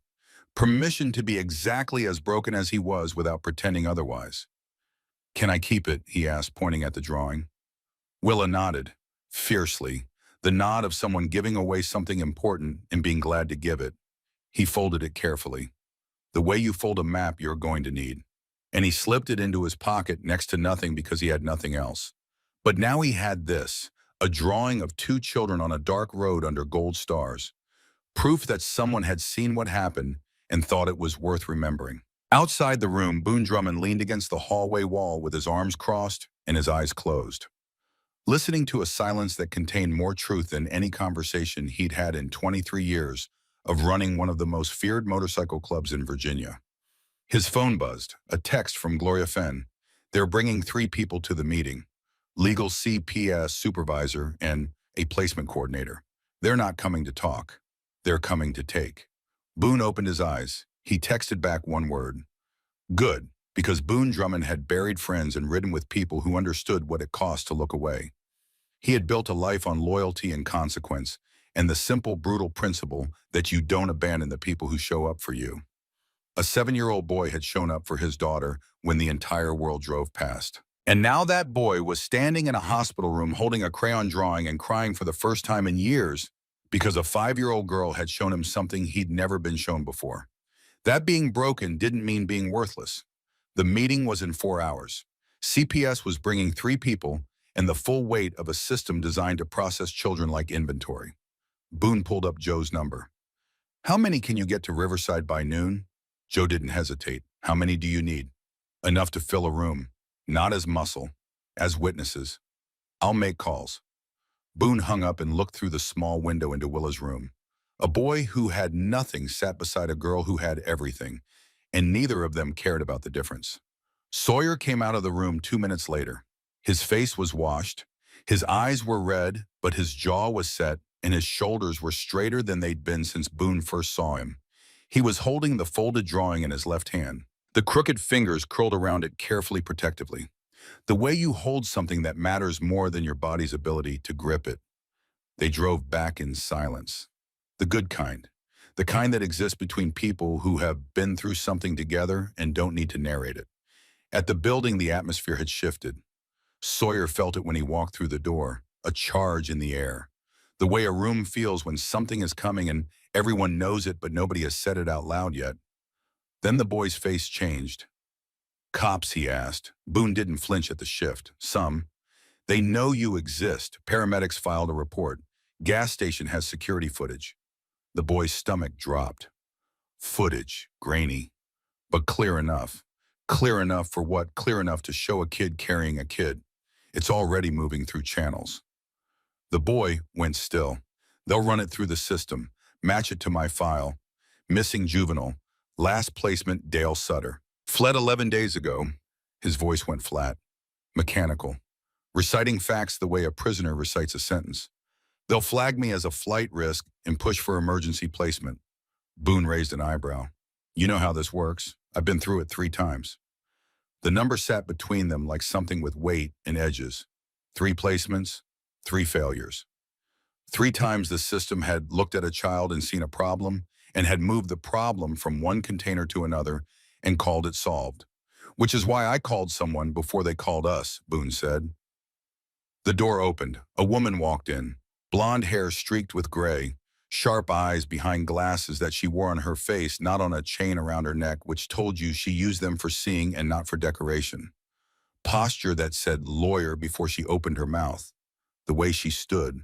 Permission to be exactly as broken as he was without pretending otherwise. "Can I keep it?" he asked, pointing at the drawing. Willa nodded, fiercely, the nod of someone giving away something important and being glad to give it. He folded it carefully. "The way you fold a map you're going to need." And he slipped it into his pocket next to nothing because he had nothing else. But now he had this, A drawing of two children on a dark road under gold stars. Proof that someone had seen what happened and thought it was worth remembering. Outside the room, Boon Drummond leaned against the hallway wall with his arms crossed and his eyes closed, listening to a silence that contained more truth than any conversation he'd had in 23 years of running one of the most feared motorcycle clubs in Virginia. His phone buzzed, a text from Gloria Fenn. They're bringing 3 people to the meeting: legal CPS supervisor and a placement coordinator. They're not coming to talk. They're coming to take. Boon opened his eyes. He texted back one word: good, because Boon Drummond had buried friends and ridden with people who understood what it cost to look away. He had built a life on loyalty and consequence, and the simple, brutal principle that you don't abandon the people who show up for you. A 7-year-old boy had shown up for his daughter when the entire world drove past. And now that boy was standing in a hospital room holding a crayon drawing and crying for the first time in years because a 5-year-old girl had shown him something he'd never been shown before. That being broken didn't mean being worthless. The meeting was in 4 hours. CPS was bringing 3 people and the full weight of a system designed to process children like inventory. Boon pulled up Joe's number. How many can you get to Riverside by noon? Joe didn't hesitate. How many do you need? Enough to fill a room. Not as muscle, as witnesses. I'll make calls. Boon hung up and looked through the small window into Willa's room. A boy who had nothing sat beside a girl who had everything, and neither of them cared about the difference. Sawyer came out of the room 2 minutes later. His face was washed, his eyes were red, but his jaw was set, and his shoulders were straighter than they'd been since Boon first saw him. He was holding the folded drawing in his left hand, the crooked fingers curled around it carefully protectively. The way you hold something that matters more than your body's ability to grip it. They drove back in silence. The good kind. The kind that exists between people who have been through something together and don't need to narrate it. At the building, the atmosphere had shifted. Sawyer felt it when he walked through the door, a charge in the air. The way a room feels when something is coming and everyone knows it but nobody has said it out loud yet. Then the boy's face changed. Cops, he asked. Boon didn't flinch at the shift. Some. They know you exist. Paramedics filed a report. Gas station has security footage. The boy's stomach dropped. Footage, grainy, but clear enough. Clear enough for what? Clear enough to show a kid carrying a kid. It's already moving through channels. The boy went still. They'll run it through the system, match it to my file. Missing juvenile. Last placement, Dale Sutter. Fled 11 days ago. His voice went flat, mechanical, reciting facts the way a prisoner recites a sentence. They'll flag me as a flight risk and push for emergency placement. Boon raised an eyebrow. You know how this works. I've been through it 3 times. The number sat between them like something with weight and edges. 3 placements, 3 failures. 3 times the system had looked at a child and seen a problem and had moved the problem from one container to another and called it solved. Which is why I called someone before they called us, Boon said. The door opened. A woman walked in, blonde hair streaked with gray, sharp eyes behind glasses that she wore on her face, not on a chain around her neck, which told you she used them for seeing and not for decoration. Posture that said lawyer before she opened her mouth. The way she stood,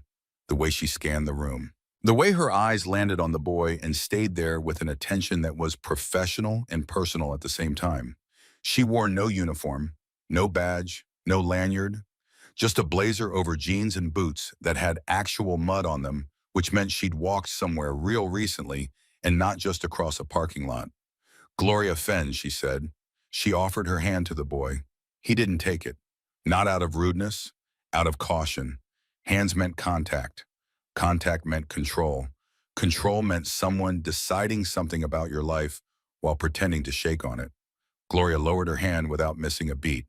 the way she scanned the room. The way her eyes landed on the boy and stayed there with an attention that was professional and personal at the same time. She wore no uniform, no badge, no lanyard, just a blazer over jeans and boots that had actual mud on them, which meant she'd walked somewhere real recently and not just across a parking lot. Gloria Fenn, she said. She offered her hand to the boy. He didn't take it. Not out of rudeness, out of caution. Hands meant contact. Contact meant control. Control meant someone deciding something about your life while pretending to shake on it. Gloria lowered her hand without missing a beat,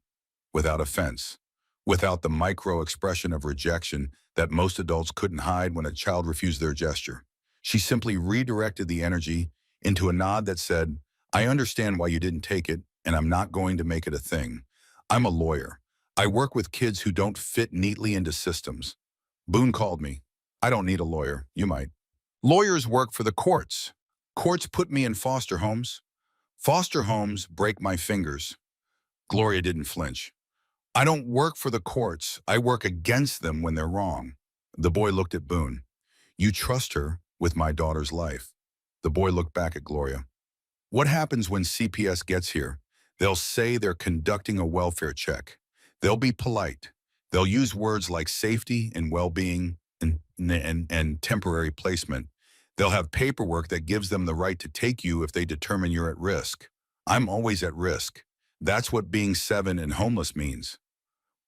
without offense, without the micro expression of rejection that most adults couldn't hide when a child refused their gesture. She simply redirected the energy into a nod that said, I understand why you didn't take it, and I'm not going to make it a thing. I'm a lawyer. I work with kids who don't fit neatly into systems. Boon called me. I don't need a lawyer. You might. Lawyers work for the courts. Courts put me in foster homes. Foster homes break my fingers. Gloria didn't flinch. I don't work for the courts. I work against them when they're wrong. The boy looked at Boon. You trust her with my daughter's life. The boy looked back at Gloria. What happens when CPS gets here? They'll say they're conducting a welfare check. They'll be polite. They'll use words like safety and well-being and temporary placement. They'll have paperwork that gives them the right to take you if they determine you're at risk. I'm always at risk. That's what being 7 and homeless means.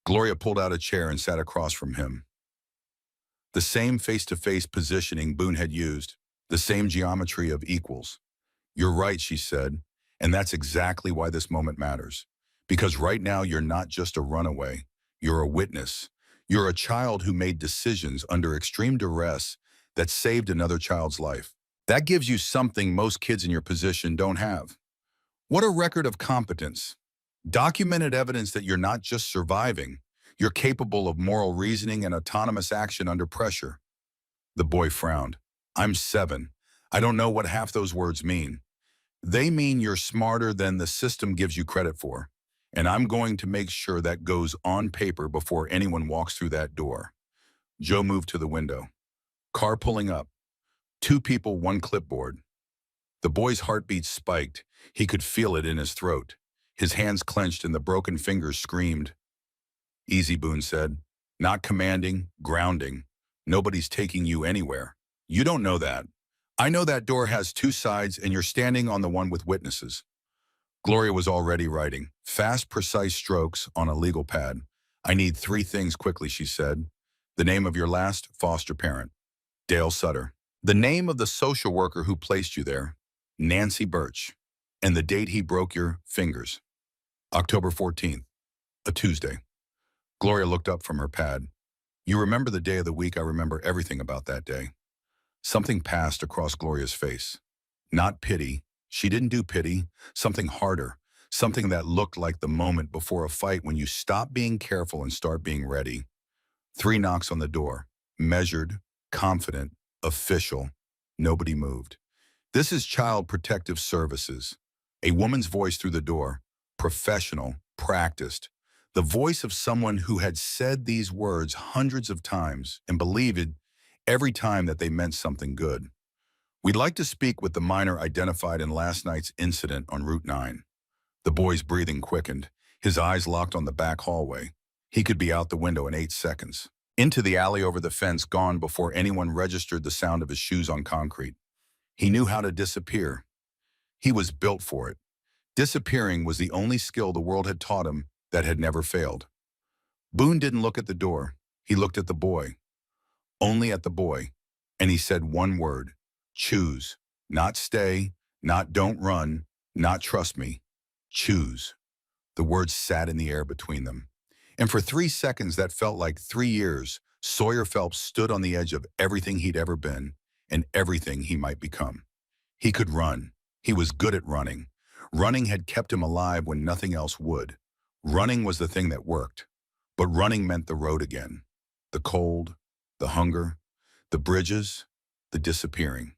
Gloria pulled out a chair and sat across from him. The same face-to-face positioning Boone had used, the same geometry of equals. You're right, she said, and that's exactly why this moment matters. Because right now you're not just a runaway, you're a witness. You're a child who made decisions under extreme duress that saved another child's life. That gives you something most kids in your position don't have. What a record of competence. Documented evidence that you're not just surviving, you're capable of moral reasoning and autonomous action under pressure. The boy frowned. I'm 7. I don't know what half those words mean. They mean you're smarter than the system gives you credit for. And I'm going to make sure that goes on paper before anyone walks through that door. Joe moved to the window. Car pulling up. 2 people, 1 clipboard. The boy's heartbeat spiked. He could feel it in his throat. His hands clenched and the broken fingers screamed. Easy, Boone said. Not commanding, grounding. Nobody's taking you anywhere. You don't know that. I know that door has 2 sides and you're standing on the one with witnesses. Gloria was already writing. Fast, precise strokes on a legal pad. I need 3 things quickly, she said. The name of your last foster parent. Dale Sutter. The name of the social worker who placed you there. Nancy Birch. And the date he broke your fingers. October 14th. A Tuesday. Gloria looked up from her pad. You remember the day of the week. I remember everything about that day. Something passed across Gloria's face. Not pity. She didn't do pity. Something harder. Something that looked like the moment before a fight when you stop being careful and start being ready. 3 knocks on the door. Measured, confident, official. Nobody moved. This is Child Protective Services. A woman's voice through the door. Professional, practiced. The voice of someone who had said these words hundreds of times and believed it every time that they meant something good. We'd like to speak with the minor identified in last night's incident on Route 9. The boy's breathing quickened. His eyes locked on the back hallway. He could be out the window in 8 seconds. Into the alley over the fence, gone before anyone registered the sound of his shoes on concrete. He knew how to disappear. He was built for it. Disappearing was the only skill the world had taught him that had never failed. Boone didn't look at the door. He looked at the boy. Only at the boy. And he said one word. Choose. Not stay, not don't run, not trust me. Choose. The words sat in the air between them. And for 3 seconds that felt like 3 years, Sawyer Phelps stood on the edge of everything he'd ever been and everything he might become. He could run. He was good at running. Running had kept him alive when nothing else would. Running was the thing that worked. But running meant the road again. The cold, the hunger, the bridges, the disappearing.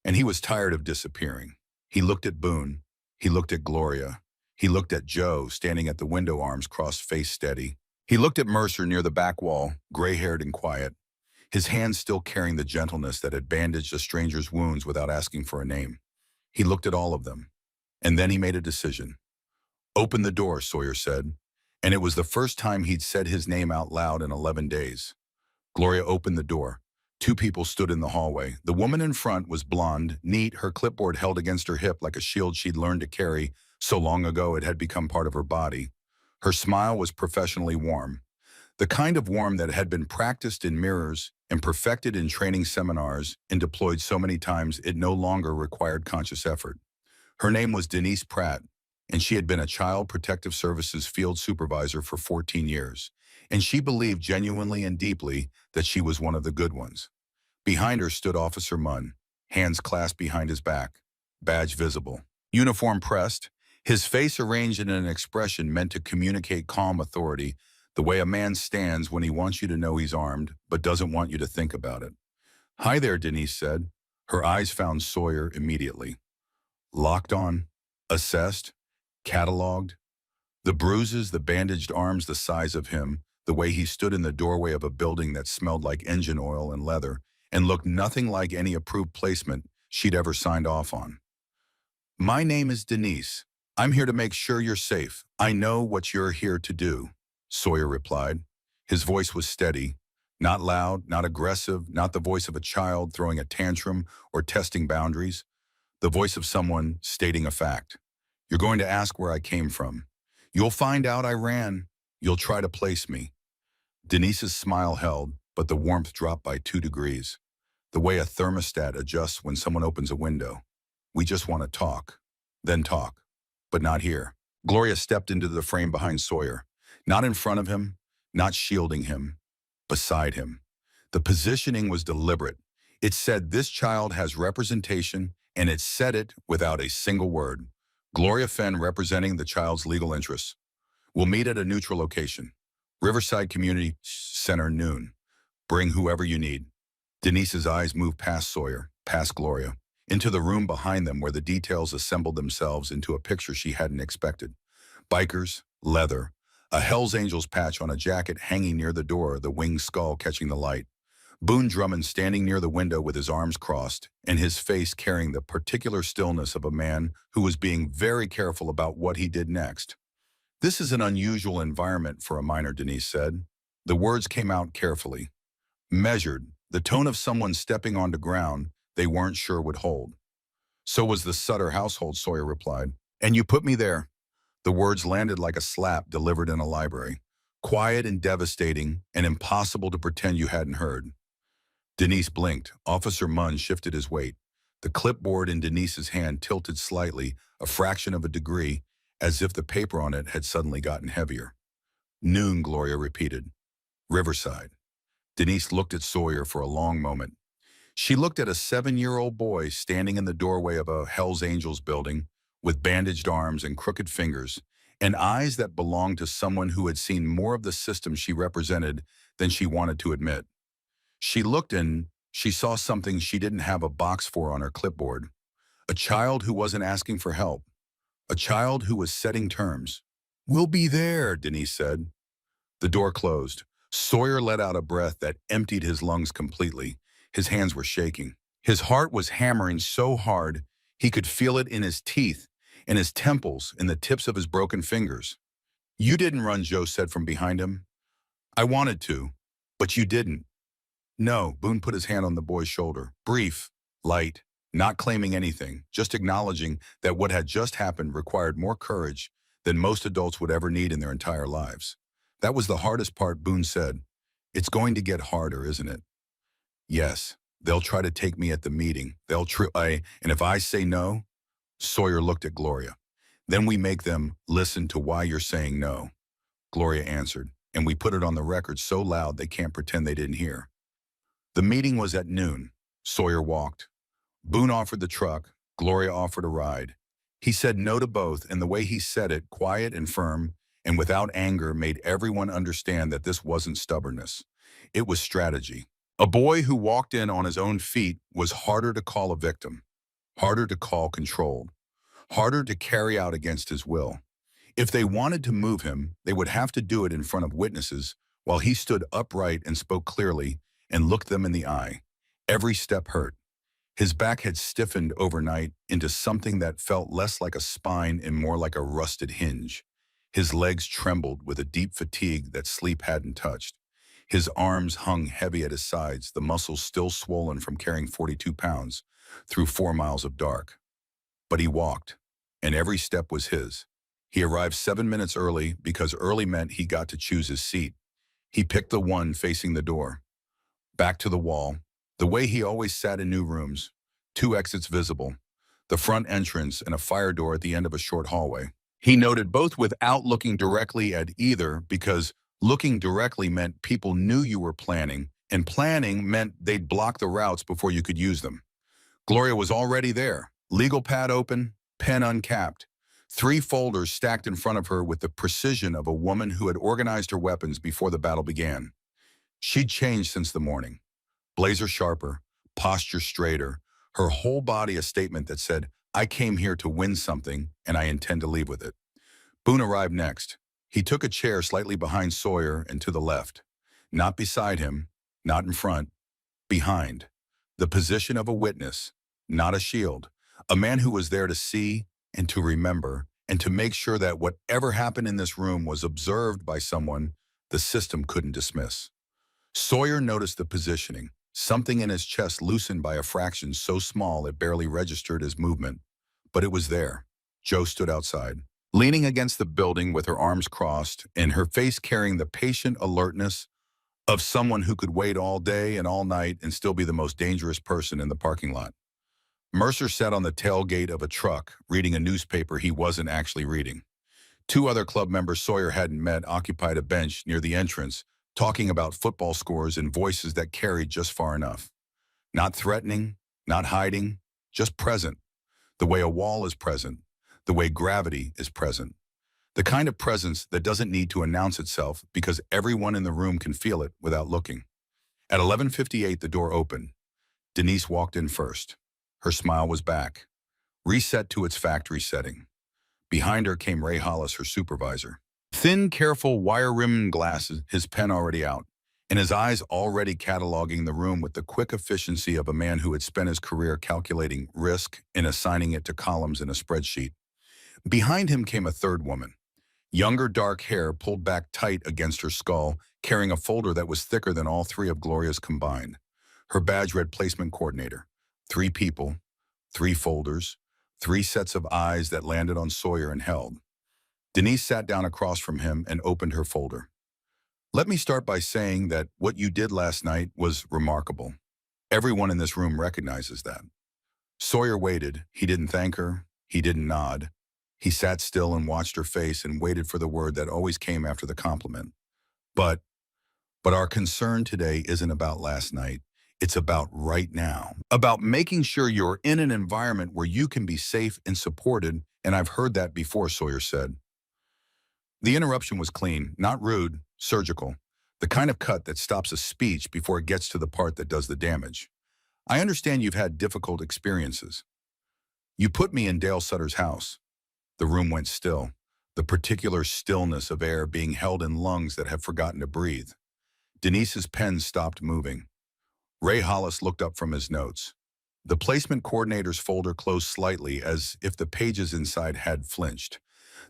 And he was tired of disappearing. He looked at Boone. He looked at Gloria. He looked at Joe, standing at the window, arms crossed, face steady. He looked at Mercer near the back wall, gray-haired and quiet, his hands still carrying the gentleness that had bandaged a stranger's wounds without asking for a name. He looked at all of them. And then he made a decision. Open the door, Sawyer said. And it was the first time he'd said his name out loud in 11 days. Gloria opened the door. 2 people stood in the hallway. The woman in front was blonde, neat, her clipboard held against her hip like a shield she'd learned to carry so long ago it had become part of her body. Her smile was professionally warm. The kind of warm that had been practiced in mirrors and perfected in training seminars and deployed so many times it no longer required conscious effort. Her name was Denise Pratt, and she had been a Child Protective Services field supervisor for 14 years, and she believed genuinely and deeply that she was one of the good ones. Behind her stood Officer Munn, hands clasped behind his back, badge visible, uniform pressed, his face arranged in an expression meant to communicate calm authority, the way a man stands when he wants you to know he's armed, but doesn't want you to think about it. Hi there, Denise said. Her eyes found Sawyer immediately. Locked on, assessed, cataloged. The bruises, the bandaged arms the size of him, the way he stood in the doorway of a building that smelled like engine oil and leather and looked nothing like any approved placement she'd ever signed off on. My name is Denise. I'm here to make sure you're safe. I know what you're here to do, Sawyer replied. His voice was steady, not loud, not aggressive, not the voice of a child throwing a tantrum or testing boundaries, the voice of someone stating a fact. You're going to ask where I came from. You'll find out I ran. You'll try to place me. Denise's smile held, but the warmth dropped by 2 degrees, the way a thermostat adjusts when someone opens a window. We just want to talk, then talk, but not here. Gloria stepped into the frame behind Sawyer, not in front of him, not shielding him, beside him. The positioning was deliberate. It said this child has representation, and it said it without a single word. Gloria Fenn representing the child's legal interests. We'll meet at a neutral location. Riverside Community Center, noon. Bring whoever you need. Denise's eyes moved past Sawyer, past Gloria, into the room behind them where the details assembled themselves into a picture she hadn't expected. Bikers, leather, a Hell's Angels patch on a jacket hanging near the door, the winged skull catching the light. Boon Drummond standing near the window with his arms crossed and his face carrying the particular stillness of a man who was being very careful about what he did next. This is an unusual environment for a minor, Denise said. The words came out carefully, measured, the tone of someone stepping onto ground they weren't sure would hold. So was the Sutter household, Sawyer replied. And you put me there. The words landed like a slap delivered in a library. Quiet and devastating and impossible to pretend you hadn't heard. Denise blinked. Officer Munn shifted his weight. The clipboard in Denise's hand tilted slightly, a fraction of a degree, as if the paper on it had suddenly gotten heavier. Noon, Gloria repeated. Riverside. Denise looked at Sawyer for a long moment. She looked at a 7-year-old boy standing in the doorway of a Hell's Angels building with bandaged arms and crooked fingers, and eyes that belonged to someone who had seen more of the system she represented than she wanted to admit. She looked and she saw something she didn't have a box for on her clipboard. A child who wasn't asking for help. A child who was setting terms. We'll be there, Denise said. The door closed. Sawyer let out a breath that emptied his lungs completely. His hands were shaking. His heart was hammering so hard he could feel it in his teeth, in his temples, in the tips of his broken fingers. You didn't run, Joe said from behind him. I wanted to, but you didn't. No, Boon put his hand on the boy's shoulder. Brief, light, not claiming anything, just acknowledging that what had just happened required more courage than most adults would ever need in their entire lives. That was the hardest part, Boon said. It's going to get harder, isn't it? Yes, they'll try to take me at the meeting. And if I say no, Sawyer looked at Gloria. Then we make them listen to why you're saying no. Gloria answered, and we put it on the record so loud they can't pretend they didn't hear. The meeting was at noon. Sawyer walked. Boon offered the truck. Gloria offered a ride. He said no to both, and the way he said it, quiet and firm, and without anger, made everyone understand that this wasn't stubbornness. It was strategy. A boy who walked in on his own feet was harder to call a victim, harder to call controlled, harder to carry out against his will. If they wanted to move him, they would have to do it in front of witnesses while he stood upright and spoke clearly and looked them in the eye. Every step hurt. His back had stiffened overnight into something that felt less like a spine and more like a rusted hinge. His legs trembled with a deep fatigue that sleep hadn't touched. His arms hung heavy at his sides, the muscles still swollen from carrying 42 pounds through 4 miles of dark. But he walked, and every step was his. He arrived 7 minutes early because early meant he got to choose his seat. He picked the one facing the door. Back to the wall, the way he always sat in new rooms, 2 exits visible, the front entrance and a fire door at the end of a short hallway. He noted both without looking directly at either because looking directly meant people knew you were planning, and planning meant they'd block the routes before you could use them. Gloria was already there, legal pad open, pen uncapped, 3 folders stacked in front of her with the precision of a woman who had organized her weapons before the battle began. She'd changed since the morning. Blazer sharper, posture straighter, her whole body a statement that said, I came here to win something and I intend to leave with it. Boon arrived next. He took a chair slightly behind Sawyer and to the left. Not beside him, not in front, behind. The position of a witness, not a shield. A man who was there to see and to remember and to make sure that whatever happened in this room was observed by someone the system couldn't dismiss. Sawyer noticed the positioning. Something in his chest loosened by a fraction so small it barely registered as movement. But it was there. Joe stood outside, leaning against the building with her arms crossed and her face carrying the patient alertness of someone who could wait all day and all night and still be the most dangerous person in the parking lot. Mercer sat on the tailgate of a truck, reading a newspaper he wasn't actually reading. Two other club members Sawyer hadn't met occupied a bench near the entrance, talking about football scores in voices that carried just far enough. Not threatening, not hiding, just present. The way a wall is present, the way gravity is present. The kind of presence that doesn't need to announce itself because everyone in the room can feel it without looking. At 11:58, the door opened. Denise walked in first. Her smile was back, reset to its factory setting. Behind her came Ray Hollis, her supervisor. Thin, careful, wire-rimmed glasses, his pen already out, and his eyes already cataloging the room with the quick efficiency of a man who had spent his career calculating risk and assigning it to columns in a spreadsheet. Behind him came a third woman. Younger, dark hair pulled back tight against her skull, carrying a folder that was thicker than all three of Gloria's combined. Her badge read placement coordinator. 3 people, 3 folders, 3 sets of eyes that landed on Sawyer and held. Denise sat down across from him and opened her folder. Let me start by saying that what you did last night was remarkable. Everyone in this room recognizes that. Sawyer waited. He didn't thank her. He didn't nod. He sat still and watched her face and waited for the word that always came after the compliment. But our concern today isn't about last night. It's about right now. About making sure you're in an environment where you can be safe and supported, and I've heard that before, Sawyer said. The interruption was clean, not rude, surgical. The kind of cut that stops a speech before it gets to the part that does the damage. I understand you've had difficult experiences. You put me in Dale Sutter's house. The room went still, the particular stillness of air being held in lungs that have forgotten to breathe. Denise's pen stopped moving. Ray Hollis looked up from his notes. The placement coordinator's folder closed slightly as if the pages inside had flinched.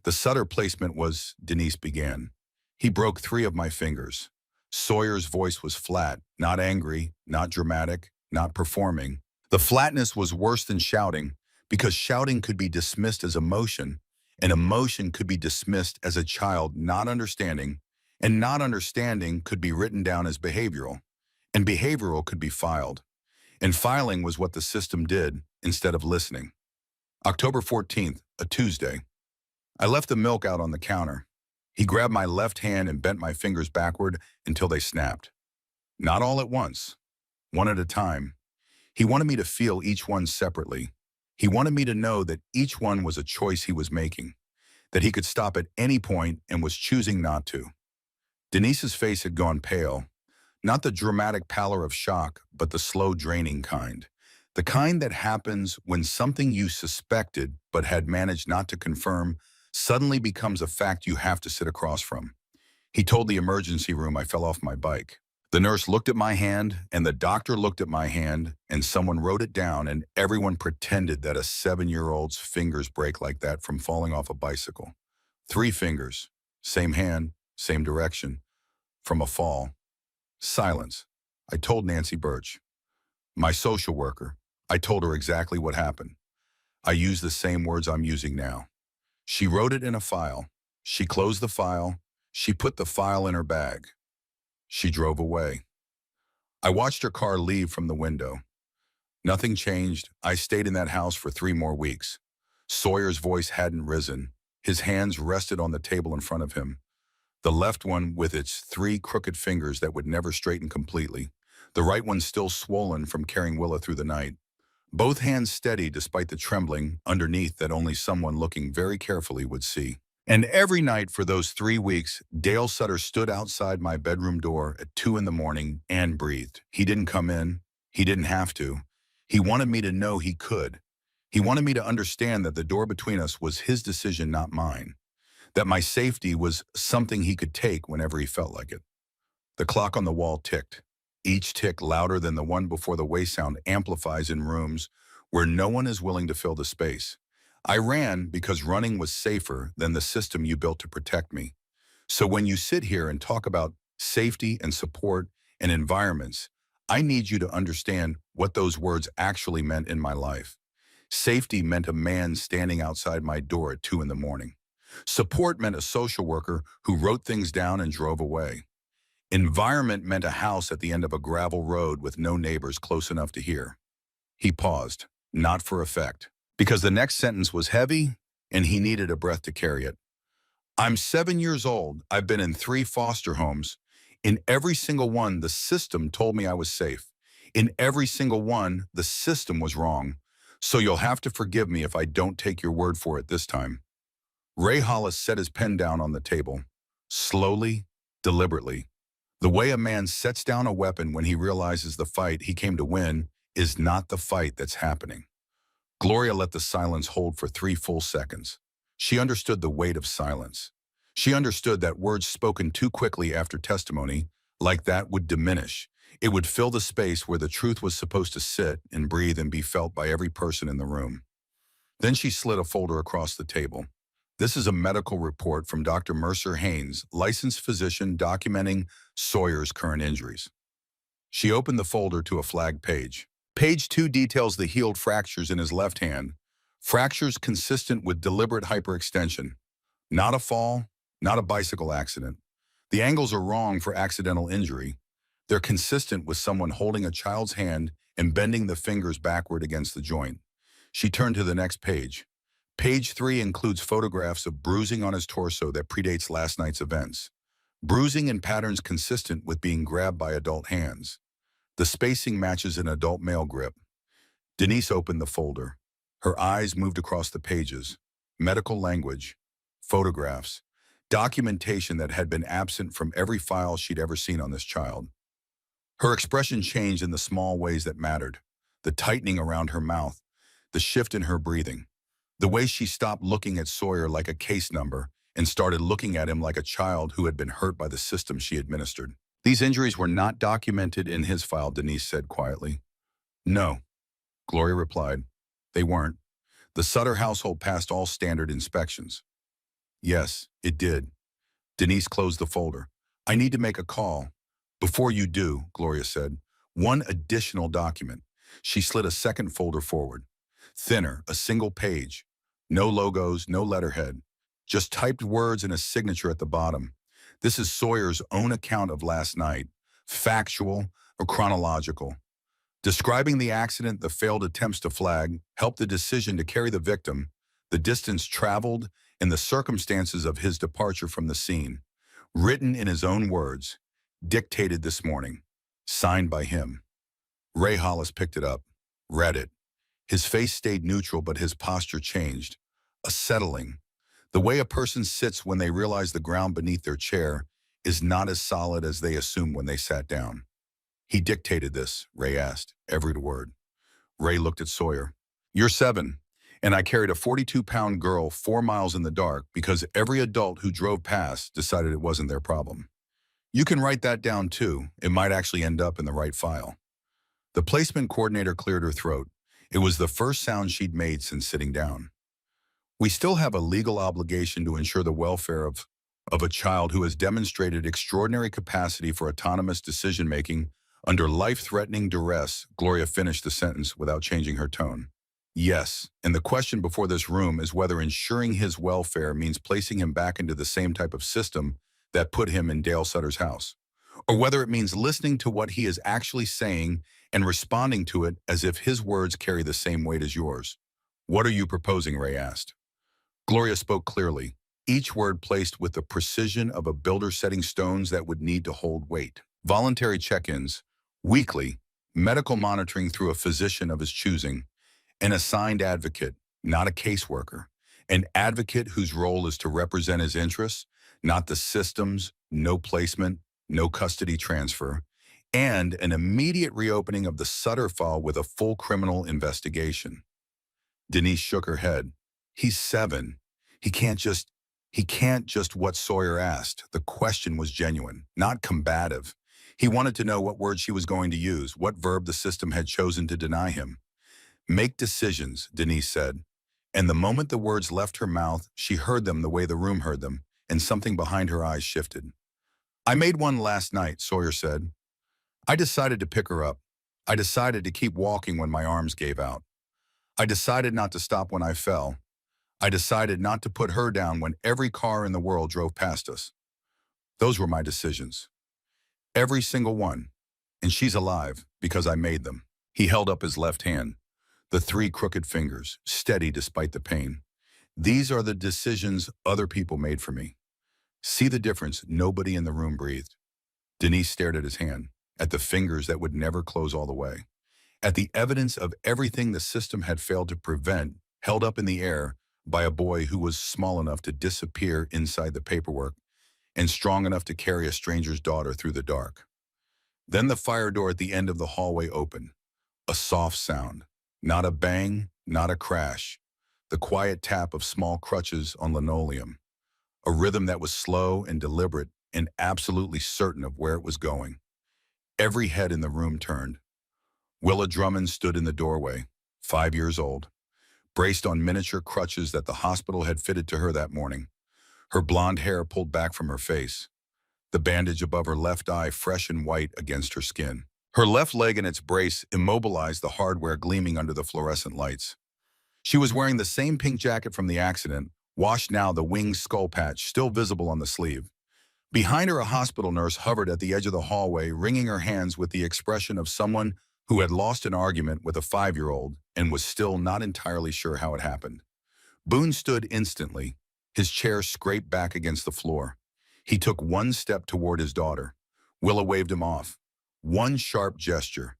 The Sutter placement was, Denise began. He broke 3 of my fingers. Sawyer's voice was flat, not angry, not dramatic, not performing. The flatness was worse than shouting, because shouting could be dismissed as emotion, and emotion could be dismissed as a child not understanding, and not understanding could be written down as behavioral, and behavioral could be filed. And filing was what the system did instead of listening. October 14th, a Tuesday. I left the milk out on the counter. He grabbed my left hand and bent my fingers backward until they snapped. Not all at once, one at a time. He wanted me to feel each one separately. He wanted me to know that each one was a choice he was making, that he could stop at any point and was choosing not to. Denise's face had gone pale, not the dramatic pallor of shock, but the slow draining kind. The kind that happens when something you suspected but had managed not to confirm suddenly becomes a fact you have to sit across from. He told the emergency room I fell off my bike. The nurse looked at my hand, and the doctor looked at my hand, and someone wrote it down, and everyone pretended that a 7-year-old's fingers break like that from falling off a bicycle. 3 fingers, same hand, same direction, from a fall. Silence. I told Nancy Birch, my social worker. I told her exactly what happened. I used the same words I'm using now. She wrote it in a file. She closed the file. She put the file in her bag. She drove away. I watched her car leave from the window. Nothing changed. I stayed in that house for 3 more weeks. Sawyer's voice hadn't risen. His hands rested on the table in front of him. The left one with its 3 crooked fingers that would never straighten completely. The right one still swollen from carrying Willa through the night. Both hands steady despite the trembling underneath that only someone looking very carefully would see. And every night for those 3 weeks, Dale Sutter stood outside my bedroom door at 2 in the morning and breathed. He didn't come in. He didn't have to. He wanted me to know he could. He wanted me to understand that the door between us was his decision, not mine. that my safety was something he could take whenever he felt like it. The clock on the wall ticked, each tick louder than the one before. The way sound amplifies in rooms where no one is willing to fill the space. I ran because running was safer than the system you built to protect me. So when you sit here and talk about safety and support and environments, I need you to understand what those words actually meant in my life. Safety meant a man standing outside my door at 2 in the morning. Support meant a social worker who wrote things down and drove away. Environment meant a house at the end of a gravel road with no neighbors close enough to hear. He paused, not for effect, because the next sentence was heavy and he needed a breath to carry it. I'm 7 years old. I've been in 3 foster homes. In every single one, the system told me I was safe. In every single one, the system was wrong. So you'll have to forgive me if I don't take your word for it this time. Ray Hollis set his pen down on the table, slowly, deliberately. The way a man sets down a weapon when he realizes the fight he came to win is not the fight that's happening. Gloria let the silence hold for 3 full seconds. She understood the weight of silence. She understood that words spoken too quickly after testimony like that would diminish. It would fill the space where the truth was supposed to sit and breathe and be felt by every person in the room. Then she slid a folder across the table. This is a medical report from Dr. Mercer Haynes, licensed physician documenting Sawyer's current injuries. She opened the folder to a flagged page. Page 2 details the healed fractures in his left hand, fractures consistent with deliberate hyperextension. Not a fall, not a bicycle accident. The angles are wrong for accidental injury. They're consistent with someone holding a child's hand and bending the fingers backward against the joint. She turned to the next page. Page 3 includes photographs of bruising on his torso that predates last night's events. Bruising in patterns consistent with being grabbed by adult hands. The spacing matches an adult male grip. Denise opened the folder. Her eyes moved across the pages. Medical language, photographs, documentation that had been absent from every file she'd ever seen on this child. Her expression changed in the small ways that mattered. The tightening around her mouth, the shift in her breathing, the way she stopped looking at Sawyer like a case number and started looking at him like a child who had been hurt by the system she administered. These injuries were not documented in his file, Denise said quietly. No, Gloria replied. They weren't. The Sutter household passed all standard inspections. Yes, it did. Denise closed the folder. I need to make a call. Before you do, Gloria said, one additional document. She slid a second folder forward. Thinner, a single page. No logos, no letterhead. Just typed words and a signature at the bottom. This is Sawyer's own account of last night, factual or chronological. Describing the accident, the failed attempts to flag, help the decision to carry the victim, the distance traveled, and the circumstances of his departure from the scene. Written in his own words, dictated this morning, signed by him. Ray Hollis picked it up, read it. His face stayed neutral, but his posture changed. A settling. The way a person sits when they realize the ground beneath their chair is not as solid as they assumed when they sat down. He dictated this, Ray asked, every word. Ray looked at Sawyer. You're 7, and I carried a 42-pound girl 4 miles in the dark because every adult who drove past decided it wasn't their problem. You can write that down too. It might actually end up in the right file. The placement coordinator cleared her throat. It was the first sound she'd made since sitting down. We still have a legal obligation to ensure the welfare of a child who has demonstrated extraordinary capacity for autonomous decision-making under life-threatening duress. Gloria finished the sentence without changing her tone. Yes, and the question before this room is whether ensuring his welfare means placing him back into the same type of system that put him in Dale Sutter's house, or whether it means listening to what he is actually saying and responding to it as if his words carry the same weight as yours. What are you proposing? Ray asked. Gloria spoke clearly, each word placed with the precision of a builder setting stones that would need to hold weight. Voluntary check-ins, weekly, medical monitoring through a physician of his choosing, an assigned advocate, not a caseworker, an advocate whose role is to represent his interests, not the system's, no placement, no custody transfer, and an immediate reopening of the Sutter file with a full criminal investigation. Denise shook her head. He's 7. He can't just... He can't just what Sawyer asked. The question was genuine, not combative. He wanted to know what word she was going to use, what verb the system had chosen to deny him. Make decisions, Denise said. And the moment the words left her mouth, she heard them the way the room heard them, and something behind her eyes shifted. I made one last night, Sawyer said. I decided to pick her up. I decided to keep walking when my arms gave out. I decided not to stop when I fell. I decided not to put her down when every car in the world drove past us. Those were my decisions. Every single one. And she's alive because I made them. He held up his left hand, the three crooked fingers, steady despite the pain. These are the decisions other people made for me. See the difference? Nobody in the room breathed. Denise stared at his hand, at the fingers that would never close all the way, at the evidence of everything the system had failed to prevent, held up in the air by a boy who was small enough to disappear inside the paperwork and strong enough to carry a stranger's daughter through the dark. Then the fire door at the end of the hallway opened. A soft sound. Not a bang, not a crash. The quiet tap of small crutches on linoleum. A rhythm that was slow and deliberate and absolutely certain of where it was going. Every head in the room turned. Willa Drummond stood in the doorway, 5 years old, braced on miniature crutches that the hospital had fitted to her that morning. Her blonde hair pulled back from her face, the bandage above her left eye fresh and white against her skin. Her left leg in its brace immobilized, the hardware gleaming under the fluorescent lights. She was wearing the same pink jacket from the accident, washed now, the winged skull patch still visible on the sleeve. Behind her, a hospital nurse hovered at the edge of the hallway, wringing her hands with the expression of someone who had lost an argument with a 5-year-old and was still not entirely sure how it happened. Boon stood instantly, his chair scraped back against the floor. He took one step toward his daughter. Willa waved him off. One sharp gesture,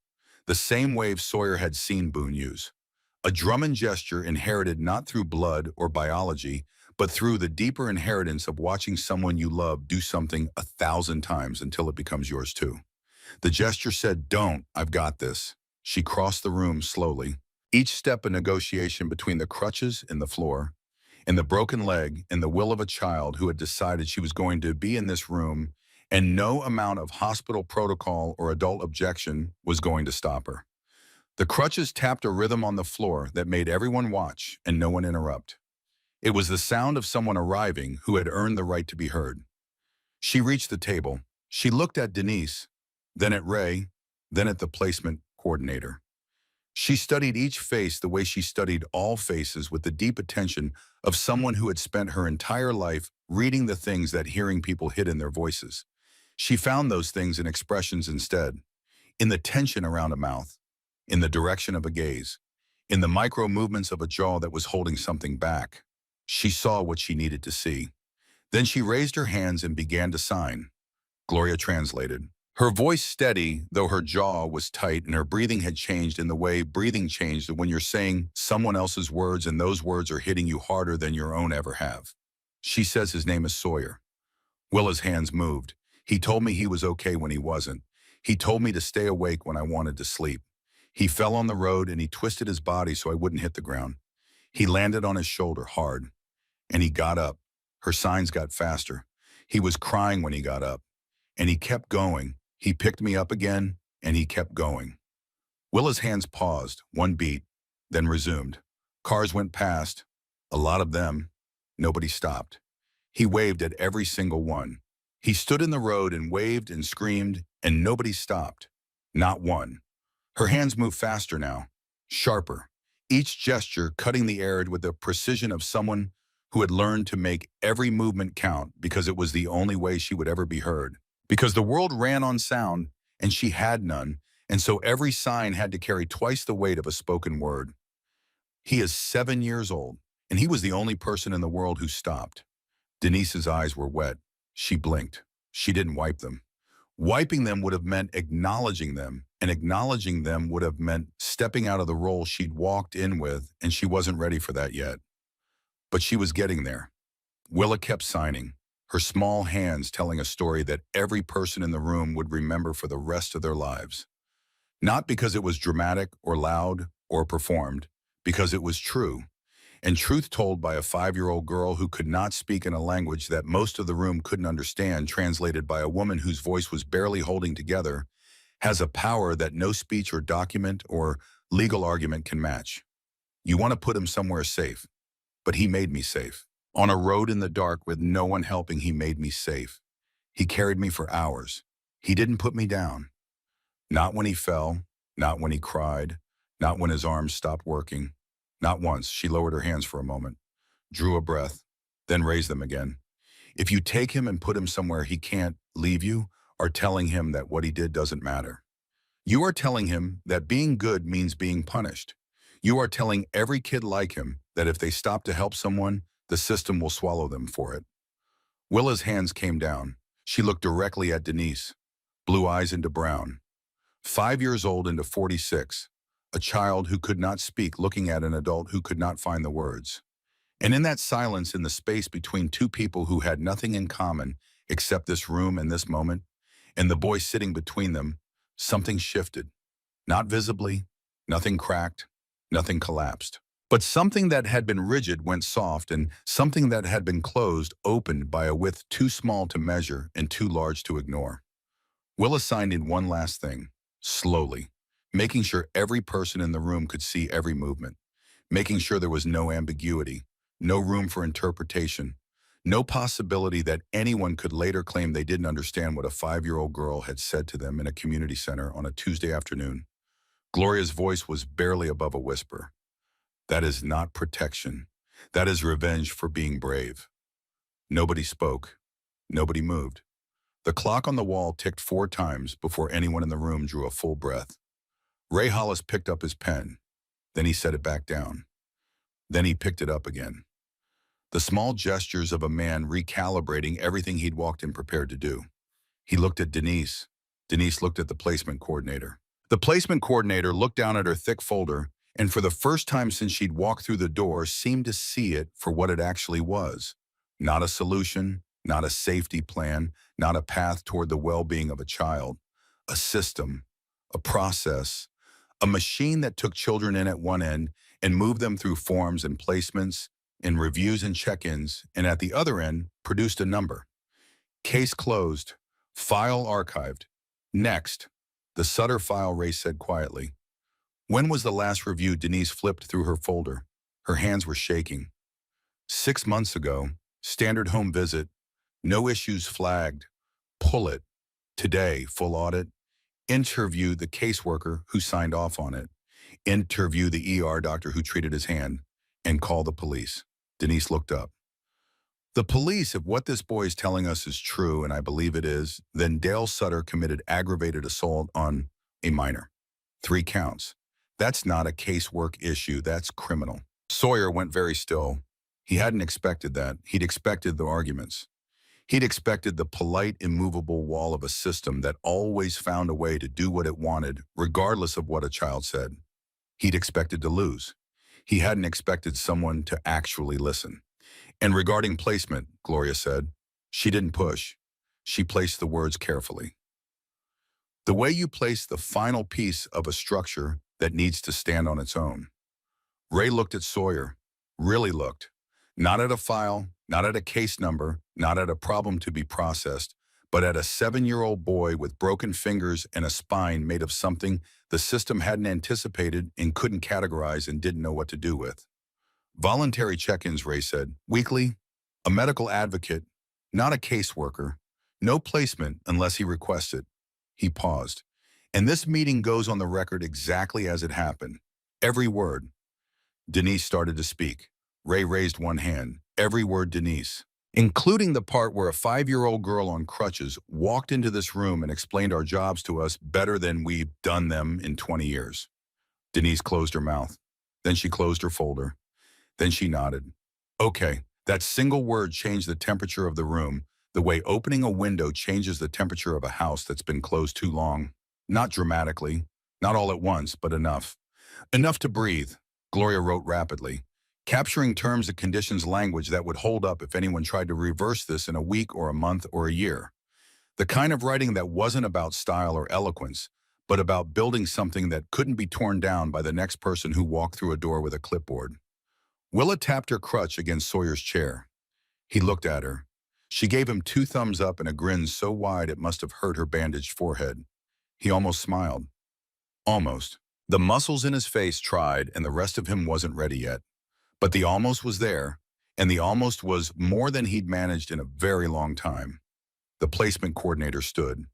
the same wave Sawyer had seen Boon use. A Drummond gesture inherited not through blood or biology, but through the deeper inheritance of watching someone you love do something 1,000 times until it becomes yours too. The gesture said, "Don't, I've got this." She crossed the room slowly, each step a negotiation between the crutches in the floor, and the broken leg and the will of a child who had decided she was going to be in this room, and no amount of hospital protocol or adult objection was going to stop her. The crutches tapped a rhythm on the floor that made everyone watch and no one interrupt. It was the sound of someone arriving who had earned the right to be heard. She reached the table. She looked at Denise, then at Ray, then at the placement coordinator. She studied each face the way she studied all faces, with the deep attention of someone who had spent her entire life reading the things that hearing people hid in their voices. She found those things in expressions instead, in the tension around a mouth, in the direction of a gaze, in the micro movements of a jaw that was holding something back. She saw what she needed to see. Then she raised her hands and began to sign. Gloria translated. Her voice steady, though her jaw was tight, and her breathing had changed in the way breathing changed when you're saying someone else's words and those words are hitting you harder than your own ever have. She says his name is Sawyer. Willa's hands moved. He told me he was okay when he wasn't. He told me to stay awake when I wanted to sleep. He fell on the road and he twisted his body so I wouldn't hit the ground. He landed on his shoulder hard. And he got up. Her signs got faster. He was crying when he got up. And he kept going. He picked me up again, and he kept going. Willa's hands paused, one beat, then resumed. Cars went past, a lot of them. Nobody stopped. He waved at every single one. He stood in the road and waved and screamed, and nobody stopped. Not one. Her hands moved faster now, sharper, each gesture cutting the air with the precision of someone who had learned to make every movement count because it was the only way she would ever be heard. Because the world ran on sound, and she had none, and so every sign had to carry twice the weight of a spoken word. He is 7 years old, and he was the only person in the world who stopped. Denise's eyes were wet. She blinked. She didn't wipe them. Wiping them would have meant acknowledging them, and acknowledging them would have meant stepping out of the role she'd walked in with, and she wasn't ready for that yet. But she was getting there. Willa kept signing, her small hands telling a story that every person in the room would remember for the rest of their lives. Not because it was dramatic or loud or performed, because it was true. and truth told by a 5-year-old girl who could not speak in a language that most of the room couldn't understand, translated by a woman whose voice was barely holding together, has a power that no speech or document or legal argument can match. You want to put him somewhere safe, but he made me safe. On a road in the dark with no one helping, he made me safe. He carried me for hours. He didn't put me down. Not when he fell, not when he cried, not when his arms stopped working. Not once. She lowered her hands for a moment, drew a breath, then raised them again. If you take him and put him somewhere he can't leave, you are telling him that what he did doesn't matter. You are telling him that being good means being punished. You are telling every kid like him that if they stop to help someone, the system will swallow them for it. Willa's hands came down. She looked directly at Denise, blue eyes into brown. 5 years old into 46, a child who could not speak looking at an adult who could not find the words. And in that silence, in the space between two people who had nothing in common except this room and this moment, and the boy sitting between them, something shifted. Not visibly, nothing cracked, nothing collapsed. But something that had been rigid went soft, and something that had been closed opened by a width too small to measure and too large to ignore. Willa signed in one last thing, slowly, making sure every person in the room could see every movement, making sure there was no ambiguity, no room for interpretation, no possibility that anyone could later claim they didn't understand what a 5-year-old girl had said to them in a community center on a Tuesday afternoon. Gloria's voice was barely above a whisper. That is not protection. That is revenge for being brave. Nobody spoke. Nobody moved. The clock on the wall ticked 4 times before anyone in the room drew a full breath. Ray Hollis picked up his pen. Then he set it back down. Then he picked it up again. The small gestures of a man recalibrating everything he'd walked in prepared to do. He looked at Denise. Denise looked at the placement coordinator. The placement coordinator looked down at her thick folder, and for the first time since she'd walked through the door, seemed to see it for what it actually was. Not a solution, not a safety plan, not a path toward the well-being of a child. A system, a process, a machine that took children in at one end and moved them through forms and placements, and reviews and check-ins, and at the other end, produced a number. Case closed. File archived. Next. The Sutter file, Ray said quietly. When was the last review? Denise flipped through her folder. Her hands were shaking. 6 months ago. Standard home visit. No issues flagged. Pull it. Today, full audit. Interview the caseworker who signed off on it. Interview the ER doctor who treated his hand. And call the police. Denise looked up. The police, if what this boy is telling us is true, and I believe it is, then Dale Sutter committed aggravated assault on a minor. 3 counts. That's not a casework issue, that's criminal. Sawyer went very still. He hadn't expected that. He'd expected the arguments. He'd expected the polite, immovable wall of a system that always found a way to do what it wanted, regardless of what a child said. He'd expected to lose. He hadn't expected someone to actually listen. And regarding placement, Gloria said, she didn't push. She placed the words carefully. The way you place the final piece of a structure that needs to stand on its own. Ray looked at Sawyer, really looked. Not at a file, not at a case number, not at a problem to be processed, but at a 7-year-old boy with broken fingers and a spine made of something the system hadn't anticipated and couldn't categorize and didn't know what to do with. Voluntary check-ins, Ray said. Weekly, a medical advocate, not a caseworker. No placement unless he requests it. He paused. And this meeting goes on the record exactly as it happened. Every word. Denise started to speak. Ray raised one hand. Every word, Denise. Including the part where a 5-year-old girl on crutches walked into this room and explained our jobs to us better than we've done them in 20 years. Denise closed her mouth. Then she closed her folder. Then she nodded. Okay, that single word changed the temperature of the room, the way opening a window changes the temperature of a house that's been closed too long. Not dramatically, not all at once, but enough. Enough to breathe, Gloria wrote rapidly, capturing terms and conditions language that would hold up if anyone tried to reverse this in a week or a month or a year. The kind of writing that wasn't about style or eloquence, but about building something that couldn't be torn down by the next person who walked through a door with a clipboard. Willa tapped her crutch against Sawyer's chair. He looked at her. She gave him two thumbs up and a grin so wide it must have hurt her bandaged forehead. He almost smiled. Almost. The muscles in his face tried, and the rest of him wasn't ready yet. But the almost was there, and the almost was more than he'd managed in a very long time. The placement coordinator stood.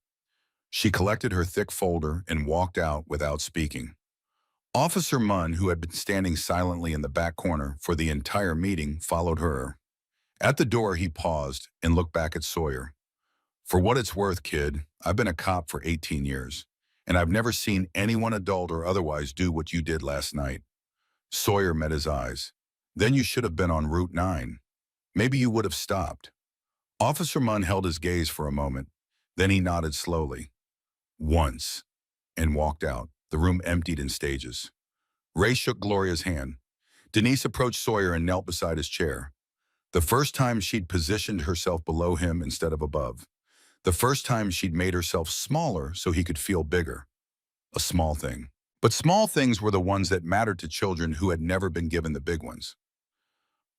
She collected her thick folder and walked out without speaking. Officer Munn, who had been standing silently in the back corner for the entire meeting, followed her. At the door, he paused and looked back at Sawyer. For what it's worth, kid, I've been a cop for 18 years, and I've never seen anyone adult or otherwise do what you did last night. Sawyer met his eyes. Then you should have been on Route 9. Maybe you would have stopped. Officer Munn held his gaze for a moment. Then he nodded slowly. Once. And walked out. The room emptied in stages. Ray shook Gloria's hand. Denise approached Sawyer and knelt beside his chair. The first time she'd positioned herself below him instead of above. The first time she'd made herself smaller so he could feel bigger. A small thing. But small things were the ones that mattered to children who had never been given the big ones.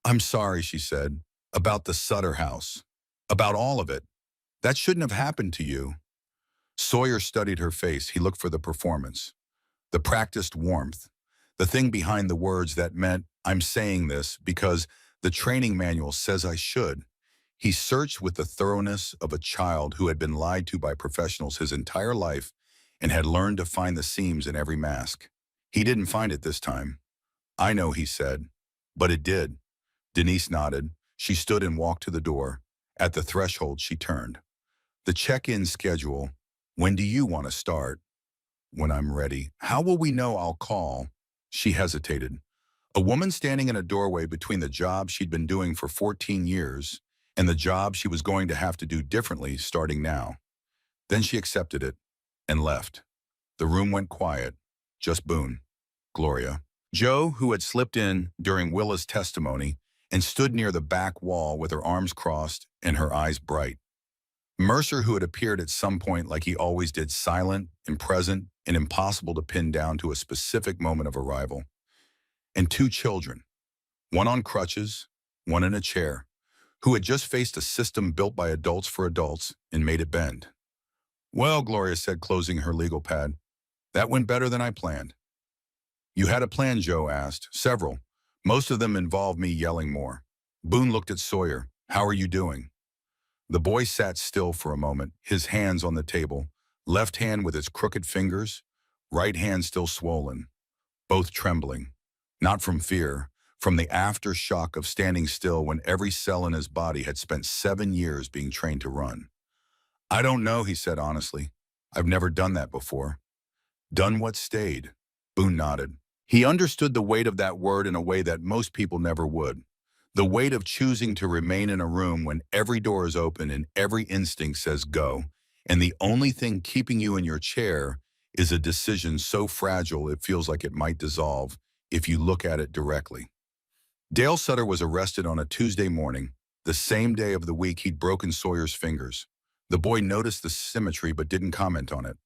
I'm sorry, she said, about the Sutter house. About all of it. That shouldn't have happened to you. Sawyer studied her face. He looked for the performance. The practiced warmth. The thing behind the words that meant, I'm saying this because the training manual says I should. He searched with the thoroughness of a child who had been lied to by professionals his entire life and had learned to find the seams in every mask. He didn't find it this time. I know, he said. But it did. Denise nodded. She stood and walked to the door. At the threshold, she turned. The check-in schedule. When do you want to start? When I'm ready. How will we know I'll call? She hesitated. A woman standing in a doorway between the job she'd been doing for 14 years and the job she was going to have to do differently starting now. Then she accepted it and left. The room went quiet. Just Boon, Gloria, Joe, who had slipped in during Willa's testimony and stood near the back wall with her arms crossed and her eyes bright. Mercer, who had appeared at some point like he always did, silent and present and impossible to pin down to a specific moment of arrival. And two children, one on crutches, one in a chair, who had just faced a system built by adults for adults and made it bend. Well, Gloria said, closing her legal pad, that went better than I planned. You had a plan, Joe asked. Several. Most of them involved me yelling more. Boon looked at Sawyer. How are you doing? The boy sat still for a moment, his hands on the table, left hand with its crooked fingers, right hand still swollen, both trembling. Not from fear, from the aftershock of standing still when every cell in his body had spent 7 years being trained to run. I don't know, he said honestly. I've never done that before. Done what stayed? Boon nodded. He understood the weight of that word in a way that most people never would. The weight of choosing to remain in a room when every door is open and every instinct says go, and the only thing keeping you in your chair is a decision so fragile it feels like it might dissolve if you look at it directly. Dale Sutter was arrested on a Tuesday morning, the same day of the week he'd broken Sawyer's fingers. The boy noticed the symmetry but didn't comment on it.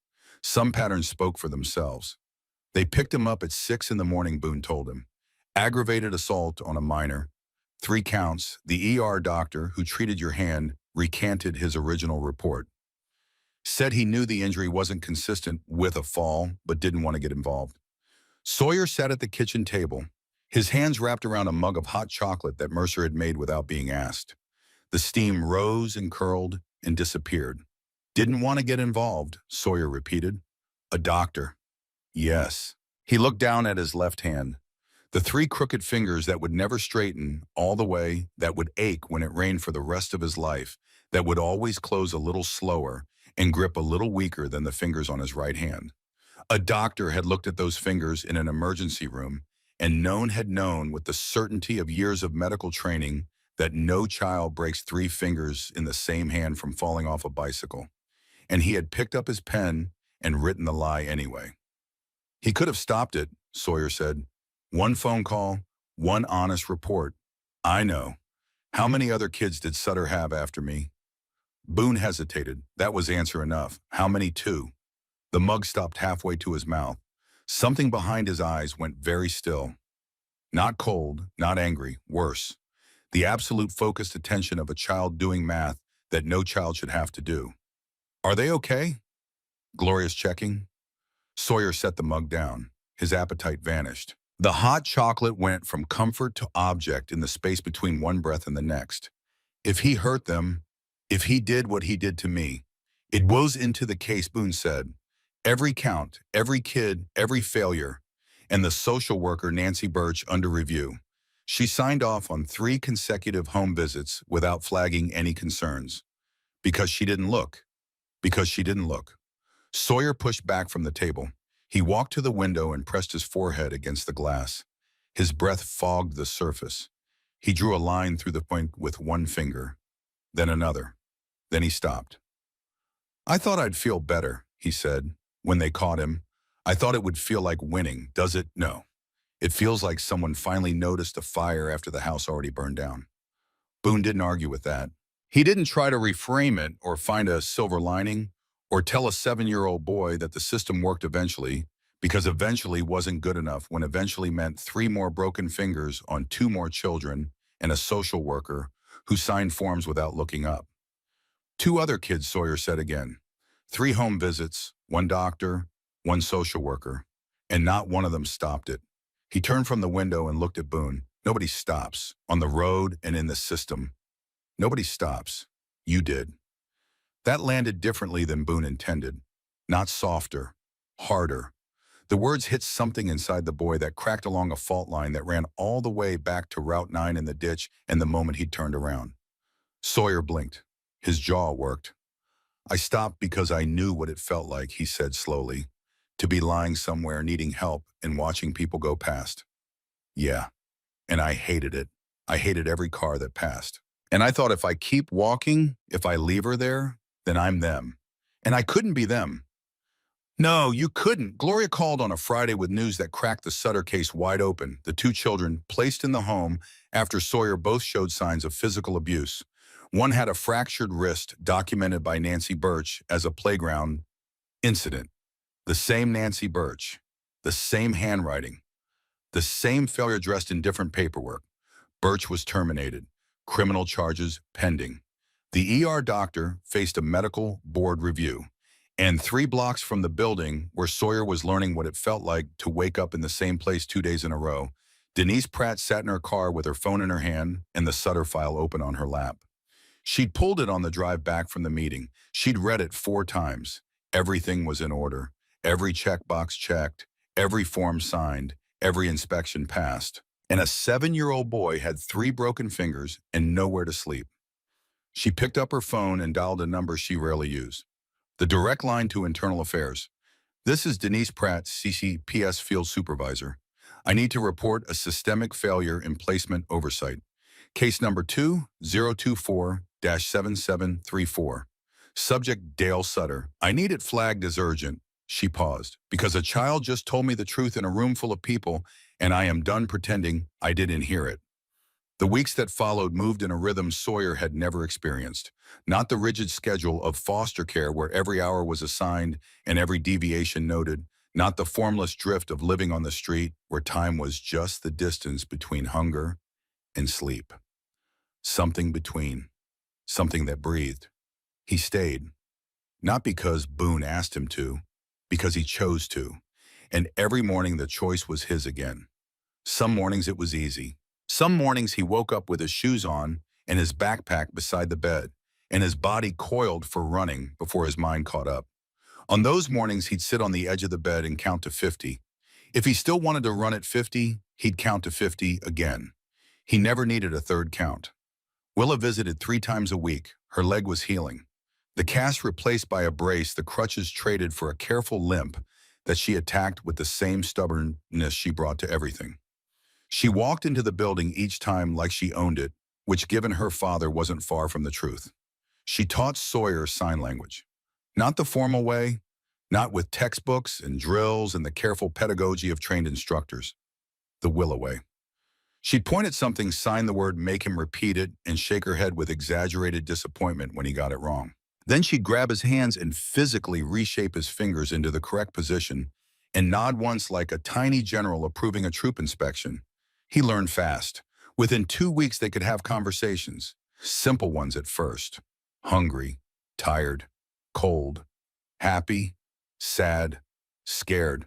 Some patterns spoke for themselves. They picked him up at 6 in the morning, Boon told him. Aggravated assault on a minor. 3 counts. The ER doctor who treated your hand recanted his original report. Said he knew the injury wasn't consistent with a fall, but didn't want to get involved. Sawyer sat at the kitchen table, his hands wrapped around a mug of hot chocolate that Mercer had made without being asked. The steam rose and curled and disappeared. Didn't want to get involved, Sawyer repeated. A doctor. Yes. He looked down at his left hand. The 3 crooked fingers that would never straighten all the way, that would ache when it rained for the rest of his life, that would always close a little slower and grip a little weaker than the fingers on his right hand. A doctor had looked at those fingers in an emergency room and had known with the certainty of years of medical training that no child breaks 3 fingers in the same hand from falling off a bicycle. And he had picked up his pen and written the lie anyway. He could have stopped it, Sawyer said. 1 phone call, 1 honest report. I know. How many other kids did Sutter have after me? Boon hesitated. That was answer enough. How many 2? The mug stopped halfway to his mouth. Something behind his eyes went very still. Not cold, not angry, worse. The absolute focused attention of a child doing math that no child should have to do. Are they okay? Gloria's checking. Sawyer set the mug down. His appetite vanished. The hot chocolate went from comfort to object in the space between one breath and the next. If he hurt them, if he did what he did to me, it goes into the case, Boon said. Every count, every kid, every failure. And the social worker, Nancy Birch, under review. She signed off on 3 consecutive home visits without flagging any concerns. Because she didn't look. Because she didn't look. Sawyer pushed back from the table. He walked to the window and pressed his forehead against the glass. His breath fogged the surface. He drew a line through the point with one finger, then another. Then he stopped. I thought I'd feel better, he said, when they caught him. I thought it would feel like winning. Does it? No. It feels like someone finally noticed a fire after the house already burned down. Boon didn't argue with that. He didn't try to reframe it or find a silver lining or tell a 7-year-old boy that the system worked eventually, because eventually wasn't good enough when eventually meant 3 more broken fingers on 2 more children and a social worker who signed forms without looking up. 2 other kids, Sawyer said again. 3 home visits, 1 doctor, 1 social worker, and not one of them stopped it. He turned from the window and looked at Boon. Nobody stops, on the road and in the system. Nobody stops. You did. That landed differently than Boon intended. Not softer, harder. The words hit something inside the boy that cracked along a fault line that ran all the way back to Route 9 in the ditch and the moment he turned around. Sawyer blinked. His jaw worked. I stopped because I knew what it felt like, he said slowly, to be lying somewhere needing help and watching people go past. Yeah, and I hated it. I hated every car that passed. And I thought if I keep walking, if I leave her there, then I'm them. And I couldn't be them. No, you couldn't. Gloria called on a Friday with news that cracked the Sutter case wide open. The 2 children placed in the home after Sawyer both showed signs of physical abuse. One had a fractured wrist documented by Nancy Birch as a playground incident. The same Nancy Birch, the same handwriting, the same failure dressed in different paperwork. Birch was terminated. Criminal charges pending. The ER doctor faced a medical board review. And 3 blocks from the building where Sawyer was learning what it felt like to wake up in the same place 2 days in a row, Denise Pratt sat in her car with her phone in her hand and the Sutter file open on her lap. She'd pulled it on the drive back from the meeting. She'd read it 4 times. Everything was in order. Every checkbox checked. Every form signed. Every inspection passed. And a 7-year-old boy had 3 broken fingers and nowhere to sleep. She picked up her phone and dialed a number she rarely used. The direct line to Internal Affairs. This is Denise Pratt, CCPS Field Supervisor. I need to report a systemic failure in placement oversight. Case number 2024-7734. Subject Dale Sutter. I need it flagged as urgent. She paused, because a child just told me the truth in a room full of people, and I am done pretending I didn't hear it. The weeks that followed moved in a rhythm Sawyer had never experienced. Not the rigid schedule of foster care where every hour was assigned and every deviation noted. Not the formless drift of living on the street where time was just the distance between hunger and sleep. Something between. Something that breathed. He stayed. Not because Boon asked him to, because he chose to. And every morning the choice was his again. Some mornings it was easy. Some mornings he woke up with his shoes on and his backpack beside the bed, and his body coiled for running before his mind caught up. On those mornings, he'd sit on the edge of the bed and count to 50. If he still wanted to run at 50, he'd count to 50 again. He never needed a third count. Willa visited 3 times a week. Her leg was healing. The cast replaced by a brace, the crutches traded for a careful limp that she attacked with the same stubbornness she brought to everything. She walked into the building each time like she owned it, which given her father wasn't far from the truth. She taught Sawyer sign language. Not the formal way, not with textbooks and drills and the careful pedagogy of trained instructors. The Willow way. She'd point at something, sign the word, make him repeat it, and shake her head with exaggerated disappointment when he got it wrong. Then she'd grab his hands and physically reshape his fingers into the correct position and nod once like a tiny general approving a troop inspection. He learned fast. Within 2 weeks, they could have conversations. Simple ones at first. Hungry, tired, cold, happy, sad, scared.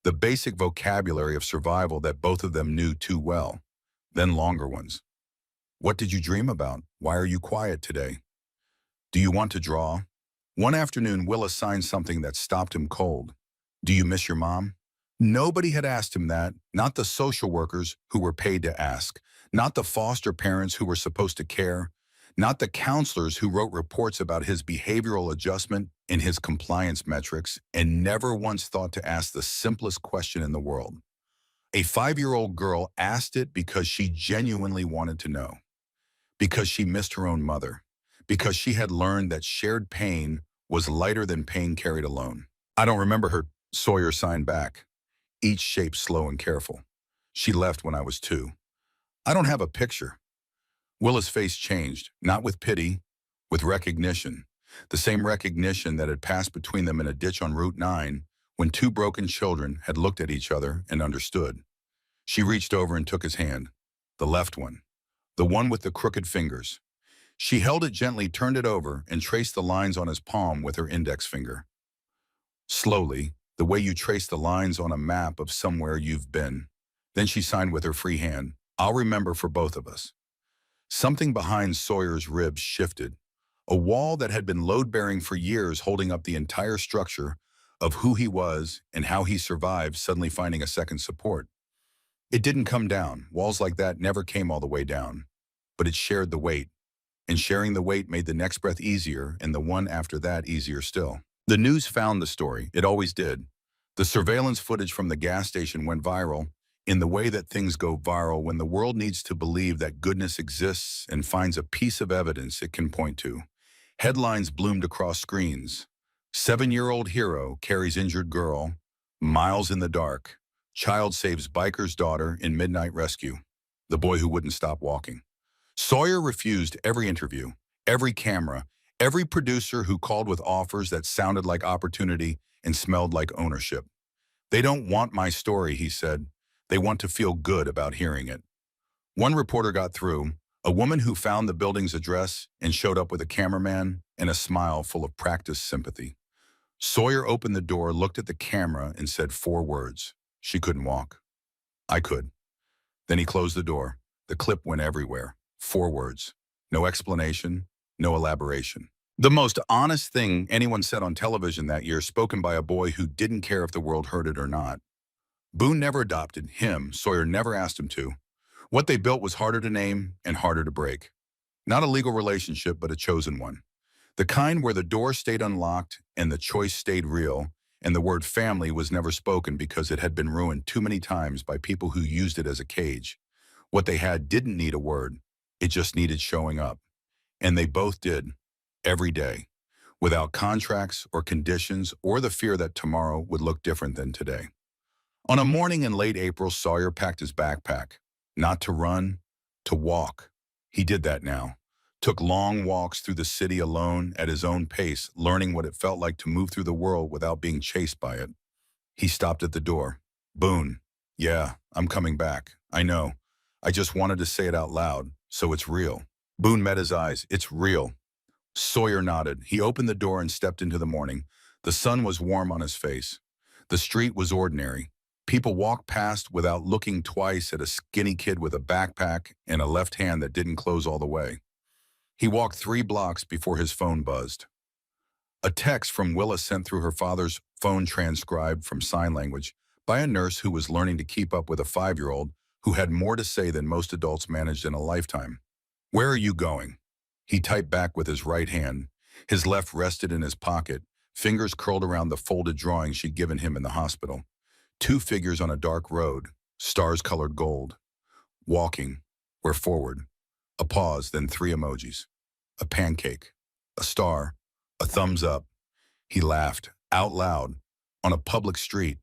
The basic vocabulary of survival that both of them knew too well. Then longer ones. What did you dream about? Why are you quiet today? Do you want to draw? One afternoon, Willa signed something that stopped him cold. Do you miss your mom? Nobody had asked him that, not the social workers who were paid to ask, not the foster parents who were supposed to care, not the counselors who wrote reports about his behavioral adjustment and his compliance metrics, and never once thought to ask the simplest question in the world. A 5-year-old girl asked it because she genuinely wanted to know, because she missed her own mother, because she had learned that shared pain was lighter than pain carried alone. I don't remember her, Sawyer signed back, each shape slow and careful. She left when I was 2. I don't have a picture. Willa's face changed, not with pity, with recognition. The same recognition that had passed between them in a ditch on Route 9 when 2 broken children had looked at each other and understood. She reached over and took his hand, the left one, the one with the crooked fingers. She held it gently, turned it over, and traced the lines on his palm with her index finger. Slowly, the way you trace the lines on a map of somewhere you've been. Then she signed with her free hand, I'll remember for both of us. Something behind Sawyer's ribs shifted. A wall that had been load-bearing for years, holding up the entire structure of who he was and how he survived, suddenly finding a second support. It didn't come down. Walls like that never came all the way down. But it shared the weight. And sharing the weight made the next breath easier, and the one after that easier still. The news found the story. It always did. The surveillance footage from the gas station went viral, in the way that things go viral when the world needs to believe that goodness exists and finds a piece of evidence it can point to. Headlines bloomed across screens. 7-year-old hero carries injured girl, miles in the dark. Child saves biker's daughter in midnight rescue. The boy who wouldn't stop walking. Sawyer refused every interview, every camera, every producer who called with offers that sounded like opportunity and smelled like ownership. They don't want my story, he said. They want to feel good about hearing it. One reporter got through, a woman who found the building's address and showed up with a cameraman and a smile full of practiced sympathy. Sawyer opened the door, looked at the camera, and said 4 words. She couldn't walk. I could. Then he closed the door. The clip went everywhere. 4 words. No explanation, no elaboration. The most honest thing anyone said on television that year, spoken by a boy who didn't care if the world heard it or not. Boon never adopted him. Sawyer never asked him to. What they built was harder to name and harder to break. Not a legal relationship, but a chosen one. The kind where the door stayed unlocked and the choice stayed real, and the word family was never spoken because it had been ruined too many times by people who used it as a cage. What they had didn't need a word. It just needed showing up. And they both did, every day, without contracts or conditions or the fear that tomorrow would look different than today. On a morning in late April, Sawyer packed his backpack, not to run, to walk. He did that now. Took long walks through the city alone at his own pace, learning what it felt like to move through the world without being chased by it. He stopped at the door. Boon. Yeah, I'm coming back. I know. I just wanted to say it out loud, so it's real. Boon met his eyes. It's real. Sawyer nodded. He opened the door and stepped into the morning. The sun was warm on his face. The street was ordinary. People walked past without looking twice at a skinny kid with a backpack and a left hand that didn't close all the way. He walked 3 blocks before his phone buzzed. A text from Willa sent through her father's phone, transcribed from sign language by a nurse who was learning to keep up with a 5-year-old who had more to say than most adults managed in a lifetime. Where are you going? He typed back with his right hand. His left rested in his pocket, fingers curled around the folded drawing she'd given him in the hospital. 2 figures on a dark road, stars colored gold. Walking. We're forward. A pause, then 3 emojis. A pancake. A star. A thumbs up. He laughed, out loud, on a public street.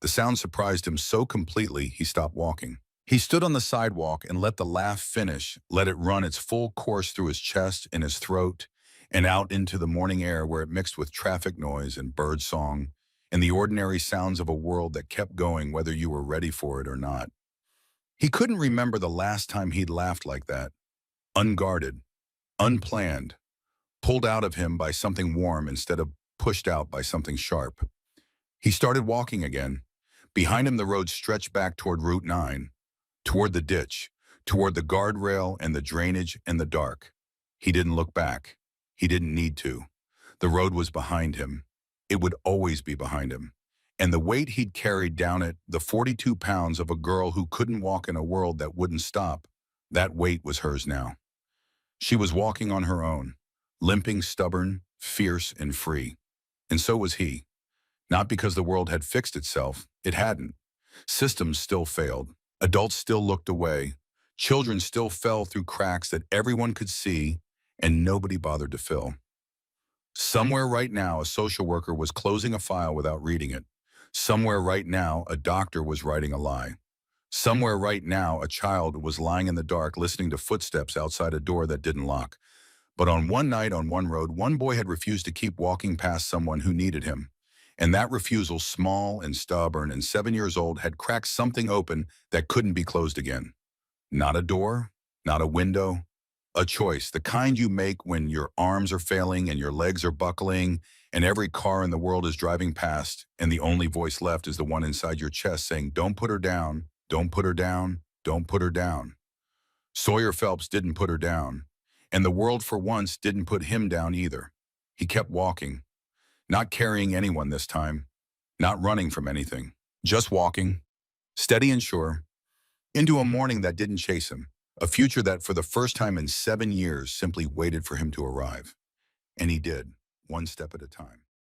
The sound surprised him so completely he stopped walking. He stood on the sidewalk and let the laugh finish, let it run its full course through his chest and his throat, and out into the morning air where it mixed with traffic noise and bird song, and the ordinary sounds of a world that kept going whether you were ready for it or not. He couldn't remember the last time he'd laughed like that, unguarded, unplanned, pulled out of him by something warm instead of pushed out by something sharp. He started walking again. Behind him, the road stretched back toward Route 9, toward the ditch, toward the guardrail and the drainage and the dark. He didn't look back. He didn't need to. The road was behind him. It would always be behind him. And the weight he'd carried down it, the 42 pounds of a girl who couldn't walk in a world that wouldn't stop, that weight was hers now. She was walking on her own, limping, stubborn, fierce, and free. And so was he. Not because the world had fixed itself, it hadn't. Systems still failed. Adults still looked away. Children still fell through cracks that everyone could see and nobody bothered to fill. Somewhere right now, a social worker was closing a file without reading it. Somewhere right now, a doctor was writing a lie. Somewhere right now, a child was lying in the dark listening to footsteps outside a door that didn't lock. But on one night on one road, one boy had refused to keep walking past someone who needed him. And that refusal, small and stubborn and 7 years old, had cracked something open that couldn't be closed again. Not a door, not a window, a choice, the kind you make when your arms are failing and your legs are buckling and every car in the world is driving past and the only voice left is the one inside your chest saying, "Don't put her down, don't put her down, don't put her down." Sawyer Phelps didn't put her down, and the world for once didn't put him down either. He kept walking, not carrying anyone this time, not running from anything, just walking, steady and sure, into a morning that didn't chase him, a future that for the first time in 7 years simply waited for him to arrive. And he did, one step at a time.